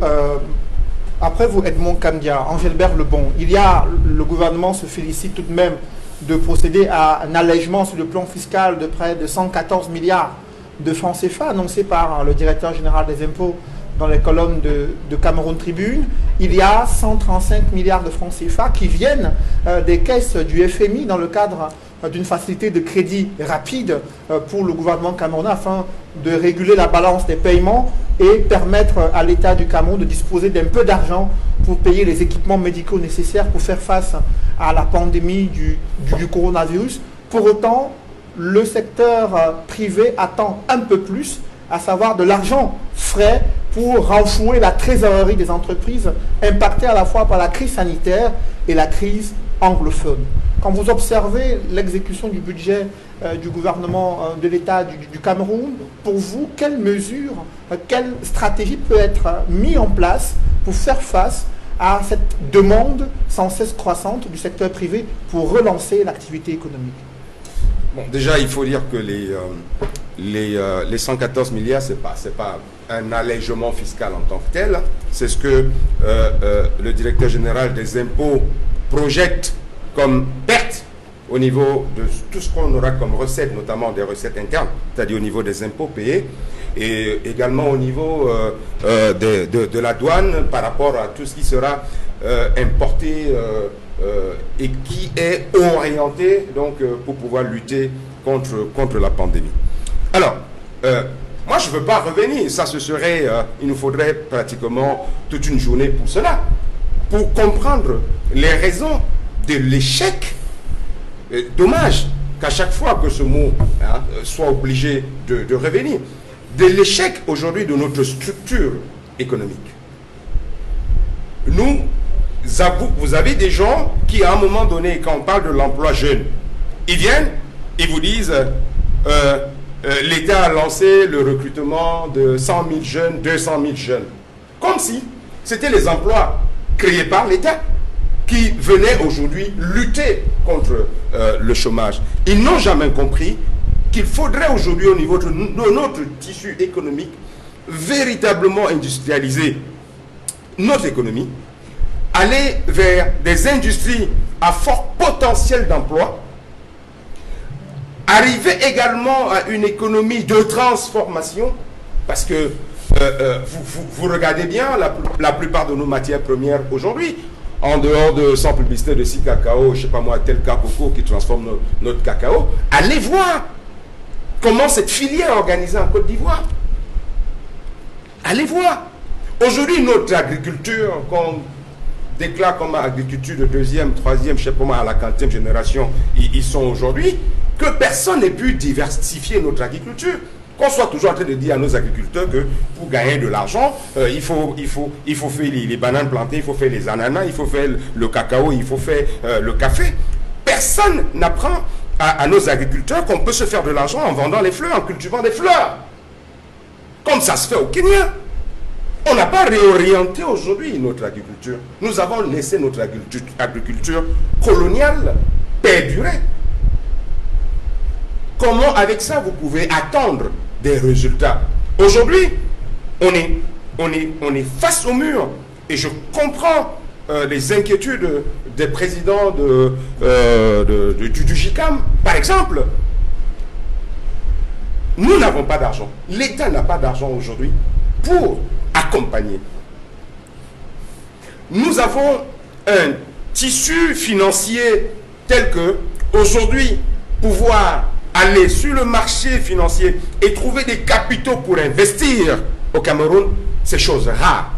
Speaker 1: Edmond Kandia, Angélbert Lebon, le gouvernement se félicite tout de même de procéder à un allègement sur le plan fiscal de près de 114 milliards de francs CFA annoncé par le directeur général des impôts dans les colonnes de Cameroun Tribune. Il y a 135 milliards de francs CFA qui viennent des caisses du FMI dans le cadre d'une facilité de crédit rapide pour le gouvernement camerounais afin de réguler la balance des paiements et permettre à l'État du Cameroun de disposer d'un peu d'argent pour payer les équipements médicaux nécessaires pour faire face à la pandémie du coronavirus. Pour autant, le secteur privé attend un peu plus, à savoir de l'argent frais pour renflouer la trésorerie des entreprises impactées à la fois par la crise sanitaire et la crise anglophone. Quand vous observez l'exécution du budget du gouvernement de l'État du Cameroun, pour vous, quelles mesures, quelle stratégie peut être mise en place pour faire face à cette demande sans cesse croissante du secteur privé pour relancer l'activité économique?
Speaker 2: Bon, déjà, il faut dire que les 114 milliards, c'est pas un allègement fiscal en tant que tel. C'est ce que le directeur général des impôts projette comme perte au niveau de tout ce qu'on aura comme recettes, notamment des recettes internes, c'est-à-dire au niveau des impôts payés, et également au niveau de la douane par rapport à tout ce qui sera importé et qui est orienté donc, pour pouvoir lutter contre la pandémie. Alors, moi je ne veux pas revenir, ça ce serait, il nous faudrait pratiquement toute une journée pour cela, pour comprendre les raisons de l'échec. Dommage qu'à chaque fois que ce mot soit obligé de revenir, de l'échec aujourd'hui de notre structure économique. Vous avez des gens qui à un moment donné, quand on parle de l'emploi jeune, ils viennent, ils vous disent l'État a lancé le recrutement de 100 000 jeunes, 200 000 jeunes. Comme si c'était les emplois créés par l'État qui venaient aujourd'hui lutter contre le chômage. Ils n'ont jamais compris qu'il faudrait aujourd'hui au niveau de notre tissu économique véritablement industrialiser notre économie, aller vers des industries à fort potentiel d'emploi, arriver également à une économie de transformation, parce que vous regardez bien la plupart de nos matières premières aujourd'hui, en dehors de sans publicité de 6 cacao, je ne sais pas moi, tel coco qui transforme notre cacao, allez voir comment cette filière est organisée en Côte d'Ivoire. Allez voir. Aujourd'hui, notre agriculture, qu'on déclare comme agriculture de deuxième, troisième, je ne sais pas moi, à la 40e génération, ils sont aujourd'hui, que personne n'ait pu diversifier notre agriculture. Qu'on soit toujours en train de dire à nos agriculteurs que pour gagner de l'argent, il faut faire les bananes plantées, il faut faire les ananas, il faut faire le cacao, il faut faire le café. Personne n'apprend à nos agriculteurs qu'on peut se faire de l'argent en vendant les fleurs, en cultivant des fleurs. Comme ça se fait au Kenya. On n'a pas réorienté aujourd'hui notre agriculture. Nous avons laissé notre agriculture coloniale perdurer. Comment avec ça vous pouvez attendre des résultats? Aujourd'hui, on est face au mur et je comprends les inquiétudes des présidents du GICAM. Par exemple, nous n'avons pas d'argent. L'État n'a pas d'argent aujourd'hui pour accompagner. Nous avons un tissu financier tel que aujourd'hui pouvoir aller sur le marché financier et trouver des capitaux pour investir au Cameroun, c'est chose rare.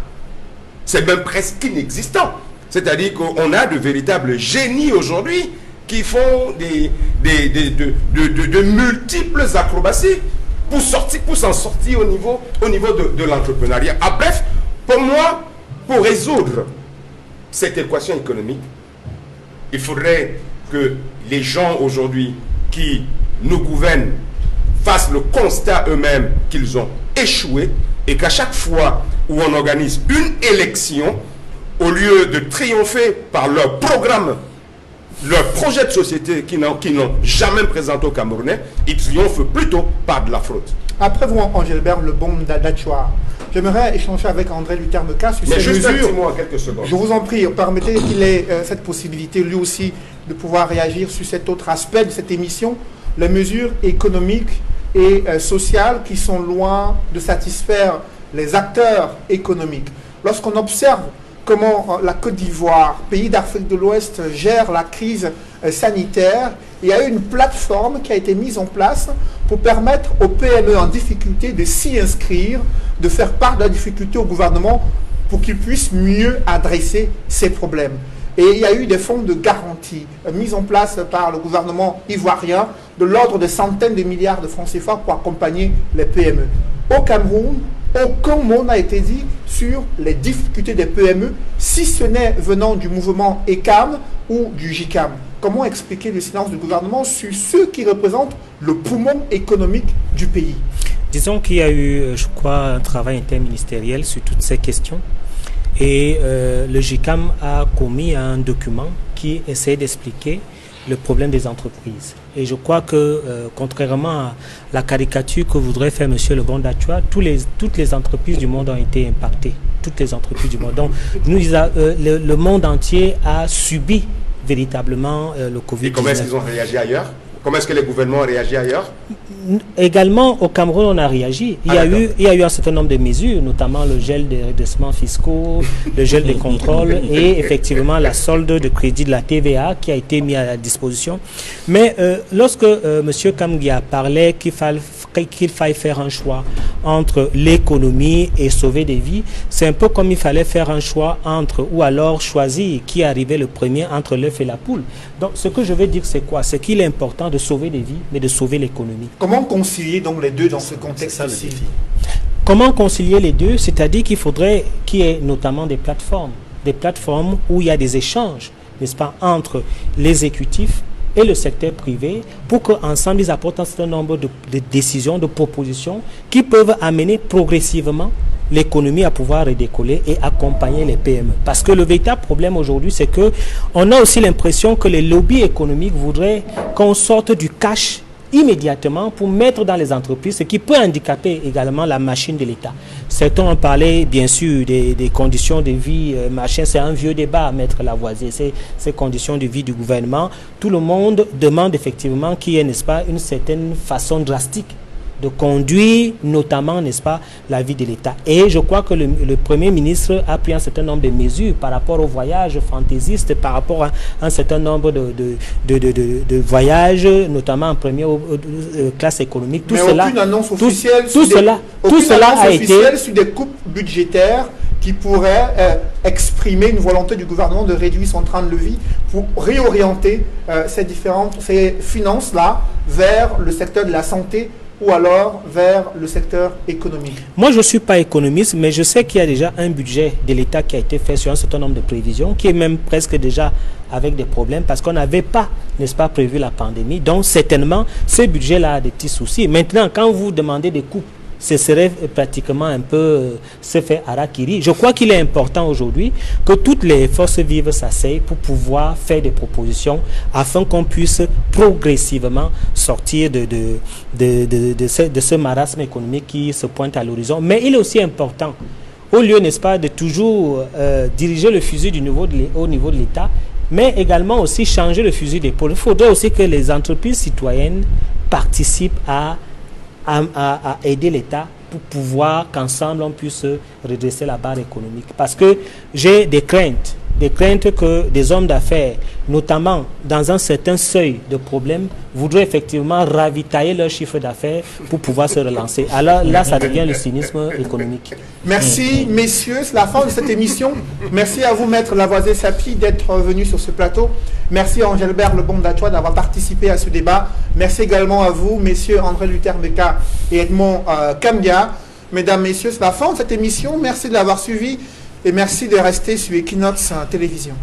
Speaker 2: C'est même presque inexistant. C'est-à-dire qu'on a de véritables génies aujourd'hui qui font de multiples acrobaties pour s'en sortir au niveau de l'entrepreneuriat. Ah, bref, pour moi, pour résoudre cette équation économique, il faudrait que les gens aujourd'hui qui nous gouvernent fassent le constat eux-mêmes qu'ils ont échoué et qu'à chaque fois où on organise une élection, au lieu de triompher par leur programme, leur projet de société qu'ils n'ont jamais présenté aux Camerounais, ils triomphent plutôt par de la fraude.
Speaker 1: Après vous, Angélbert Lebon d'Achouar, j'aimerais échanger avec André Luther-Meka sur ces mesures.
Speaker 2: Un petit mot en quelques secondes.
Speaker 1: Je vous en prie, permettez qu'il ait cette possibilité, lui aussi, de pouvoir réagir sur cet autre aspect de cette émission, les mesures économiques et sociales qui sont loin de satisfaire les acteurs économiques. Lorsqu'on observe comment la Côte d'Ivoire, pays d'Afrique de l'Ouest, gère la crise sanitaire, il y a eu une plateforme qui a été mise en place pour permettre aux PME en difficulté de s'y inscrire, de faire part de la difficulté au gouvernement pour qu'il puisse mieux adresser ces problèmes. Et il y a eu des fonds de garantie mis en place par le gouvernement ivoirien de l'ordre de centaines de milliards de francs CFA pour accompagner les PME. Au Cameroun, aucun mot n'a été dit sur les difficultés des PME, si ce n'est venant du mouvement ECAM ou du GICAM. Comment expliquer le silence du gouvernement sur ceux qui représentent le poumon économique du pays?
Speaker 3: Disons qu'il y a eu, je crois, un travail interministériel sur toutes ces questions. Et le GICAM a commis un document qui essaie d'expliquer le problème des entreprises. Et je crois que, contrairement à la caricature que voudrait faire M. Le Bon Dachua, toutes les entreprises du monde ont été impactées. Toutes les entreprises du monde. Donc, le monde entier a subi véritablement le Covid-19.
Speaker 2: Et comment est-ce qu'ils ont réagi ailleurs? Comment est-ce que les gouvernements ont réagi ailleurs?
Speaker 3: Également, au Cameroun, on a réagi. Il y a eu un certain nombre de mesures, notamment le gel des redressements fiscaux, le gel des contrôles et effectivement la solde de crédit de la TVA qui a été mis à la disposition. Mais lorsque M. Kamgia parlait qu'il faille faire un choix entre l'économie et sauver des vies, c'est un peu comme il fallait faire un choix entre, ou alors choisir qui arrivait le premier entre l'œuf et la poule. Donc ce que je veux dire, c'est quoi? C'est qu'il est important de sauver des vies, mais de sauver l'économie.
Speaker 1: Comment concilier donc les deux dans ce contexte?
Speaker 5: C'est ça le défi.
Speaker 3: Comment concilier les deux? C'est-à-dire qu'il faudrait qu'il y ait notamment des plateformes où il y a des échanges, n'est-ce pas, entre l'exécutif et le secteur privé pour qu'ensemble ils apportent un certain nombre de décisions, de propositions qui peuvent amener progressivement l'économie à pouvoir redécoller et accompagner les PME. Parce que le véritable problème aujourd'hui, c'est que on a aussi l'impression que les lobbies économiques voudraient qu'on sorte du cash immédiatement pour mettre dans les entreprises, ce qui peut handicaper également la machine de l'État. Certains ont parlé bien sûr des conditions de vie, machin, c'est un vieux débat à mettre Lavoisier, ces conditions de vie du gouvernement. Tout le monde demande effectivement qu'il y ait, n'est-ce pas, une certaine façon drastique de conduire notamment, n'est-ce pas, la vie de l'État. Et je crois que le Premier ministre a pris un certain nombre de mesures par rapport aux voyages fantaisistes, par rapport à un certain nombre de voyages, notamment en première classe économique.
Speaker 1: Tout cela, aucune annonce officielle sur des coupes budgétaires qui pourraient exprimer une volonté du gouvernement de réduire son train de vie pour réorienter ces finances-là vers le secteur de la santé ou alors vers le secteur économique.
Speaker 3: Moi, je ne suis pas économiste, mais je sais qu'il y a déjà un budget de l'État qui a été fait sur un certain nombre de prévisions, qui est même presque déjà avec des problèmes, parce qu'on n'avait pas, n'est-ce pas, prévu la pandémie. Donc, certainement, ce budget-là a des petits soucis. Maintenant, quand vous demandez des coupes, ce serait pratiquement un peu se faire harakiri. Je crois qu'il est important aujourd'hui que toutes les forces vives s'asseyent pour pouvoir faire des propositions afin qu'on puisse progressivement sortir de ce marasme économique qui se pointe à l'horizon. Mais il est aussi important, au lieu, n'est-ce pas, de toujours diriger le fusil au niveau de l'État, mais également aussi changer le fusil d'épaule. Il faudrait aussi que les entreprises citoyennes participent à aider l'État pour pouvoir qu'ensemble on puisse redresser la barre économique. Parce que j'ai des craintes que des hommes d'affaires, notamment dans un certain seuil de problèmes, voudraient effectivement ravitailler leur chiffre d'affaires pour pouvoir se relancer. Alors là, ça devient le cynisme économique.
Speaker 1: Merci, messieurs. C'est la fin de cette émission. Merci à vous, Maître Lavoisier Sapi, d'être venu sur ce plateau. Merci à Engelbert Le Bon Dachua d'avoir participé à ce débat. Merci également à vous, messieurs André Luther Beka et Edmond Kamgia. Mesdames, messieurs, c'est la fin de cette émission. Merci de l'avoir suivi. Et merci de rester sur Equinox Télévision.